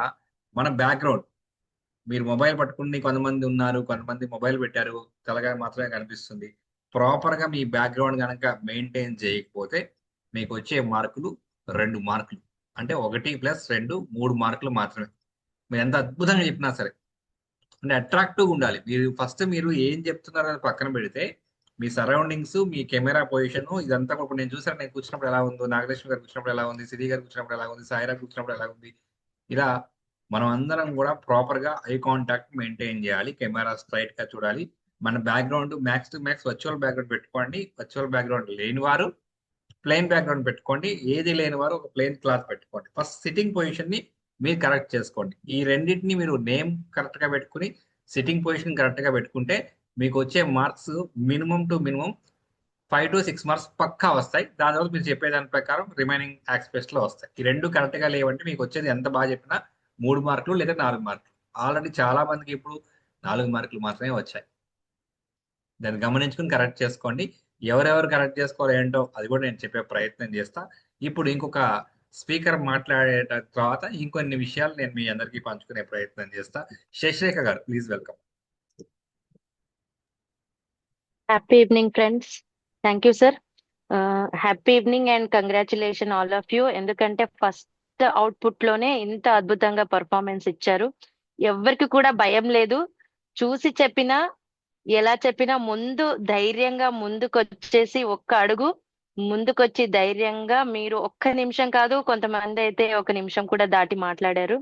మన బ్యాక్గ్రౌండ్, మీరు మొబైల్ పట్టుకుని కొంతమంది ఉన్నారు, కొంతమంది మొబైల్ పెట్టారు, తలగా మాత్రమే కనిపిస్తుంది. ప్రాపర్ గా మీ బ్యాక్గ్రౌండ్ కనుక మెయింటైన్ చేయకపోతే మీకు వచ్చే మార్కులు 2 మార్కులు. అంటే 1+2 3 మార్కులు మాత్రమే. మీరు ఎంత అద్భుతంగా చెప్పినా సరే, అంటే అట్రాక్టివ్గా ఉండాలి. మీరు ఏం చెప్తున్నారని పక్కన పెడితే మీ సరౌండింగ్స్, మీ కెమెరా పొజిషన్, ఇదంతా ఇప్పుడు నేను చూసాను. నేను కూర్చున్నప్పుడు ఎలా ఉందో, నాగలక్ష్మి గారు కూర్చున్నప్పుడు ఎలా ఉంది, సిరి గారు కూర్చున్నప్పుడు ఎలా ఉంది, సాయిరా కూర్చున్నప్పుడు ఎలా ఉంది, ఇలా మనం అందరం కూడా ప్రాపర్ గా ఐ కాంటాక్ట్ మెయింటైన్ చేయాలి. కెమెరా స్ట్రైట్ గా చూడాలి. మన background max to max virtual background పెట్టుకోండి. వర్చువల్ బ్యాక్గ్రౌండ్ లేని వారు ప్లెయిన్ బ్యాక్గ్రౌండ్ పెట్టుకోండి. ఏది లేని వారు ఒక ప్లెయిన్ క్లాత్ పెట్టుకోండి. ఫస్ట్ సిట్టింగ్ పొజిషన్ ని మీరు కరెక్ట్ చేసుకోండి. ఈ రెండింటిని మీరు నేమ్ కరెక్ట్ గా పెట్టుకుని సిట్టింగ్ పొజిషన్ కరెక్ట్ గా పెట్టుకుంటే మీకు వచ్చే marks minimum to minimum 5 to 6 marks పక్కా వస్తాయి. దాని తర్వాత మీరు చెప్పేదాని ప్రకారం రిమైనింగ్ ఆస్పెక్ట్స్ లో వస్తాయి. ఈ 2 కరెక్ట్ గా లేవంటే మీకు వచ్చేది ఎంత బాగా చెప్పినా 3 మార్కులు లేదా 4 మార్కులు. ఆల్రెడీ చాలా మందికి ఇప్పుడు 4 మార్కులు మాత్రమే వచ్చాయి. దాన్ని గమనించుకుని కరెక్ట్ చేసుకోండి. ఎవరెవరు కరెక్ట్ చేసుకోవాలి ఏంటో అది కూడా నేను చెప్పే ప్రయత్నం చేస్తా. ఇప్పుడు ఇంకొక స్పీకర్ మాట్లాడే తర్వాత ఇంకొన్ని విషయాలు నేను మీ అందరికీ పంచుకునే ప్రయత్నం చేస్తా. శశిరేఖ గారు please welcome. Happy evening friends. Thank you sir. Happy evening and congratulation all of you. ఎందుకంటే ఫస్ట్ అవుట్పుట్ లోనే ఇంత అద్భుతంగా పర్ఫార్మెన్స్ ఇచ్చారు. ఎవరికి కూడా భయం లేదు. చూసి చెప్పినా ఎలా చెప్పినా ముందు ధైర్యంగా ముందుకొచ్చేసి ఒక్క అడుగు ముందుకొచ్చి ధైర్యంగా మీరు ఒక్క నిమిషం కాదు, కొంతమంది అయితే ఒక నిమిషం కూడా దాటి మాట్లాడారు.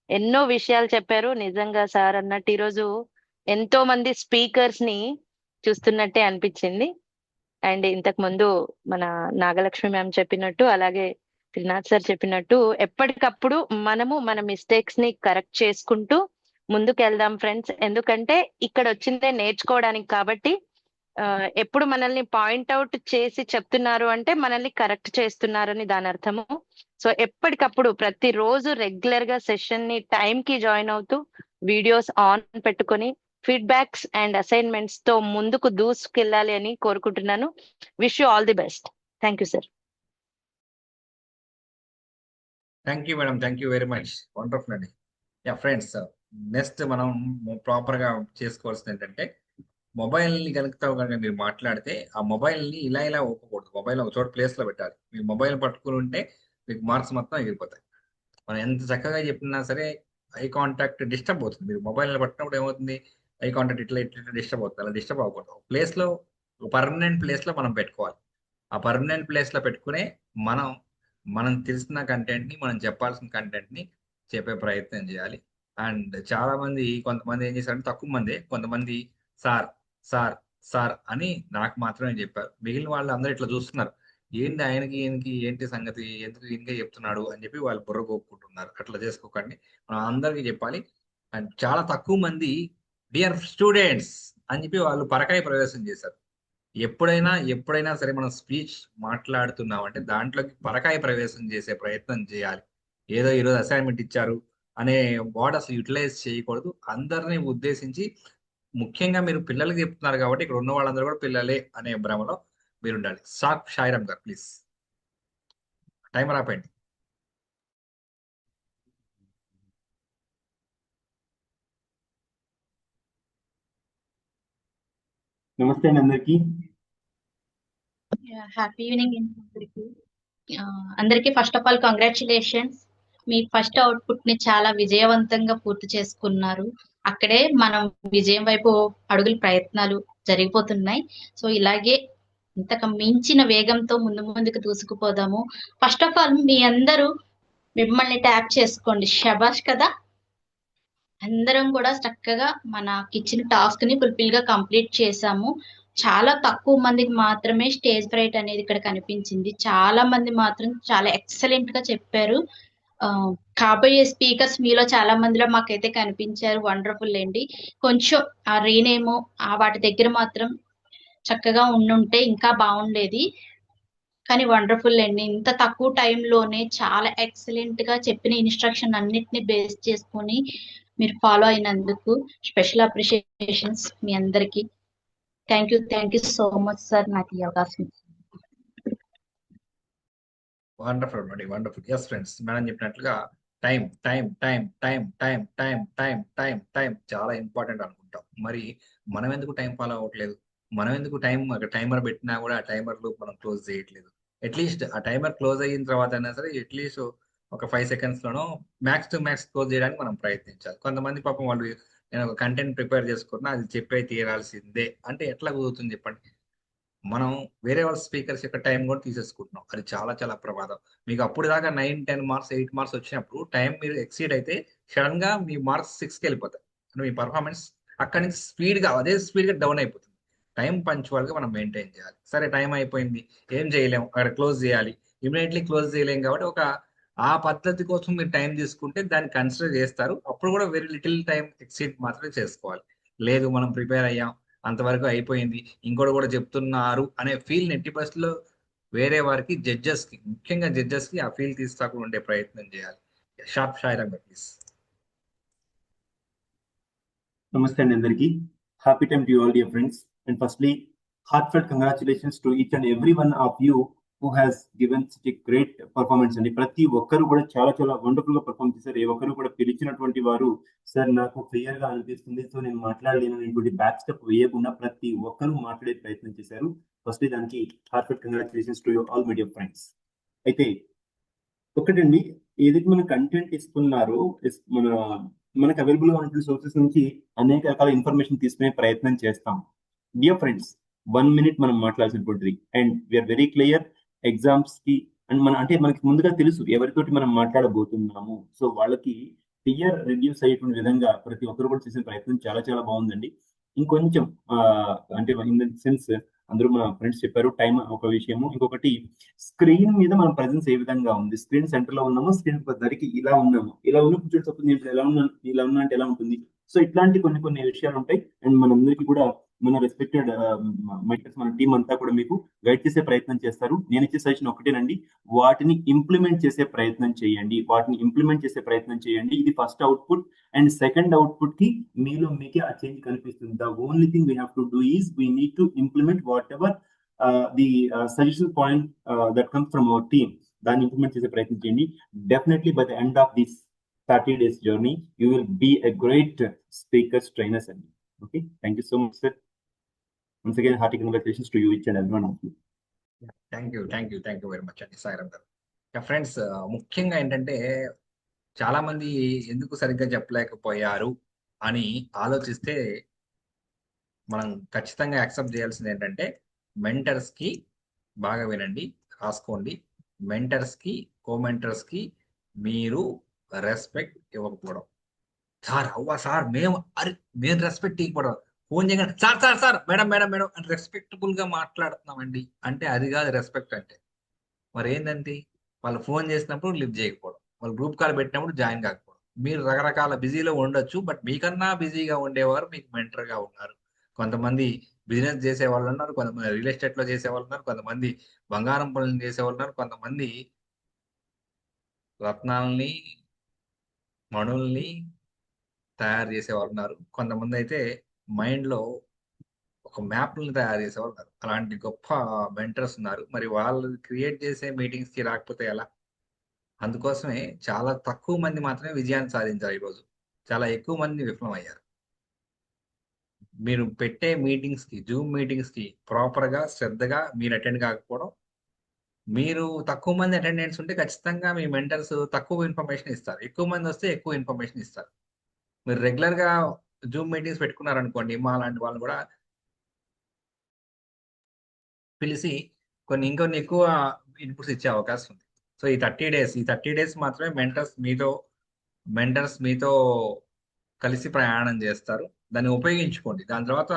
ఎన్నో విషయాలు చెప్పారు. నిజంగా సార్ అన్నట్టు ఈరోజు ఎంతో మంది స్పీకర్స్ ని చూస్తున్నట్టే అనిపించింది. అండ్ ఇంతకు ముందు మన నాగలక్ష్మి మ్యామ్ చెప్పినట్టు, అలాగే త్రినాథ్ సార్ చెప్పినట్టు ఎప్పటికప్పుడు మనము మన మిస్టేక్స్ ని కరెక్ట్ చేసుకుంటూ ముందుకు వెళ్దాం ఫ్రెండ్స్. ఎందుకంటే ఇక్కడ వచ్చిందే నేర్చుకోవడానికి కాబట్టి ఎప్పుడు మనల్ని పాయింట్అవుట్ చేసి చెప్తున్నారు అంటే మనల్ని కరెక్ట్ చేస్తున్నారని దాని అర్థము. సో ఎప్పటికప్పుడు ప్రతిరోజు రెగ్యులర్ గా సెషన్ ని టైం కి జాయిన్ అవుతూ వీడియోస్ ఆన్ పెట్టుకొని ఫీడ్బ్యాక్స్ అండ్ అసైన్మెంట్స్ తో ముందుకు దూసుకెళ్ళాలి అని కోరుకుంటున్నాను. Wish you all the best. Thank you sir. Thank you madam, thank you very much. Wonderful అండి. యా ఫ్రెండ్స్, నెక్స్ట్ మనం ప్రాపర్గా చేసుకోవాల్సింది ఏంటంటే మొబైల్ని కనుక మీరు మాట్లాడితే ఆ మొబైల్ని ఇలా ఊపకూడదు. మొబైల్ ఒక చోట ప్లేస్లో పెట్టాలి. మీ మొబైల్ పట్టుకుని ఉంటే మీకు మార్క్స్ మొత్తం ఎగిరిపోతాయి. మనం ఎంత చక్కగా చెప్పినా సరే ఐ కాంటాక్ట్ డిస్టర్బ్ అవుతుంది. మీరు మొబైల్ పట్టినప్పుడు ఏమవుతుంది, ఐ కాంటాక్ట్ ఇట్లా డిస్టర్బ్ అవుతుంది. అలా డిస్టర్బ్ అవ్వకూడదు. ప్లేస్లో పర్మనెంట్ ప్లేస్లో మనం పెట్టుకోవాలి. ఆ పర్మనెంట్ ప్లేస్లో పెట్టుకునే మనం తెలిసిన కంటెంట్ని, మనం చెప్పాల్సిన కంటెంట్ని చెప్పే ప్రయత్నం చేయాలి. అండ్ చాలా మంది, కొంతమంది ఏం చేశారంటే తక్కువ మంది, కొంతమంది సార్ సార్ సార్ అని నాకు మాత్రమే చెప్పారు. మిగిలిన వాళ్ళు అందరూ ఇట్లా చూస్తున్నారు, ఏంటి ఈయనకి ఏంటి సంగతి, ఎందుకు ఈయనకే చెప్తున్నాడు అని చెప్పి వాళ్ళు బుర్ర గోపుకుంటున్నారు. అట్లా చేసుకోకండి, మనం అందరికీ చెప్పాలి. అండ్ చాలా తక్కువ మంది డియర్ స్టూడెంట్స్ అని చెప్పి వాళ్ళు పరకాయ ప్రవేశం చేశారు. ఎప్పుడైనా సరే మనం స్పీచ్ మాట్లాడుతున్నాం అంటే దాంట్లోకి పరకాయ ప్రవేశం చేసే ప్రయత్నం చేయాలి. ఏదో ఈరోజు అసైన్మెంట్ ఇచ్చారు అనే వర్డ్ అసలు యూటిలైజ్ చేయకూడదు. అందరినీ ఉద్దేశించి, ముఖ్యంగా మీరు పిల్లలకి చెప్తున్నారు కాబట్టి ఇక్కడ ఉన్న వాళ్ళందరూ కూడా పిల్లలే అనే భ్రమలో మీరు ఉండాలి. షాయిరామ్ గారు ప్లీజ్ టైమర్ ఆపండి. నమస్తే అండి అందరికి. హ్యాపీ ఈవినింగ్ అందరికి. First of all congratulations. Me first output ని చాలా విజయవంతంగా పూర్తి చేసుకున్నారు. అక్కడే మనం విజయం వైపు అడుగుల ప్రయత్నాలు జరిగిపోతున్నాయి. సో ఇలాగే ఇంతకు మించిన వేగంతో ముందుకు దూసుకుపోదాము. ఫస్ట్ ఆఫ్ ఆల్ మీ అందరూ మిమ్మల్ని ట్యాప్ చేసుకోండి. శబాష్ కదా. అందరం కూడా చక్కగా మనకి ఇచ్చిన టాస్క్ ని ఫుల్ఫిల్ గా కంప్లీట్ చేసాము. చాలా తక్కువ మందికి మాత్రమే స్టేజ్ ఫ్రైట్ అనేది ఇక్కడ కనిపించింది. చాలా మంది మాత్రం చాలా ఎక్సలెంట్ గా చెప్పారు. కాబోయే స్పీకర్స్ మీలో చాలా మందిలో మాకైతే కనిపించారు. వండర్ఫుల్ అండి. కొంచెం ఆ రీనేమో వాటి దగ్గర మాత్రం చక్కగా ఉండుంటే ఇంకా బాగుండేది. కానీ వండర్ఫుల్ అండి. ఇంత తక్కువ టైంలోనే చాలా ఎక్సలెంట్ గా చెప్పిన ఇన్స్ట్రక్షన్ అన్నిటిని బేస్ చేసుకొని మీరు ఫాలో అయినందుకు స్పెషల్ అప్రిషియేషన్స్ మీ అందరికి. Thank you so much sir నాకు ఈ అవకాశం. వండర్ఫుల్ అండి, వండర్ఫుల్. ఎస్ ఫ్రెండ్స్, మేడం చెప్పినట్లుగా time time time time time time time time time చాలా ఇంపార్టెంట్ అనుకుంటాం. మరి మనం ఎందుకు టైం ఫాలో అవ్వట్లేదు? మనం ఎందుకు టైమర్ పెట్టినా కూడా ఆ టైమర్ లో మనం క్లోజ్ చేయట్లేదు? అట్లీస్ట్ ఆ టైమర్ క్లోజ్ అయిన తర్వాత అయినా సరే అట్లీస్ట్ ఒక 5 seconds లోనో మ్యాక్స్ టు మ్యాక్స్ క్లోజ్ చేయడానికి మనం ప్రయత్నించాలి. కొంతమంది పాపం వాళ్ళు, నేను ఒక కంటెంట్ ప్రిపేర్ చేసుకున్నా అది చెప్పే తీరాల్సిందే అంటే ఎట్లా కుదురుతుంది చెప్పండి? మనం వేరే వాళ్ళ స్పీకర్స్ యొక్క టైం కూడా తీసేసుకుంటున్నాం. అది చాలా చాలా ప్రమాదం. మీకు అప్పుడు దాకా 9, 10 మార్క్స్ 8 మార్క్స్ వచ్చినప్పుడు టైం మీరు ఎక్సీడ్ అయితే సడన్ గా మీ మార్క్స్ 6కి వెళ్ళిపోతాయి. అంటే మీ పర్ఫార్మెన్స్ అక్కడి నుంచి అదే స్పీడ్గా డౌన్ అయిపోతుంది. టైం పంచువల్ గా మనం మెయింటైన్ చేయాలి. సరే టైం అయిపోయింది, ఏం చేయలేము, అక్కడ క్లోజ్ చేయాలి, ఇమీడియట్లీ క్లోజ్ చేయలేము. కాబట్టి ఆ పద్ధతి కోసం మీరు టైం తీసుకుంటే దాన్ని కన్సిడర్ చేస్తారు. అప్పుడు కూడా వెరీ లిటిల్ టైం ఎక్సీడ్ మాత్రమే చేసుకోవాలి. లేదు మనం ప్రిపేర్ అయ్యాం, అంతవరకు అయిపోయింది, ఇంకోటి కూడా చెప్తున్నారు అనే ఫీల్ 90% లో వేరే వారికి, ముఖ్యంగా జడ్జెస్ కి ఆ ఫీల్ తీసుకురాకుండా ఉండే ప్రయత్నం చేయాలి. షాయిరామ్ గారు ప్లీజ్. నమస్తే అండి అందరికి. Happy time to all dear friends. And firstly heartfelt congratulations to each and every one of you who has given such a great performance అండి. ప్రతి ఒక్కరు కూడా చాలా చాలా వండర్ఫుల్ గా పర్ఫార్మ్ చేశారు. ఏ ఒక్కరు కూడా పిలిచినటువంటి వారు సార్ నాకు క్లియర్ గా అనిపిస్తుంది, సో నేను మాట్లాడలేనటువంటి బ్యాక్ స్టెప్ వేయకుండా ప్రతి ఒక్కరు మాట్లాడే ప్రయత్నం చేశారు. ఫస్ట్ దానికి heartfelt congratulations to all my dear friends. అయితే ఒకటండి, ఏదైతే మన కంటెంట్ ఇస్తున్నారో మనకు అవైలబుల్ గా ఉన్నటువంటి సోర్సెస్ నుంచి అనేక రకాల ఇన్ఫర్మేషన్ తీసుకునే ప్రయత్నం చేస్తాం. డియర్ ఫ్రెండ్స్, 1 minute మనం మాట్లాడాల్సినటువంటిది, and we are very clear exams కి అండ్ మనకి ముందుగా తెలుసు ఎవరితోటి మనం మాట్లాడబోతున్నాము. సో వాళ్ళకి క్లియర్ రివ్యూస్ అయ్యేటువంటి విధంగా ప్రతి ఒక్కరు కూడా చేసిన ప్రయత్నం చాలా చాలా బాగుందండి. ఇంకొంచెం అంటే ఇన్ ద సెన్స్ అందరూ మన ఫ్రెండ్స్ చెప్పారు టైం ఒక విషయము, ఇంకొకటి స్క్రీన్ మీద మన ప్రెజెన్స్ ఏ విధంగా ఉంది, స్క్రీన్ సెంటర్ లో ఉన్నామో స్క్రీన్ దరికి ఇలా ఉన్నాము, ఇలా ఉన్న కూర్చొని చెప్తుంది ఎలా ఉన్నా అంటే ఎలా ఉంటుంది. సో ఇట్లాంటి కొన్ని విషయాలు ఉంటాయి. అండ్ మనందరికీ కూడా మన రెస్పెక్టెడ్ మెంటర్స్, మన టీం అంతా కూడా మీకు గైడ్ చేసే ప్రయత్నం చేస్తారు. నేను ఇచ్చే సజెషన్ ఒకటేనండి, వాటిని ఇంప్లిమెంట్ చేసే ప్రయత్నం చేయండి. ఇది first output. And second output కి మీకే ఆ చేంజ్ కనిపిస్తుంది. The only thing we have to do is we need to implement what ever the suggestion point that comes from our team. దాన్ని ఇంప్లిమెంట్ చేసే ప్రయత్నం చేయండి. Definitely by the end of this 30 days journey you will be a great speakers trainers. Okay, thank you so much, sir. Once again, hearty congratulations to you each and every one of you. Thank you very much అండి సాయిరామ్ గారు. Friends, ముఖ్యంగా ఏంటంటే చాలా మంది ఎందుకు సరిగ్గా చెప్పలేకపోయారు అని ఆలోచిస్తే మనం ఖచ్చితంగా యాక్సెప్ట్ చేయాల్సింది ఏంటంటే మెంటర్స్ కి బాగా వినండి, రాసుకోండి. మెంటర్స్ కి కోమెంటర్స్ కి మీరు రెస్పెక్ట్ ఇవ్వకపోవడం. సార్ అవ్వా సార్ మేము రెస్పెక్ట్ ఇవ్వకపోవడం, ఫోన్ చేయగానే సార్ మేడం అని రెస్పెక్టబుల్ గా మాట్లాడుతున్నామండి అంటే అది కాదు రెస్పెక్ట్ అంటే. మరి ఏంటంటే వాళ్ళు ఫోన్ చేసినప్పుడు లిఫ్ట్ చేయకపోవడం, వాళ్ళు గ్రూప్ కాల్ పెట్టినప్పుడు జాయిన్ కాకపోవడం. మీరు రకరకాల బిజీలో ఉండొచ్చు, బట్ మీకన్నా బిజీగా ఉండేవారు మీకు మెంటర్ గా ఉన్నారు. కొంతమంది బిజినెస్ చేసే వాళ్ళు ఉన్నారు, కొంతమంది రియల్ ఎస్టేట్ లో చేసే వాళ్ళు ఉన్నారు, కొంతమంది బంగారం పనులు చేసే వాళ్ళు ఉన్నారు, కొంతమంది రత్నాలని మణుల్ని తయారు చేసేవాళ్ళు ఉన్నారు, కొంతమంది అయితే మైండ్ లో ఒక మ్యాప్ని తయారు చేసేవాళ్ళు ఉన్నారు. అలాంటి గొప్ప మెంటర్స్ ఉన్నారు. మరి వాళ్ళు క్రియేట్ చేసే మీటింగ్స్ కి రాకపోతే ఎలా? అందుకోసమే చాలా తక్కువ మంది మాత్రమే విజయాన్ని సాధించారు. ఈరోజు చాలా ఎక్కువ మంది విఫలమయ్యారు. మీరు పెట్టే మీటింగ్స్ కి, జూమ్ మీటింగ్స్ కి ప్రాపర్ గా శ్రద్ధగా మీరు అటెండ్ కాకపోవడం. మీరు తక్కువ మంది అటెండెన్స్ ఉంటే ఖచ్చితంగా మీ మెంటర్స్ తక్కువ ఇన్ఫర్మేషన్ ఇస్తారు, ఎక్కువ మంది వస్తే ఎక్కువ ఇన్ఫర్మేషన్ ఇస్తారు. మీరు రెగ్యులర్ గా జూమ్ మీటింగ్స్ పెట్టుకున్నారనుకోండి, మా లాంటి వాళ్ళు కూడా పిలిచి ఇంకొన్ని ఎక్కువ ఇన్పుట్స్ ఇచ్చే అవకాశం ఉంది. సో ఈ 30 days మాత్రమే మెంటర్స్ మీతో కలిసి ప్రయాణం చేస్తారు. దాన్ని ఉపయోగించుకోండి. దాని తర్వాత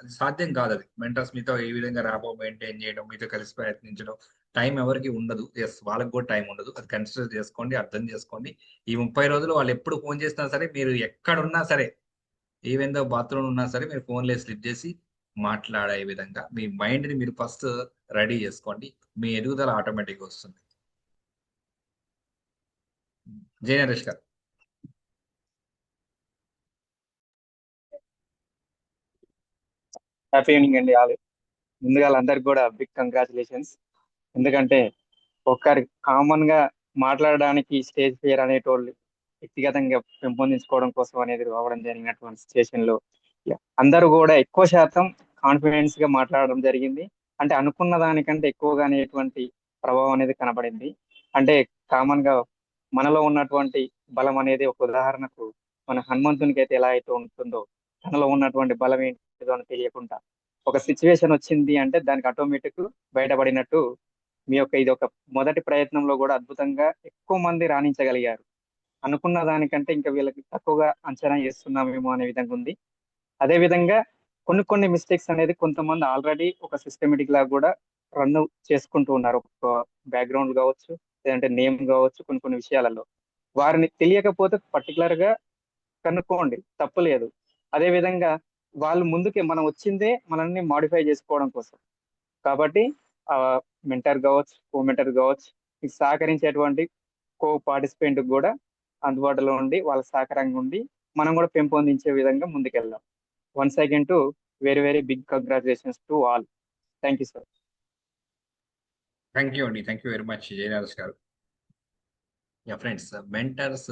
అది సాధ్యం కాదు. అది మెంటర్స్ మీతో ఈ విధంగా ర్యాపో మెయింటైన్ చేయడం, మీతో కలిసి ప్రయత్నించడం టైం ఎవరికి ఉండదు. ఎస్, వాళ్ళకి కూడా టైం ఉండదు. అది కన్సిడర్ చేసుకోండి, అర్థం చేసుకోండి. ఈ 30 రోజులు వాళ్ళు ఎప్పుడు ఫోన్ చేసినా సరే, మీరు ఎక్కడున్నా సరే, ఈవెన్ దో బాత్రూమ్ ఉన్నా సరే, మీరు ఫోన్లో స్లిప్ చేసి మాట్లాడే విధంగా మీ మైండ్ని మీరు ఫస్ట్ రెడీ చేసుకోండి. మీ ఎదుగుదల ఆటోమేటిక్గా వస్తుంది. జయ నరేష్ గారు. హ్యాపీ ఈవినింగ్ అండి. ముందుగా అందరికి కూడా బిగ్ కంగ్రాచులేషన్స్. ఎందుకంటే ఒక్కరి కామన్ గా మాట్లాడడానికి స్టేజ్ ఫియర్ అనేటోళ్ళు వ్యక్తిగతంగా పెంపొందించుకోవడం కోసం అనేది రావడం జరిగినటువంటి సిచ్యువేషన్ లో అందరూ కూడా ఎక్కువ శాతం కాన్ఫిడెన్స్ గా మాట్లాడడం జరిగింది. అంటే అనుకున్న దానికంటే ఎక్కువగా అనేటువంటి ప్రభావం అనేది కనబడింది. అంటే కామన్ గా మనలో ఉన్నటువంటి బలం అనేది ఒక ఉదాహరణకు మన హనుమంతునికి అయితే ఎలా అయితే ఉంటుందో, తనలో ఉన్నటువంటి బలం ఏంటిదో అని తెలియకుండా ఒక సిచ్యువేషన్ వచ్చింది అంటే దానికి ఆటోమేటిక్ బయటపడినట్టు మీ యొక్క ఇది ఒక మొదటి ప్రయత్నంలో కూడా అద్భుతంగా ఎక్కువ మంది రాణించగలిగారు. అనుకున్న దానికంటే ఇంకా వీళ్ళకి తక్కువగా అంచనా చేస్తున్నామేమో అనే విధంగా ఉంది. అదే విధంగా కొన్ని మిస్టేక్స్ అనేది కొంతమంది ఆల్రెడీ ఒక సిస్టమేటిక్ లాగా కూడా రన్ చేసుకుంటూ ఉన్నారు. ఒక బ్యాక్గ్రౌండ్ కావచ్చు, లేదంటే నేమ్ కావచ్చు, కొన్ని విషయాలలో వారిని తెలియకపోతే పర్టికులర్ గా కనుక్కోండి, తప్పులేదు. అదే విధంగా వాళ్ళు ముందుకే మనం వచ్చిందే మనల్ని మాడిఫై చేసుకోవడం కోసం. కాబట్టి మెంటర్ కావచ్చు, కో మెంటర్ కావచ్చు, మీకు సహకరించేటువంటి కో పార్టిసిపెంట్ కూడా అందుబాటులో ఉండి వాళ్ళ సహకారంగా ఉండి మనం కూడా పెంపొందించే విధంగా ముందుకెళ్దాం. Once again to very very big congratulations to all. Thank you sir. Thank you అండి, thank you very much Jayaraj గారు. యా ఫ్రెండ్స్, మెంటర్స్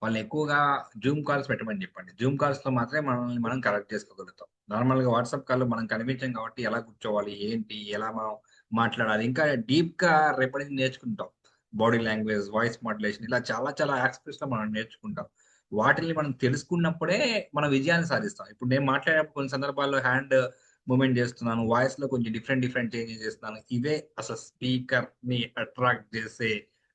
వాళ్ళు ఎక్కువగా జూమ్ కాల్స్ పెట్టమని చెప్పండి. జూమ్ కాల్స్ లో మాత్రమే మనల్ని మనం కరెక్ట్ చేసుకోగలుగుతాం. నార్మల్ గా వాట్సాప్ కాల్ మనం కనిపించాం కాబట్టి ఎలా కూర్చోవాలి, ఏంటి, ఎలా మనం మాట్లాడాలి, ఇంకా డీప్ గా రేపటి నుంచి నేర్చుకుంటాం. బాడీ లాంగ్వేజ్, వాయిస్ మాడ్యులేషన్, ఇలా చాలా చాలా ఆస్పెక్ట్స్ లో మనం నేర్చుకుంటాం. వాటిని మనం తెలుసుకున్నప్పుడే మనం విజయాన్ని సాధిస్తాం. ఇప్పుడు నేను మాట్లాడేటప్పుడు కొన్ని సందర్భాల్లో హ్యాండ్ మూమెంట్ చేస్తున్నాను, వాయిస్ లో కొంచెం డిఫరెంట్ డిఫరెంట్ చేంజెస్ చేస్తున్నాను. ఇవే అసలు స్పీకర్ ని అట్రాక్ట్ చేసే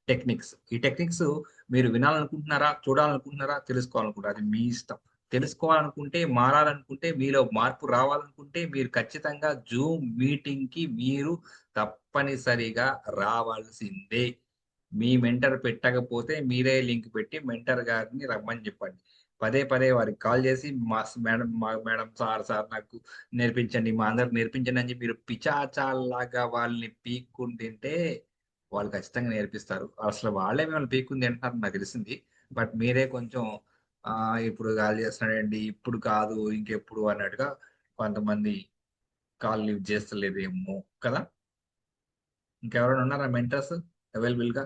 టెక్నిక్స్. ఈ టెక్నిక్స్ మీరు వినాలనుకుంటున్నారా, చూడాలనుకుంటున్నారా, తెలుసుకోవాలనుకుంటారా, అది మీ ఇష్టం. తెలుసుకోవాలనుకుంటే, మారాలనుకుంటే, మీలో మార్పు రావాలనుకుంటే మీరు ఖచ్చితంగా జూమ్ మీటింగ్ కి మీరు తప్పనిసరిగా రావాల్సిందే. మీ మెంటర్ పెట్టకపోతే మీరే లింక్ పెట్టి మెంటర్ గారిని రమ్మని చెప్పండి. పదే పదే వారికి కాల్ చేసి మేడం సార్ నాకు నేర్పించండి, మా అందరికి నేర్పించండి అని చెప్పి మీరు పిచాచాలాగా వాళ్ళని పీక్కుంటుంటే వాళ్ళు ఖచ్చితంగా నేర్పిస్తారు. అసలు వాళ్ళే మిమ్మల్ని పీక్కుంది అంటున్నారు నాకు తెలిసింది. బట్ మీరే కొంచెం ఇప్పుడు కాల్ చేస్తున్నాడండి, ఇప్పుడు కాదు ఇంకెప్పుడు అన్నట్టుగా కొంతమంది కాల్ లిఫ్ట్ చేస్తలేదేమో కదా. ఇంకెవరైనా ఉన్నారా మెంటర్స్ అవైలబుల్ గా?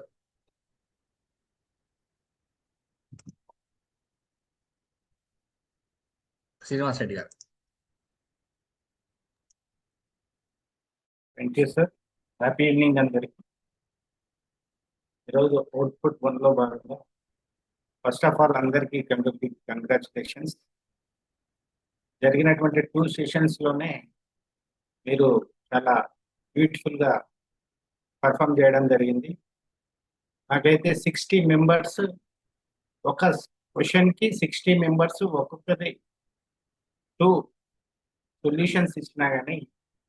శ్రీనివాస్ రెడ్డి గారు. Thank you sir. Happy evening అందరికి. ఈరోజు అవుట్పుట్ 1లో భాగంగా ఫస్ట్ ఆఫ్ ఆల్ అందరికీ కంగ్రాచులేషన్స్. జరిగినటువంటి 2 సెషన్స్లోనే మీరు చాలా బ్యూటిఫుల్గా పర్ఫామ్ చేయడం జరిగింది. నాకైతే 60 మెంబర్స్ ఒక క్వశ్చన్కి 60 మెంబర్స్ ఒక్కొక్కరి 2 సొల్యూషన్స్ ఇచ్చినా కానీ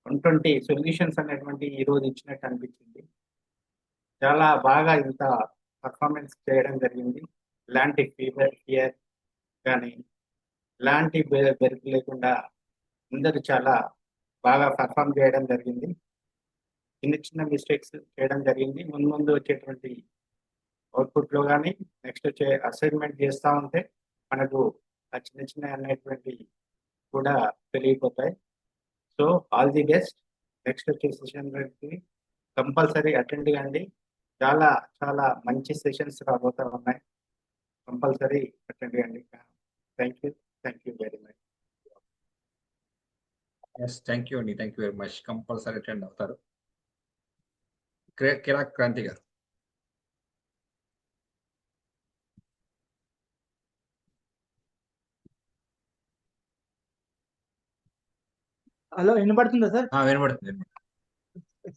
120 సొల్యూషన్స్ అనేటువంటి ఈరోజు ఇచ్చినట్టు అనిపించింది. చాలా బాగా ఇంత పర్ఫార్మెన్స్ చేయడం జరిగింది. ఇలాంటి ఫియర్ కానీ ఇలాంటి బెరుకు లేకుండా అందరూ చాలా బాగా పర్ఫామ్ చేయడం జరిగింది. చిన్న చిన్న మిస్టేక్స్ చేయడం జరిగింది. ముందు వచ్చేటువంటి అవుట్పుట్లో కానీ నెక్స్ట్ వచ్చే అసైన్మెంట్ చేస్తూ ఉంటే మనకు ఆ చిన్న చిన్న అనేటువంటి కూడా తెలియపోతాయి. So all the best. Next వచ్చే సెషన్ కంపల్సరీ అటెండ్ కండి. చాలా చాలా మంచి సెషన్స్ రాబోతా ఉన్నాయి. కంపల్సరీ అటెండ్ కండి. Thank you very much. Yes, thank you అండి, thank you very much. Compulsory attend అవుతారు. కిరాక్ క్రాంతి గారు. హలో, వినపడుతుందా సార్? వినపడుతుంది.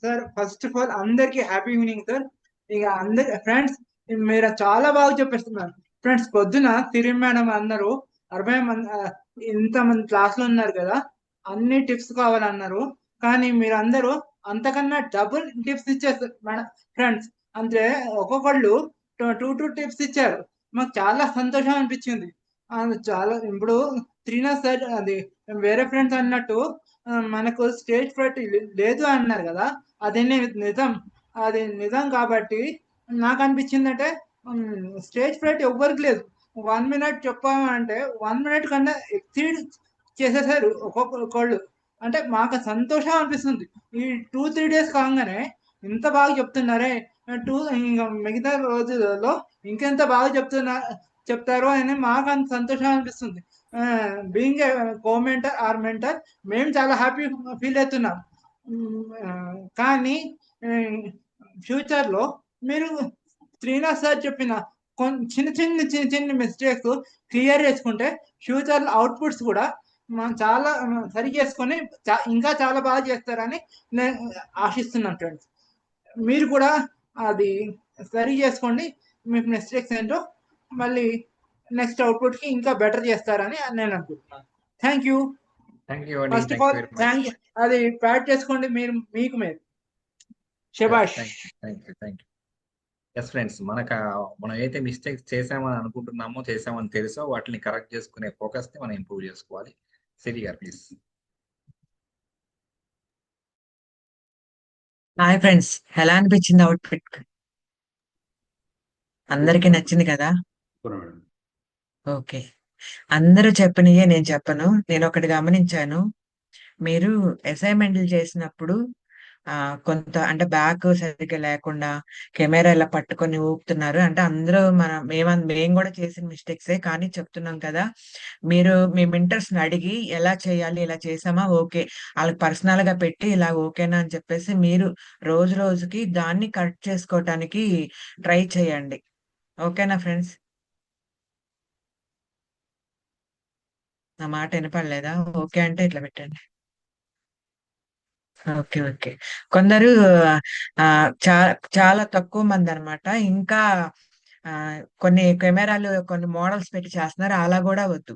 సార్ ఫస్ట్ ఆఫ్ ఆల్ అందరికి హ్యాపీ ఈవినింగ్ సార్. ఇక అందరి ఫ్రెండ్స్ మీరు చాలా బాగా చెప్పేస్తున్నారు ఫ్రెండ్స్. పొద్దున సిరి మేడం అందరూ 60 మంది ఇంతమంది క్లాస్లో ఉన్నారు కదా, అన్ని టిప్స్ కావాలన్నారు. కానీ మీరు అందరూ అంతకన్నా డబుల్ టిప్స్ ఇచ్చేస్తారు మేడం ఫ్రెండ్స్. అంటే ఒక్కొక్కళ్ళు 2 టిప్స్ ఇచ్చారు. మాకు చాలా సంతోషం అనిపించింది. చాలా ఇప్పుడు శ్రీనాథ్ సార్ అది వేరే ఫ్రెండ్స్ అన్నట్టు మనకు స్టేజ్ ఫ్రైట్ లేదు అన్నారు కదా, అది నిజం. అది నిజం కాబట్టి నాకు అనిపించింది అంటే స్టేజ్ ఫ్రైట్ ఎవ్వరికి లేదు. 1 మినిట్ చెప్పామంటే 1 మినిట్ కన్నా ఎక్సీడ్ చేసేసారు ఒక్కొక్కళ్ళు. అంటే మాకు సంతోషం అనిపిస్తుంది. ఈ 2-3 డేస్ కాగానే ఇంత బాగా చెప్తున్నారే, ఇంకా మిగతా రోజులలో ఇంకెంత బాగా చెప్తారో అని మాకు అంత సంతోషం అనిపిస్తుంది. బీయింగ్ కో-మెంటర్ ఆర్ మెంటర్ మేము చాలా హ్యాపీ ఫీల్ అవుతున్నాం. కానీ ఫ్యూచర్లో మీరు శ్రీనాథ్ సార్ చెప్పిన చిన్న చిన్న మిస్టేక్స్ క్లియర్ చేసుకుంటే ఫ్యూచర్లో అవుట్పుట్స్ కూడా మనం చాలా సరి చేసుకొని ఇంకా చాలా బాగా చేస్తారని నేను ఆశిస్తున్నాను ఫ్రెండ్స్. మీరు కూడా అది సరి చేసుకోండి. మీ మిస్టేక్స్ ఏంటో మళ్ళీ నెక్స్ట్ అవుట్పుట్కి ఇంకా బెటర్ చేస్తారని నేను అనుకుంటున్నాను. Thank you. First of all thank you. అది ప్యాడ్ చేసుకోండి మీకు మీరు. శభాష్. Thank you. ఎస్ ఫ్రెండ్స్, మనం ఏదైతే మిస్టేక్స్ చేసామని అనుకుంటున్నామో, చేసామని తెలుసో వాటిని కరెక్ట్ చేసుకునే ఫోకస్ ని మనం ఇంప్రూవ్ చేసుకోవాలి. సిరి గారు ప్లీజ్. హాయ్ ఫ్రెండ్స్, ఎలా అనిపించింది అవుట్పుట్? అందరికి నచ్చింది కదా? ఓకే. అందరూ చెప్పనియే నేను చెప్పను. నేను ఒకటి గమనించాను. మీరు అసైన్మెంట్లు చేసినప్పుడు కొంత అంటే బ్యాక్ సరిగ్గా లేకుండా కెమెరా ఇలా పట్టుకొని ఊపుతున్నారు. అంటే అందరూ మేము కూడా చేసిన మిస్టేక్సే, కానీ చెప్తున్నాం కదా, మీరు మీ మెంటర్స్ ని అడిగి ఎలా చేయాలి, ఇలా చేసామా ఓకే, వాళ్ళకి పర్సనల్ గా పెట్టి ఇలా ఓకేనా అని చెప్పేసి మీరు రోజు రోజుకి దాన్ని కరెక్ట్ చేసుకోవటానికి ట్రై చేయండి. ఓకేనా ఫ్రెండ్స్? నా మాట వినపడలేదా? ఓకే అంటే ఇట్లా పెట్టండి. Okay okay. కొందరు ఆ చాలా తక్కువ మంది అన్నమాట. ఇంకా కొన్ని కెమెరాలు కొన్ని మోడల్స్ పెట్టి చేస్తున్నారు. అలా కూడా వద్దు.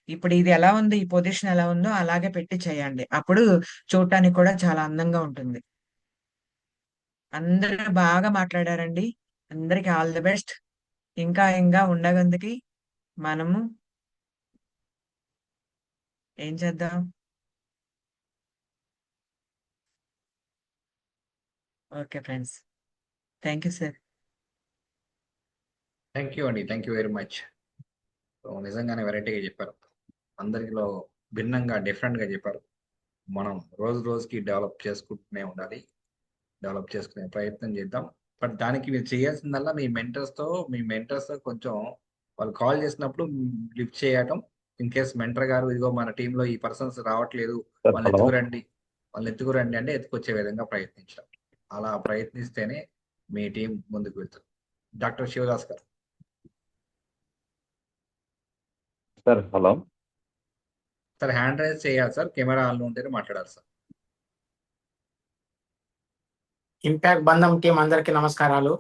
ఇప్పుడు ఇది ఎలా ఉంది, ఈ పొజిషన్ ఎలా ఉందో అలాగే పెట్టి చేయండి. అప్పుడు చూడటానికి కూడా చాలా అందంగా ఉంటుంది. అందరూ బాగా మాట్లాడారండి. అందరికి ఆల్ ది బెస్ట్. ఇంకా ఇంకా ఉండగందుకి మనము ఏం చేద్దాం? Okay friends. Thank you sir. Thank you అండి, థ్యాంక్ యూ వెరీ మచ్. నిజంగానే వెరైటీగా చెప్పారు, అందరిలో భిన్నంగా డిఫరెంట్గా చెప్పారు. మనం రోజు రోజుకి డెవలప్ చేసుకుంటూనే ఉండాలి, డెవలప్ చేసుకునే ప్రయత్నం చేద్దాం. బట్ దానికి మీరు చేయాల్సిందల్లా మీ మెంటర్స్తో కొంచెం వాళ్ళు కాల్ చేసినప్పుడు లిఫ్ట్ చేయటం. ఇన్ కేస్ మెంటర్ గారు ఇదిగో మన టీంలో ఈ పర్సన్స్ రావట్లేదు, వాళ్ళని ఎత్తుకురండి అంటే ఎత్తుకొచ్చే విధంగా ప్రయత్నించడం. అలా ప్రయత్నిస్తేనే మీ టీం ముందుకు వెళ్తుంది. డాక్టర్ శివదాస్ గారు. Sir hello sir hand raise చేయాలి సార్, కెమెరా ఆన్లో ఉంటేనే మాట్లాడాలి సార్. ఇంపాక్ట్ బంధం టీం అందరికీ నమస్కారాలు.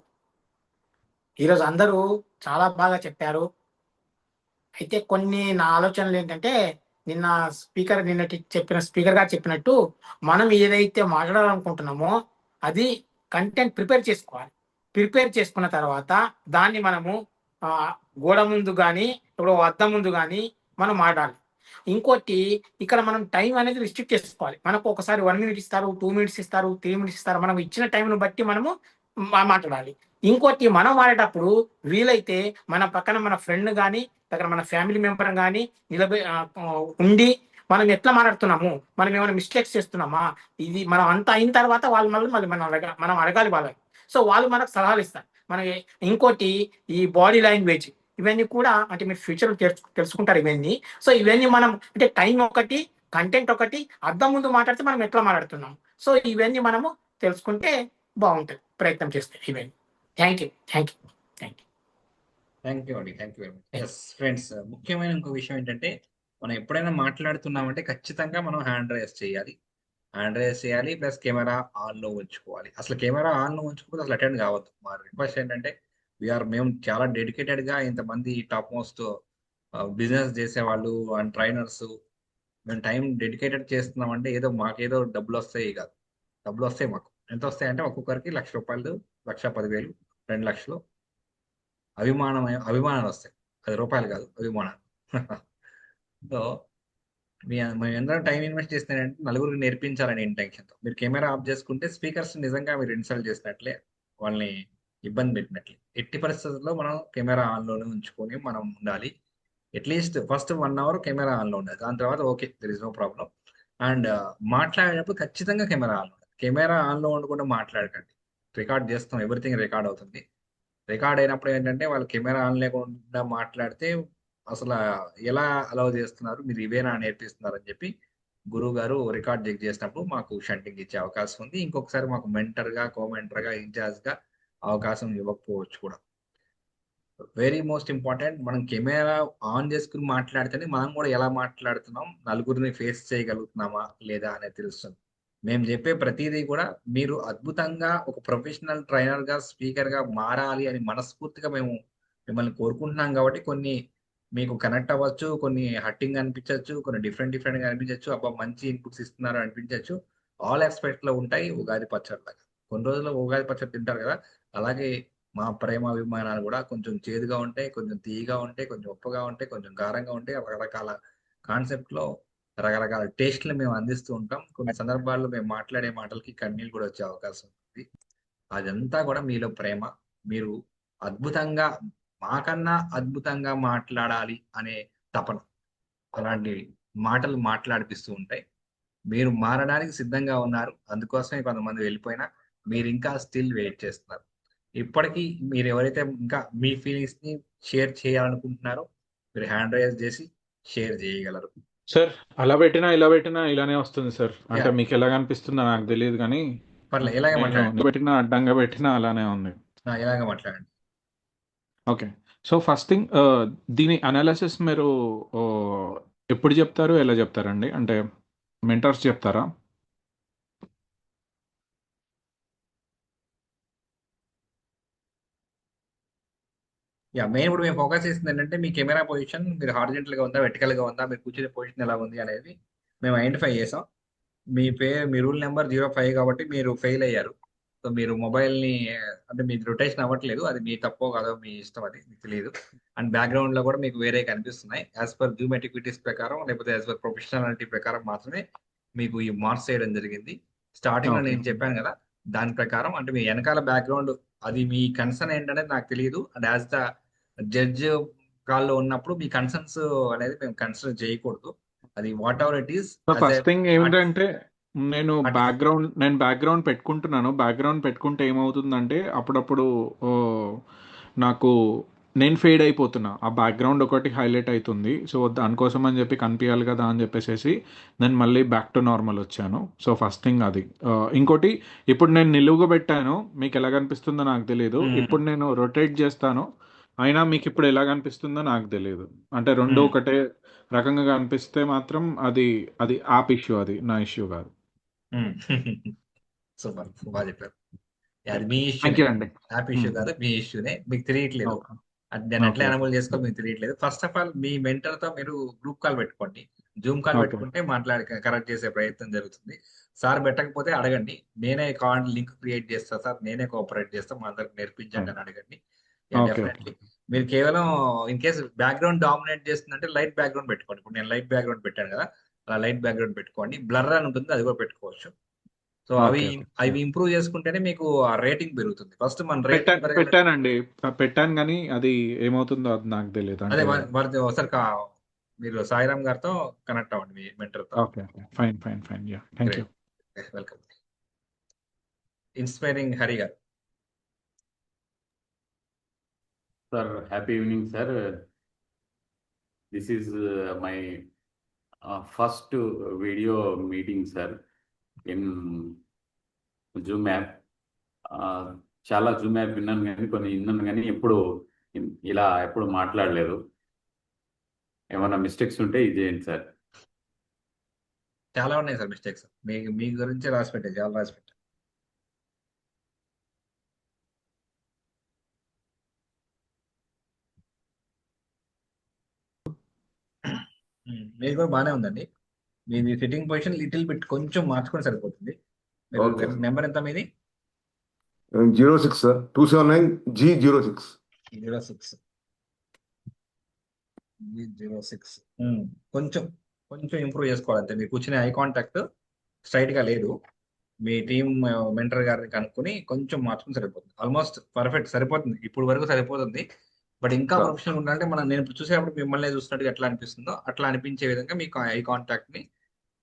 ఈరోజు అందరూ చాలా బాగా చెప్పారు. అయితే కొన్ని నా ఆలోచనలు ఏంటంటే, నిన్న స్పీకర్ గారు చెప్పినట్టు మనం ఏదైతే మాట్లాడాలనుకుంటున్నామో అది కంటెంట్ ప్రిపేర్ చేసుకోవాలి. ప్రిపేర్ చేసుకున్న తర్వాత దాన్ని మనము గోడ ముందు కానీ ఇప్పుడు అద్దం ముందు కానీ మనం మాట్లాడాలి. ఇంకోటి, ఇక్కడ మనం టైం అనేది రిస్ట్రిక్ట్ చేసుకోవాలి. మనకు ఒకసారి 1 minute ఇస్తారు, 2 minutes ఇస్తారు, 3 minutes ఇస్తారు. మనం ఇచ్చిన టైంను బట్టి మనము మాట్లాడాలి. ఇంకోటి, మనం మాట్లాడేటప్పుడు వీలైతే మన పక్కన మన ఫ్రెండ్ కానీ దగ్గర మన ఫ్యామిలీ మెంబర్ కానీ ఉండి మనం ఎట్లా మాట్లాడుతున్నాము, మనం ఏమైనా మిస్టేక్స్ చేస్తున్నామా, ఇది మనం అంతా అయిన తర్వాత వాళ్ళు మళ్ళీ మనం అడగాలి వాళ్ళని. సో వాళ్ళు మనకు సలహాలు ఇస్తారు. ఇంకోటి, ఈ బాడీ లాంగ్వేజ్ ఇవన్నీ కూడా అంటే మీరు ఫ్యూచర్ తెలుసుకుంటారు ఇవన్నీ. సో ఇవన్నీ మనం అంటే టైం ఒకటి, కంటెంట్ ఒకటి, అద్దం ముందు మాట్లాడితే మనం ఎట్లా మాట్లాడుతున్నాం, సో ఇవన్నీ మనము తెలుసుకుంటే బాగుంటుంది, ప్రయత్నం చేస్తే ఇవన్నీ. Thank you thank you thank you thank you అండి, thank you very much. Yes friends, ముఖ్యమైన ఇంకో విషయం ఏంటంటే, మనం ఎప్పుడైనా మాట్లాడుతున్నామంటే ఖచ్చితంగా మనం హ్యాండ్ రైజ్ చేయాలి. హ్యాండ్ రైజ్ చేయాలి ప్లస్ కెమెరా ఆన్లో ఉంచుకోవాలి. అసలు కెమెరా ఆన్లో ఉంచుకోకపోతే అసలు అటెండ్ కావద్దు. మా రిక్వెస్ట్ ఏంటంటే, మేము చాలా డెడికేటెడ్గా ఇంతమంది టాప్ మోస్ట్ బిజినెస్ చేసేవాళ్ళు అండ్ ట్రైనర్స్ మేము టైం డెడికేటెడ్ చేస్తున్నామంటే ఏదో మాకేదో డబ్బులు వస్తాయి కాదు. డబ్బులు వస్తాయి. మాకు ఎంత వస్తాయి అంటే ఒక్కొక్కరికి ₹1,00,000, 1,10,000, 2 లక్షలు అభిమానాలు వస్తాయి. అది రూపాయలు కాదు, అభిమానాలు. సో మేము ఎందరో టైం ఇన్వెస్ట్ చేస్తున్నారంటే నలుగురికి నేర్పించాలని ఇంటెన్షన్తో. మీరు కెమెరా ఆఫ్ చేసుకుంటే స్పీకర్స్ నిజంగా మీరు ఇన్సల్ట్ చేసినట్లే, వాళ్ళని ఇబ్బంది పెట్టినట్లే. ఎట్టి పరిస్థితుల్లో మనం కెమెరా ఆన్లోనే ఉంచుకొని మనం ఉండాలి. అట్లీస్ట్ ఫస్ట్ 1 hour కెమెరా ఆన్లో ఉండాలి. దాని తర్వాత okay, there is no problem. And మాట్లాడేటప్పుడు ఖచ్చితంగా కెమెరా ఆన్లో ఉండాలి. కెమెరా ఆన్లో ఉండకుండా మాట్లాడకండి. రికార్డ్ చేస్తాం, ఎవ్రీథింగ్ రికార్డ్ అవుతుంది. రికార్డ్ అయినప్పుడు ఏంటంటే వాళ్ళు కెమెరా ఆన్ లేకుండా మాట్లాడితే అసలు ఎలా అలౌ చేస్తున్నారు, మీరు ఇవేనా నేర్పిస్తున్నారు అని చెప్పి గురువు గారు రికార్డ్ చెక్ చేసినప్పుడు మాకు షంటింగ్ ఇచ్చే అవకాశం ఉంది. ఇంకొకసారి మాకు మెంటర్గా, కోమెంటర్గా, ఇన్ఛార్జ్గా అవకాశం ఇవ్వకపోవచ్చు కూడా. వెరీ మోస్ట్ ఇంపార్టెంట్, మనం కెమెరా ఆన్ చేసుకుని మాట్లాడితేనే మనం కూడా ఎలా మాట్లాడుతున్నాం, నలుగురిని ఫేస్ చేయగలుగుతున్నామా లేదా అనేది తెలుస్తుంది. మేము చెప్పే ప్రతిదీ కూడా మీరు అద్భుతంగా ఒక ప్రొఫెషనల్ ట్రైనర్గా, స్పీకర్గా మారాలి అని మనస్ఫూర్తిగా మేము మిమ్మల్ని కోరుకుంటున్నాం. కాబట్టి కొన్ని మీకు కనెక్ట్ అవ్వచ్చు, కొన్ని హట్టింగ్ అనిపించవచ్చు, కొన్ని డిఫరెంట్గా అనిపించవచ్చు, అబ్బా మంచి ఇన్పుట్స్ ఇస్తున్నారు అనిపించవచ్చు. ఆల్ ఆస్పెక్ట్లో ఉంటాయి. ఉగాది పచ్చడి లాగా కొన్ని రోజుల్లో ఉగాది పచ్చడి తింటారు కదా, అలాగే మా ప్రేమ అభిమానాలు కూడా కొంచెం చేదుగా ఉంటాయి, కొంచెం తీయగా ఉంటాయి, కొంచెం ఉప్పుగా ఉంటాయి, కొంచెం కారంగా ఉంటాయి. రకరకాల కాన్సెప్ట్లో రకరకాల టేస్ట్లు మేము అందిస్తూ ఉంటాం. కొన్ని సందర్భాల్లో మేము మాట్లాడే మాటలకి కన్నీళ్ళు కూడా వచ్చే అవకాశం ఉంది. అదంతా కూడా మీలో ప్రేమ. మీరు అద్భుతంగా, మాకన్నా అద్భుతంగా మాట్లాడాలి అనే తపన అలాంటి మాటలు మాట్లాడిపిస్తూ ఉంటాయి. మీరు మారడానికి సిద్ధంగా ఉన్నారు. అందుకోసమే కొంతమంది వెళ్ళిపోయినా మీరు ఇంకా స్టిల్ వెయిట్ చేస్తున్నారు. ఇప్పటికీ మీరు ఎవరైతే ఇంకా మీ ఫీలింగ్స్ ని షేర్ చేయాలనుకుంటున్నారో మీరు హ్యాండ్ రైజ్ చేసి షేర్ చేయగలరు. సార్ అలా పెట్టినా ఇలా పెట్టినా ఇలానే వస్తుంది సార్. అంటే యా మీకు ఎలాగ అనిపిస్తుందో నాకు తెలియదు కానీ పర్లేదు, ఇలాగే నేను మాట్లాడండి. పెట్టినా అడ్డంగా పెట్టినా అలానే ఉంది. ఇలాగే మాట్లాడండి. ఓకే. సో ఫస్ట్ థింగ్ దీని అనాలిసిస్ మీరు ఎప్పుడు చెప్తారు, ఎలా చెప్తారండి? అంటే మెంటర్స్ చెప్తారా? మెయిన్ ఇప్పుడు మేము ఫోకస్ చేసింది ఏంటంటే మీ కెమెరా పొజిషన్ మీరు హారిజెంటల్ గా ఉందా, వెర్టికల్ గా ఉందా, మీరు కూర్చునే పొజిషన్ ఎలా ఉంది అనేది మేము ఐడెంటిఫై చేసాం. మీ రూల్ నెంబర్ 05 కాబట్టి మీరు ఫెయిల్ అయ్యారు. సో మీరు మొబైల్ ని అంటే మీకు రొటేషన్ అవ్వట్లేదు. అది మీ తప్పో కాదో మీ ఇష్టం, అది మీకు తెలియదు. అండ్ బ్యాక్గ్రౌండ్ లో కూడా మీకు వేరే కనిపిస్తున్నాయి. యాజ్ పర్ జూమ్ ఎటిక్విటీస్ ప్రకారం లేకపోతే యాజ్ పర్ ప్రొఫెషనాలిటీ ప్రకారం మాత్రమే మీకు ఈ మార్క్స్ చేయడం జరిగింది. స్టార్టింగ్ లో ఓకే. నేను చెప్పాను కదా, దాని ప్రకారం అంటే మీ వెనకాల బ్యాక్గ్రౌండ్ అది మీ కన్సర్న్ ఏంటనేది నాకు తెలియదు. అండ్ యాజ్ ద జడ్జ్ కాల్లో ఉన్నప్పుడు మీ కన్సర్న్స్ అనేది మేము కన్సిడర్ చేయకూడదు. అది what ever it is so as first thing ఏమిటంటే నేను ఆర్టిస్ట్. బ్యాక్గ్రౌండ్ పెట్టుకుంటున్నాను. బ్యాక్గ్రౌండ్ పెట్టుకుంటే ఏమవుతుందంటే అప్పుడప్పుడు నాకు నేను ఫేడ్ అయిపోతున్నా. ఆ బ్యాక్గ్రౌండ్ ఒకటి హైలైట్ అవుతుంది. సో దానికోసం అని చెప్పి కనిపించాలి కదా అని చెప్పేసి నేను మళ్ళీ బ్యాక్ టు నార్మల్ వచ్చాను. సో ఫస్ట్ థింగ్ అది. ఇంకోటి, ఇప్పుడు నేను నిలువుగా పెట్టాను, మీకు ఎలా కనిపిస్తుందో నాకు తెలియదు. ఇప్పుడు నేను రొటేట్ చేస్తాను, అయినా మీకు ఇప్పుడు ఎలా కనిపిస్తుందో నాకు తెలియదు. అంటే రెండు ఒకటే రకంగా కనిపిస్తే మాత్రం అది అది యాప్ ఇష్యూ, అది నా ఇష్యూ కాదు. సూపర్, బాగా చెప్పారు. అది మీ థ్యాంక్ ఇష్యూనే, యూ అండి. యాప్ ఇష్యూ కాదు, మీ ఇష్యూనే. మీకు తెలియట్లేదు, ఓకే. అది దాన్ని ఎట్లా ఓకే. ఎనబుల్ చేసుకో మీకు తెలియట్లేదు. First of all me mentor తో మీరు గ్రూప్ కాల్ పెట్టుకోండి. Zoom call okay. పెట్టుకుంటే మాట్లాడి కరెక్ట్ చేసే ప్రయత్నం జరుగుతుంది. సార్ పెట్టకపోతే అడగండి, నేనే లింక్ క్రియేట్ చేస్తా సార్, నేనే కోఆపరేట్ చేస్తా, మా అందరికి నేర్పించండి అని అడగండి. ఓకే. డెఫినెట్లీ మీరు కేవలం ఇన్ కేస్ బ్యాక్గ్రౌండ్ డామినేట్ చేస్తుందంటే లైట్ బ్యాక్గ్రౌండ్ పెట్టుకోండి. ఇప్పుడు నేను లైట్ బ్యాక్గ్రౌండ్ పెట్టాను కదా, అలా లైట్ బ్యాక్గ్రౌండ్ పెట్టుకోండి. బ్లర్ అని ఉంటుంది, అది కూడా పెట్టుకోవచ్చు. So okay. అవి ఇంప్రూవ్ చేసుకుంటేనే మీకు ఆ రేటింగ్ పెరుగుతుంది. ఫస్ట్ మన రేటింగ్ పెరగాలి. పెట్టానండి, పెట్టాను కానీ అది ఏమవుతుందో అది నాకు తెలియదు. అదే అంటే వారితో ఒకసారి మీరు సాయిరామ్ గారితో కనెక్ట్ అవ్వండి, మీ మెంటర్తో. Okay. Fine fine fine. Yeah, thank you. Great, welcome. Inspiring Hari గారు. Sir happy evening sir. This is my first video meeting sir in Zoom app. చాలా జూమ్ యాప్ విన్నాను కానీ కొన్ని విన్నాను కానీ ఎప్పుడు ఇలా ఎప్పుడు మాట్లాడలేదు. ఏమైనా మిస్టేక్స్ ఉంటే ఇది చేయండి సార్. చాలా ఉన్నాయి సార్ మిస్టేక్స్, మీ గురించి రాసి పెట్టారు, చాలా రాసి పెట్టారు. మీకు కూడా బాగానే ఉందండి. మీ సిట్టింగ్ పొజిషన్ లిటిల్ బిట్ కొంచెం మార్చుకొని సరిపోతుంది. ఓకే. నెంబర్ ఎంత మీది? 06 సార్, 279G06. 06 కొంచెం కొంచెం ఇంప్రూవ్ చేసుకోవాలి అంతే. మీరు కూర్చునే ఐ కాంటాక్ట్ స్ట్రైట్ గా లేదు. మీ టీమ్ మెంటర్ గారిని కనుక్కొని కొంచెం మార్చుకుని సరిపోతుంది. ఆల్మోస్ట్ పర్ఫెక్ట్ సరిపోతుంది, ఇప్పుడు వరకు సరిపోతుంది. బట్ ఇంకా ప్రొఫెషనల్ ఉండాలంటే నేను ఇప్పుడు చూసేటప్పుడు మిమ్మల్ని చూసినట్టుగా ఎట్లా అనిపిస్తుందో అట్లా అనిపించే విధంగా మీకు ఐ కాంటాక్ట్ ని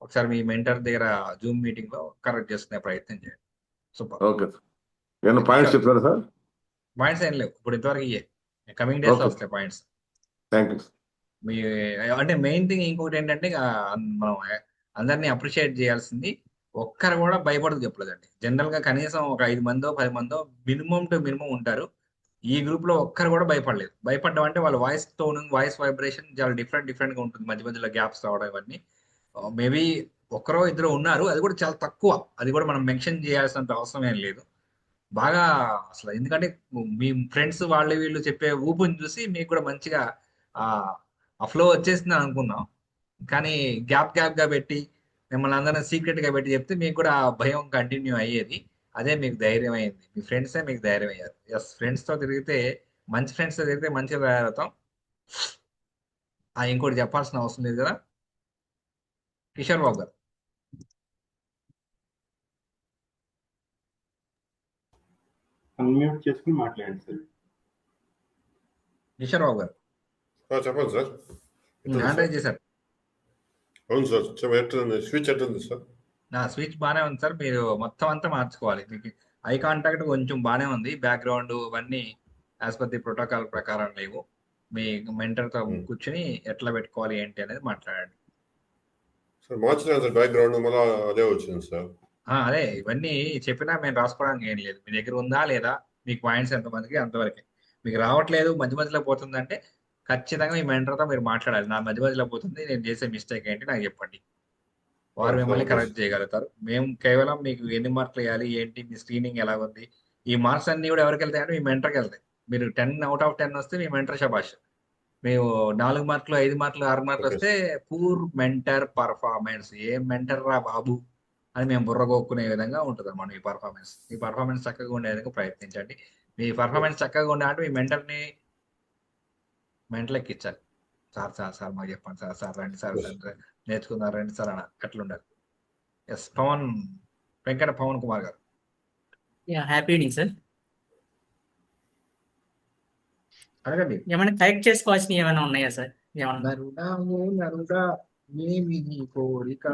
ఒకసారి మీ మెంటర్ దగ్గర జూమ్ మీటింగ్ లో కరెక్ట్ చేసుకునే ప్రయత్నం చేయండి. సూపర్. ఓకే. ఏమైనా పాయింట్స్ చెప్తారా సార్? పాయింట్స్ ఏం లేవు ఇప్పుడు ఇంతవరకు, కమింగ్ డేస్ లో ఓకే. వస్తాయి పాయింట్స్. Thank you. మీ అంటే మెయిన్ థింగ్ ఇంకోటి ఏంటంటే మనం అందరినీ అప్రిషియేట్ చేయాల్సింది, ఒక్కరు కూడా భయపడదు చెప్పలేదండి. జనరల్ గా కనీసం ఒక 5 మందో 10 మందో మినిమం టు మినిమం ఉంటారు. ఈ గ్రూప్ లో ఒక్కరు కూడా భయపడలేదు. భయపడ్డం అంటే వాళ్ళ వాయిస్ టోన్, వాయిస్ వైబ్రేషన్ చాలా డిఫరెంట్ గా ఉంటుంది. మధ్య మధ్యలో గ్యాప్స్ రావడం ఇవన్నీ. మేబీ ఒక్కరో ఇద్దరు ఉన్నారు, అది కూడా చాలా తక్కువ. అది కూడా మనం మెన్షన్ చేయాల్సినంత అవసరం ఏం లేదు. బాగా అసలు ఎందుకంటే మీ ఫ్రెండ్స్ వాళ్ళు వీళ్ళు చెప్పే ఊపుని చూసి మీకు కూడా మంచిగా ఆ ఫ్లో వచ్చేసింది అనుకున్నాం. కానీ గ్యాప్ గా పెట్టి మిమ్మల్ని అందరం సీక్రెట్ గా పెట్టి చెప్తే మీకు కూడా ఆ భయం కంటిన్యూ అయ్యేది. అదే మీకు ధైర్యం అయింది, మీ ఫ్రెండ్సే మీకు ధైర్యం అయ్యారు. ఎస్, ఫ్రెండ్స్ తో తిరిగితే మంచి ఫ్రెండ్స్ తో తిరిగితే మంచిగా తయారవుతాం. ఇంకోటి చెప్పాల్సిన అవసరం లేదు కదా. కిషోర్ బాబు గారు. అన్మ్యూట్ చేసుకుని మాట్లాడండి సార్. కిషోర్ బాబు గారు చెప్పండి సార్. హ్యాండ్ రైజ్ చేశారు. అవును సార్. ఎట్టుంది స్విచ్ ఎట్టుంది సార్? నా స్విచ్ బాగానే ఉంది సార్. మీరు మొత్తం అంతా మార్చుకోవాలి. మీకు ఐ కాంటాక్ట్ కొంచెం బాగానే ఉంది. బ్యాక్గ్రౌండ్ ఇవన్నీ యాజ్ పర్ ది ప్రోటోకాల్ ప్రకారం లేవు. మీ మెంటర్తో కూర్చుని ఎట్లా పెట్టుకోవాలి ఏంటి అనేది మాట్లాడండి. సార్ మార్చినాను సార్ బ్యాక్గ్రౌండ్, మళ్ళీ అదే వచ్చింది సార్. అదే ఇవన్నీ చెప్పినా మేము రాసుకోవడానికి ఏం లేదు. మీ దగ్గర ఉందా లేదా, మీకు పాయింట్స్ ఎంతమందికి అంతవరకే. మీకు రావట్లేదు, మధ్య మధ్యలో పోతుందంటే ఖచ్చితంగా మీ మెంటర్తో మీరు మాట్లాడాలి. నా మధ్య మధ్యలో పోతుంది, నేను చేసే మిస్టేక్ ఏంటి నాకు చెప్పండి. వారు మిమ్మల్ని కరెక్ట్ చేయగలుగుతారు. మేము కేవలం మీకు ఎన్ని మార్కులు వేయాలి ఏంటి, మీ స్క్రీనింగ్ ఎలా ఉంది, ఈ మార్క్స్ అన్ని కూడా ఎవరికి వెళ్తాయంటే మీ మెంటర్కి వెళ్తాయి. మీరు 10/10 వస్తే మీ మెంటర్ శబాష్. మేము 4 మార్కులు 5 మార్కులు 6 మార్కులు వస్తే poor mentor performance. A mentor రా బాబు అని మేము బుర్రగొక్కునే విధంగా ఉంటుంది అన్నమాట మీ పర్ఫార్మెన్స్. మీ పర్ఫార్మెన్స్ చక్కగా ఉండే విధంగా ప్రయత్నించండి. మీ పర్ఫార్మెన్స్ చక్కగా ఉండాలంటే మీ మెంటర్ని మెంటర్కి ఇచ్చాలి. సార్ సార్ సార్ మాకు చెప్పండి సార్, సార్ రండి సార్, నేర్చుకుందాం రండి సార్ అన్న అట్లా ఉండాలి. ఎస్ పవన్, వెంకట పవన్ కుమార్ గారు. Happy evening sir. అడగండి. ఏమైనా కరెక్ట్ చేసుకోవాల్సినవి ఏమైనా ఉన్నాయా సార్? ఏమన్నా నరుడా ఏమి నీ కోరిక?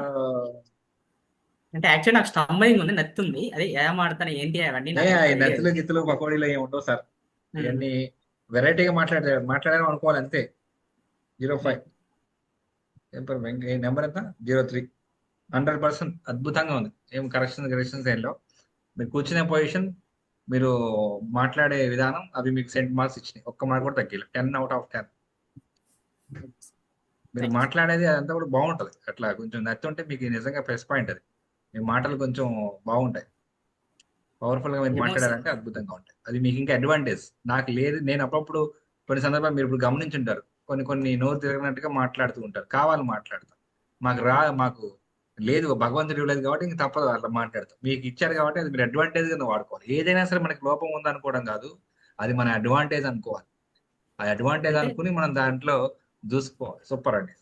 అంటే యాక్చువల్లీ నాకు స్టంబలింగ్ ఉంది, నత్తుంది. అదే ఏం ఆడతాను ఏంటి అవన్నీ నాకు తెలియదు. నత్తులు గిత్తులు పకోడీలు ఏమి ఉండవు సార్. ఇవన్నీ వెరైటీగా మాట్లాడారు అనుకోవాలి అంతే. 05 నెంబర్ ఎంత? 03. 100% అద్భుతంగా ఉంది. ఏం కరెక్షన్స్ ఏం లేవు. మీరు కూర్చునే పొజిషన్, మీరు మాట్లాడే విధానం, అవి మీకు సెంట్ మార్క్స్ ఇచ్చినాయి. ఒక్క మార్క్ కూడా తగ్గిలేదు. 10/10. మీరు మాట్లాడేది అదంతా కూడా బాగుంటుంది. అట్లా కొంచెం నచ్చుంటే మీకు నిజంగా ప్లస్ పాయింట్. అది మీ మాటలు కొంచెం బాగుంటాయి, పవర్ఫుల్గా మీరు మాట్లాడారంటే అద్భుతంగా ఉంటాయి. అది మీకు ఇంకా అడ్వాంటేజ్. నాకు లేదు. నేను అప్పుడప్పుడు కొన్ని సందర్భాలు మీరు ఇప్పుడు గమనించుంటారు, కొన్ని నోరు తిరగనట్టుగా మాట్లాడుతూ ఉంటారు. కావాలి మాట్లాడతాం, మాకు లేదు, భగవంతుడు ఇవ్వలేదు కాబట్టి ఇంక తప్పదు అట్లా మాట్లాడతాం. మీకు ఇచ్చారు కాబట్టి అది మీరు అడ్వాంటేజ్ కింద వాడుకోవాలి. ఏదైనా సరే మనకి లోపం ఉంది అనుకోవడం కాదు, అది మన అడ్వాంటేజ్ అనుకోవాలి. ఆ అడ్వాంటేజ్ అనుకుని మనం దాంట్లో దూసుకోవాలి. సూపర్ అండి.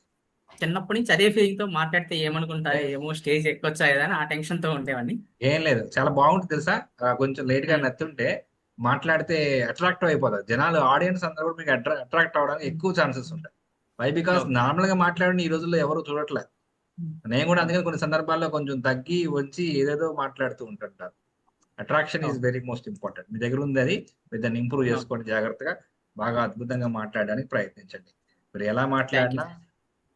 చిన్నప్పటి నుంచి అదే ఫీలింగ్ తో మాట్లాడితే ఏమనుకుంటారు, ఏమో స్టేజ్ ఎక్కొచ్చా ఏదా అని ఆ టెన్షన్ తో ఉండేవాడిని. ఏం లేదు, చాలా బాగుంటుంది తెలుసా. కొంచెం లేట్ గా నచ్చుంటే మాట్లాడితే అట్రాక్టివ్ అయిపోతారు జనాలు. ఆడియన్స్ అందరూ కూడా మీకు అట్రాక్ట్ అవడానికి ఎక్కువ ఛాన్సెస్ ఉంటాయి. వై బికాస్ నార్మల్ గా మాట్లాడిన ఈ రోజుల్లో ఎవరు చూడట్లేదు. నేను కూడా అందుకని కొన్ని సందర్భాల్లో కొంచెం తగ్గి వచ్చి ఏదేదో మాట్లాడుతూ ఉంటుంటారు. Attraction is very most important. మీ దగ్గర ఉంది అది, మీరు దాన్ని ఇంప్రూవ్ చేసుకోండి. జాగ్రత్తగా బాగా అద్భుతంగా మాట్లాడడానికి ప్రయత్నించండి. మీరు ఎలా మాట్లాడినా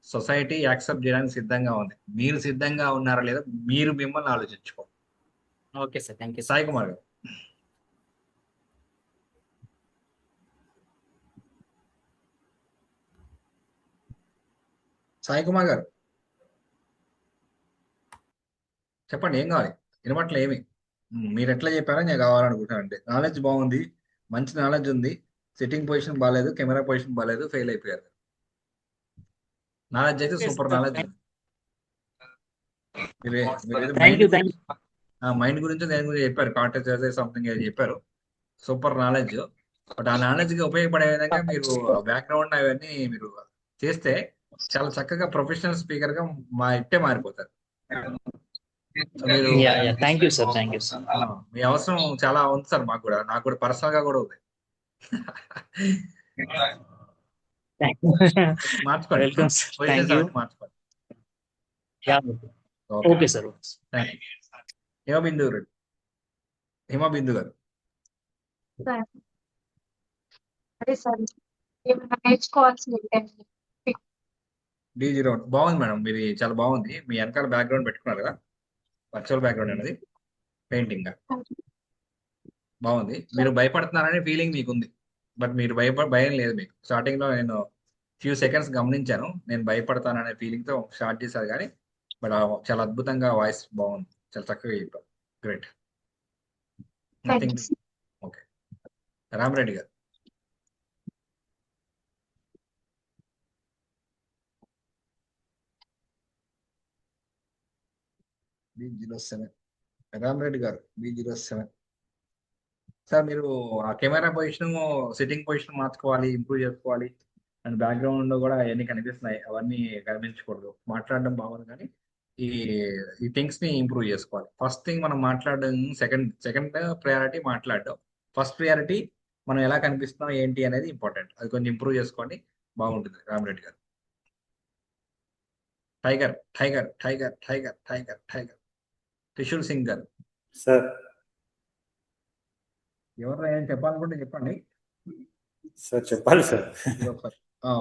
సొసైటీ యాక్సెప్ట్ చేయడానికి సిద్ధంగా ఉంది. మీరు సిద్ధంగా ఉన్నారా లేదా మీరు మిమ్మల్ని ఆలోచించుకోండి. Okay sir, thank you. Sai Kumar గారు. సాయి కుమార్ గారు చెప్పండి, ఏం కావాలి? వినబట్లే ఏమి? మీరు ఎట్లా చెప్పారో నేను కావాలనుకుంటున్నాను. అంటే నాలెడ్జ్ బాగుంది, మంచి నాలెడ్జ్ ఉంది, సిట్టింగ్ పొజిషన్ బాగాలేదు, కెమెరా పొజిషన్ బాగాలేదు, ఫెయిల్ అయిపోయారు. నాలెడ్జ్ అయితే సూపర్ నాలెడ్జ్ ఉంది. మైండ్ గురించి దేని గురించి చెప్పారు, కాంటాక్ట్ సంథింగ్ చెప్పారు. Super knowledge. బట్ ఆ నాలెడ్జ్ కి ఉపయోగపడే విధంగా మీరు బ్యాక్గ్రౌండ్ అవన్నీ మీరు చేస్తే చాలా చక్కగా ప్రొఫెషనల్ స్పీకర్ గా ఇట్టే మారిపోతారు. Thank you sir, thank you sir. మీ అవసరం చాలా ఉంది సార్. నాకు కూడా పర్సనల్ గా కూడా ఉంది. మార్చుకోండి, వెల్కమ్ సార్, థ్యాంక్ యూ. మార్చుకోండి. Okay sir. హిమబిందు గారు. అదే సార్, ఏమైనా నేర్చుకోవాల్సింది D0 బాగుంది మేడం, మీరు చాలా బాగుంది. మీ వెనకాల బ్యాక్గ్రౌండ్ పెట్టుకున్నారు కదా, వర్చువల్ బ్యాక్గ్రౌండ్ అనేది పెయింటింగ్ బాగుంది. మీరు భయపడుతున్నారనే ఫీలింగ్ మీకు ఉంది, బట్ మీరు భయం లేదు మీకు. స్టార్టింగ్ లో నేను ఫ్యూ సెకండ్స్ గమనించాను, నేను భయపడతాననే ఫీలింగ్ తో స్టార్ట్ చేశారు కానీ బట్ చాలా అద్భుతంగా వాయిస్ బాగుంది, చాలా చక్కగా చెప్పారు. గ్రేట్. నథింగ్. ఓకే, రామరెడ్డి గారు. B07 రామరెడ్డి గారు, B07 సార్. మీరు ఆ కెమెరా పొజిషన్, సిట్టింగ్ పొజిషన్ మార్చుకోవాలి, ఇంప్రూవ్ చేసుకోవాలి. అండ్ బ్యాక్గ్రౌండ్ లో కూడా అవన్నీ కనిపిస్తున్నాయి, అవన్నీ కనిపించకూడదు. మాట్లాడడం బాగుంది కానీ ఈ థింగ్స్ ని ఇంప్రూవ్ చేసుకోవాలి. ఫస్ట్ థింగ్ మనం మాట్లాడడం, సెకండ్ ప్రయారిటీ మాట్లాడడం, ఫస్ట్ ప్రయారిటీ మనం ఎలా కనిపిస్తున్నాం ఏంటి అనేది ఇంపార్టెంట్. అది కొంచెం ఇంప్రూవ్ చేసుకోండి, బాగుంటుంది రామరెడ్డి గారు. Tiger tiger tiger tiger tiger tiger Trishul Singh గారు. సార్ ఎవరు ఏం చెప్పాలనుకుంటే చెప్పండి. సార్ చెప్పాలి సార్.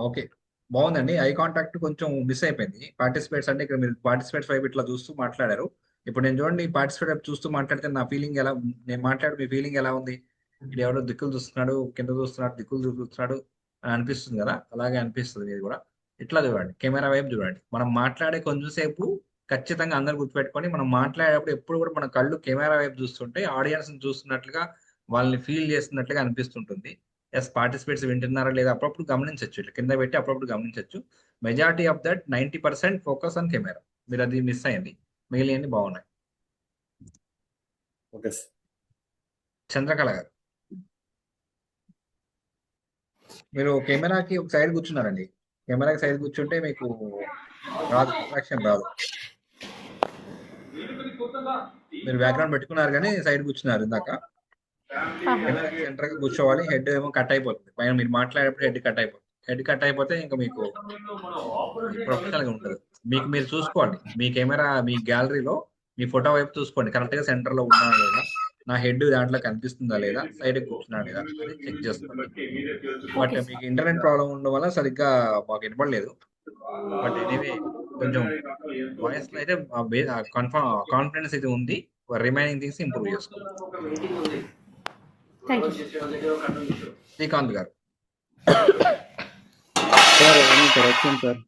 ఓకే, బాగుందండి. ఐ కాంటాక్ట్ కొంచెం మిస్ అయిపోయింది. పార్టిసిపేట్స్ అంటే ఇక్కడ మీరు పార్టిసిపేట్స్ వైపు ఇట్లా చూస్తూ మాట్లాడారు. ఇప్పుడు నేను చూడండి పార్టిసిపేట్ వైపు చూస్తూ మాట్లాడితే నా ఫీలింగ్ ఎలా, నేను మాట్లాడు మీ ఫీలింగ్ ఎలా ఉంది? ఇక్కడ ఎవడో దిక్కులు చూస్తున్నాడు, కింద చూస్తున్నాడు, దిక్కులు చూస్తున్నాడు అని అనిపిస్తుంది కదా, అలాగే అనిపిస్తుంది ఇది కూడా. ఇట్లా చూడండి, కెమెరా వైపు చూడండి. మనం మాట్లాడే కొంచెం సేపు ఖచ్చితంగా అందరు గుర్తుపెట్టుకొని, మనం మాట్లాడేటప్పుడు ఎప్పుడు కూడా మన కళ్ళు కెమెరా వైపు చూస్తుంటే ఆడియన్స్ చూస్తున్నట్లుగా, వాళ్ళని ఫీల్ చేస్తున్నట్లుగా అనిపిస్తుంటుంది. ఎస్, పార్టిసిపేట్స్ వింటున్నారా లేదా అప్పుడప్పుడు గమనించవచ్చు, ఇట్లా కింద పెట్టి అప్పుడప్పుడు గమనించవచ్చు. Majority of that 90% focus on camera. మీరు అది మిస్ అయింది, మిగిలినవి బాగున్నాయి. ఓకే. చంద్రకళ గారు, మీరు కెమెరాకి ఒక సైడ్ కూర్చున్నారండి. కెమెరాకి సైడ్ కూర్చుంటే మీకు రాదు, అట్రాక్షన్ రాదు. మీరు బ్యాక్గ్రౌండ్ పెట్టుకున్నారు కానీ సైడ్ కూర్చున్నారు ఇందాక. కెమెరాకి సెంటర్ గా కూర్చోవాలి. హెడ్ ఏమో కట్ అయిపోతుంది పైన, మీరు మాట్లాడేటప్పుడు హెడ్ కట్ అయిపోతుంది. హెడ్ కట్ అయిపోతే ఇంకా మీకు ప్రొఫెషనల్ గా ఉంటుంది. మీకు మీరు చూసుకోండి, మీ కెమెరా మీ గ్యాలరీలో మీ ఫోటో వైపు చూసుకోండి, కరెక్ట్ గా సెంటర్ లో ఉన్నా లేదా, నా హెడ్ దాంట్లో కనిపిస్తుందా లేదా, సైడ్ కూర్చున్నా లేదా అని చెక్ చేసుకోండి. బట్ మీకు ఇంటర్నెట్ ప్రాబ్లం ఉండడం వల్ల సరిగ్గా మాకు వినపడలేదు. బట్ ఎనీవే కొంచెం వాయిస్ లో అయితే కాన్ఫిడెన్స్ అయితే ఉంది. రిమైనింగ్ థింగ్స్ ఇంప్రూవ్ చేసుకోండి. శ్రీకాంత్ గారు. సార్ కరెక్షన్ సార్,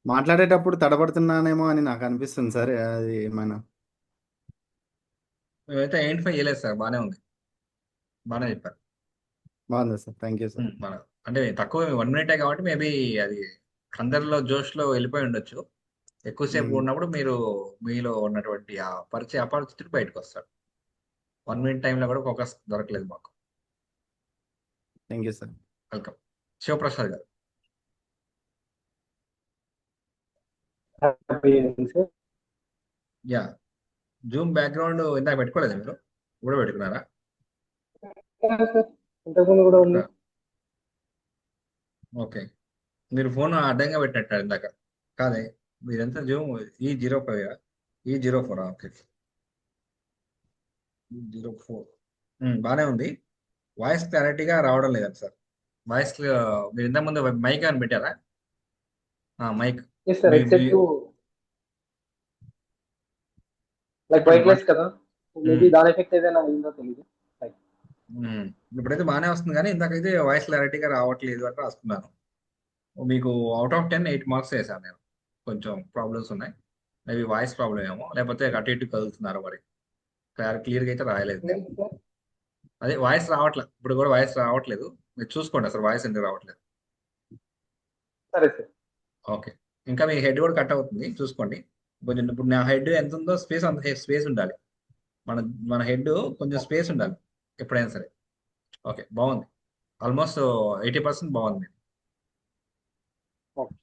మాట్లాడేటప్పుడు తడబడుతున్నానేమో అని నాకు అనిపిస్తుంది సార్. అది ఏమైనా మేమైతే ఐడెంటిఫై చేయలేదు సార్, బాగానే ఉంది, బాగానే చెప్పారు. బాగుంది సార్, థ్యాంక్ యూ సార్. అంటే తక్కువ 1 minute కాబట్టి మేబీ అది అందరిలో జోష్లో వెళ్ళిపోయి ఉండొచ్చు. ఎక్కువసేపు ఉన్నప్పుడు మీరు మీలో ఉన్నటువంటి ఆ అపరిచితుడు బయటకు వస్తాడు. 1 minute టైంలో కూడా ఫోకస్ దొరకలేదు మాకు. Thank you sir. Welcome. Sivaprasad గారు. యా, జూమ్ బ్యాక్గ్రౌండ్ ఇందాక పెట్టుకోలేదు మీరు, కూడా పెట్టుకున్నారా? ఇంతకుముందు కూడా ఉంది. ఓకే, మీరు ఫోన్ అడ్డంగా పెట్టినట్టు ఇందాక. కాదే, మీరెంత Zoom E05 E04. Okay, E04 బాగానే ఉంది. వాయిస్ క్లారిటీగా రావడం లేదండి సార్. వాయిస్ మీరు ఇంత ముందు మైక్ అని పెట్టారా? మైక్ లైక్ వైర్లెస్ కదా, మేబీ దాని ఎఫెక్ట్ ఏదైనా అయిందో తెలియదు. ఇప్పుడైతే బాగానే వస్తుంది, కానీ ఇందాకైతే వాయిస్ క్లారిటీగా రావట్లేదు అంటే రాస్తున్నాను. మీకు అవుట్ ఆఫ్ 10 8 మార్క్స్ వేసాను నేను. కొంచెం ప్రాబ్లమ్స్ ఉన్నాయి, మేబీ వాయిస్ ప్రాబ్లం ఏమో, లేకపోతే అటు ఇటు కదులుతున్నారు, మరి క్లియర్గా అయితే రాయలేదు. అదే వాయిస్ రావట్లేదు, ఇప్పుడు కూడా వాయిస్ రావట్లేదు. మీరు చూసుకోండి అసలు వాయిస్ ఎందుకు రావట్లేదు. సరే సార్. ఓకే, ఇంకా మీ హెడ్ కూడా కట్ అవుతుంది, చూసుకోండి కొంచెం. ఇప్పుడు నా హెడ్ ఎంత ఉందో స్పేస్, అంత స్పేస్ ఉండాలి. మన హెడ్ కొంచెం స్పేస్ ఉండాలి ఎప్పుడైనా సరే. ఓకే, బాగుంది, ఆల్మోస్ట్ 80% బాగుంది.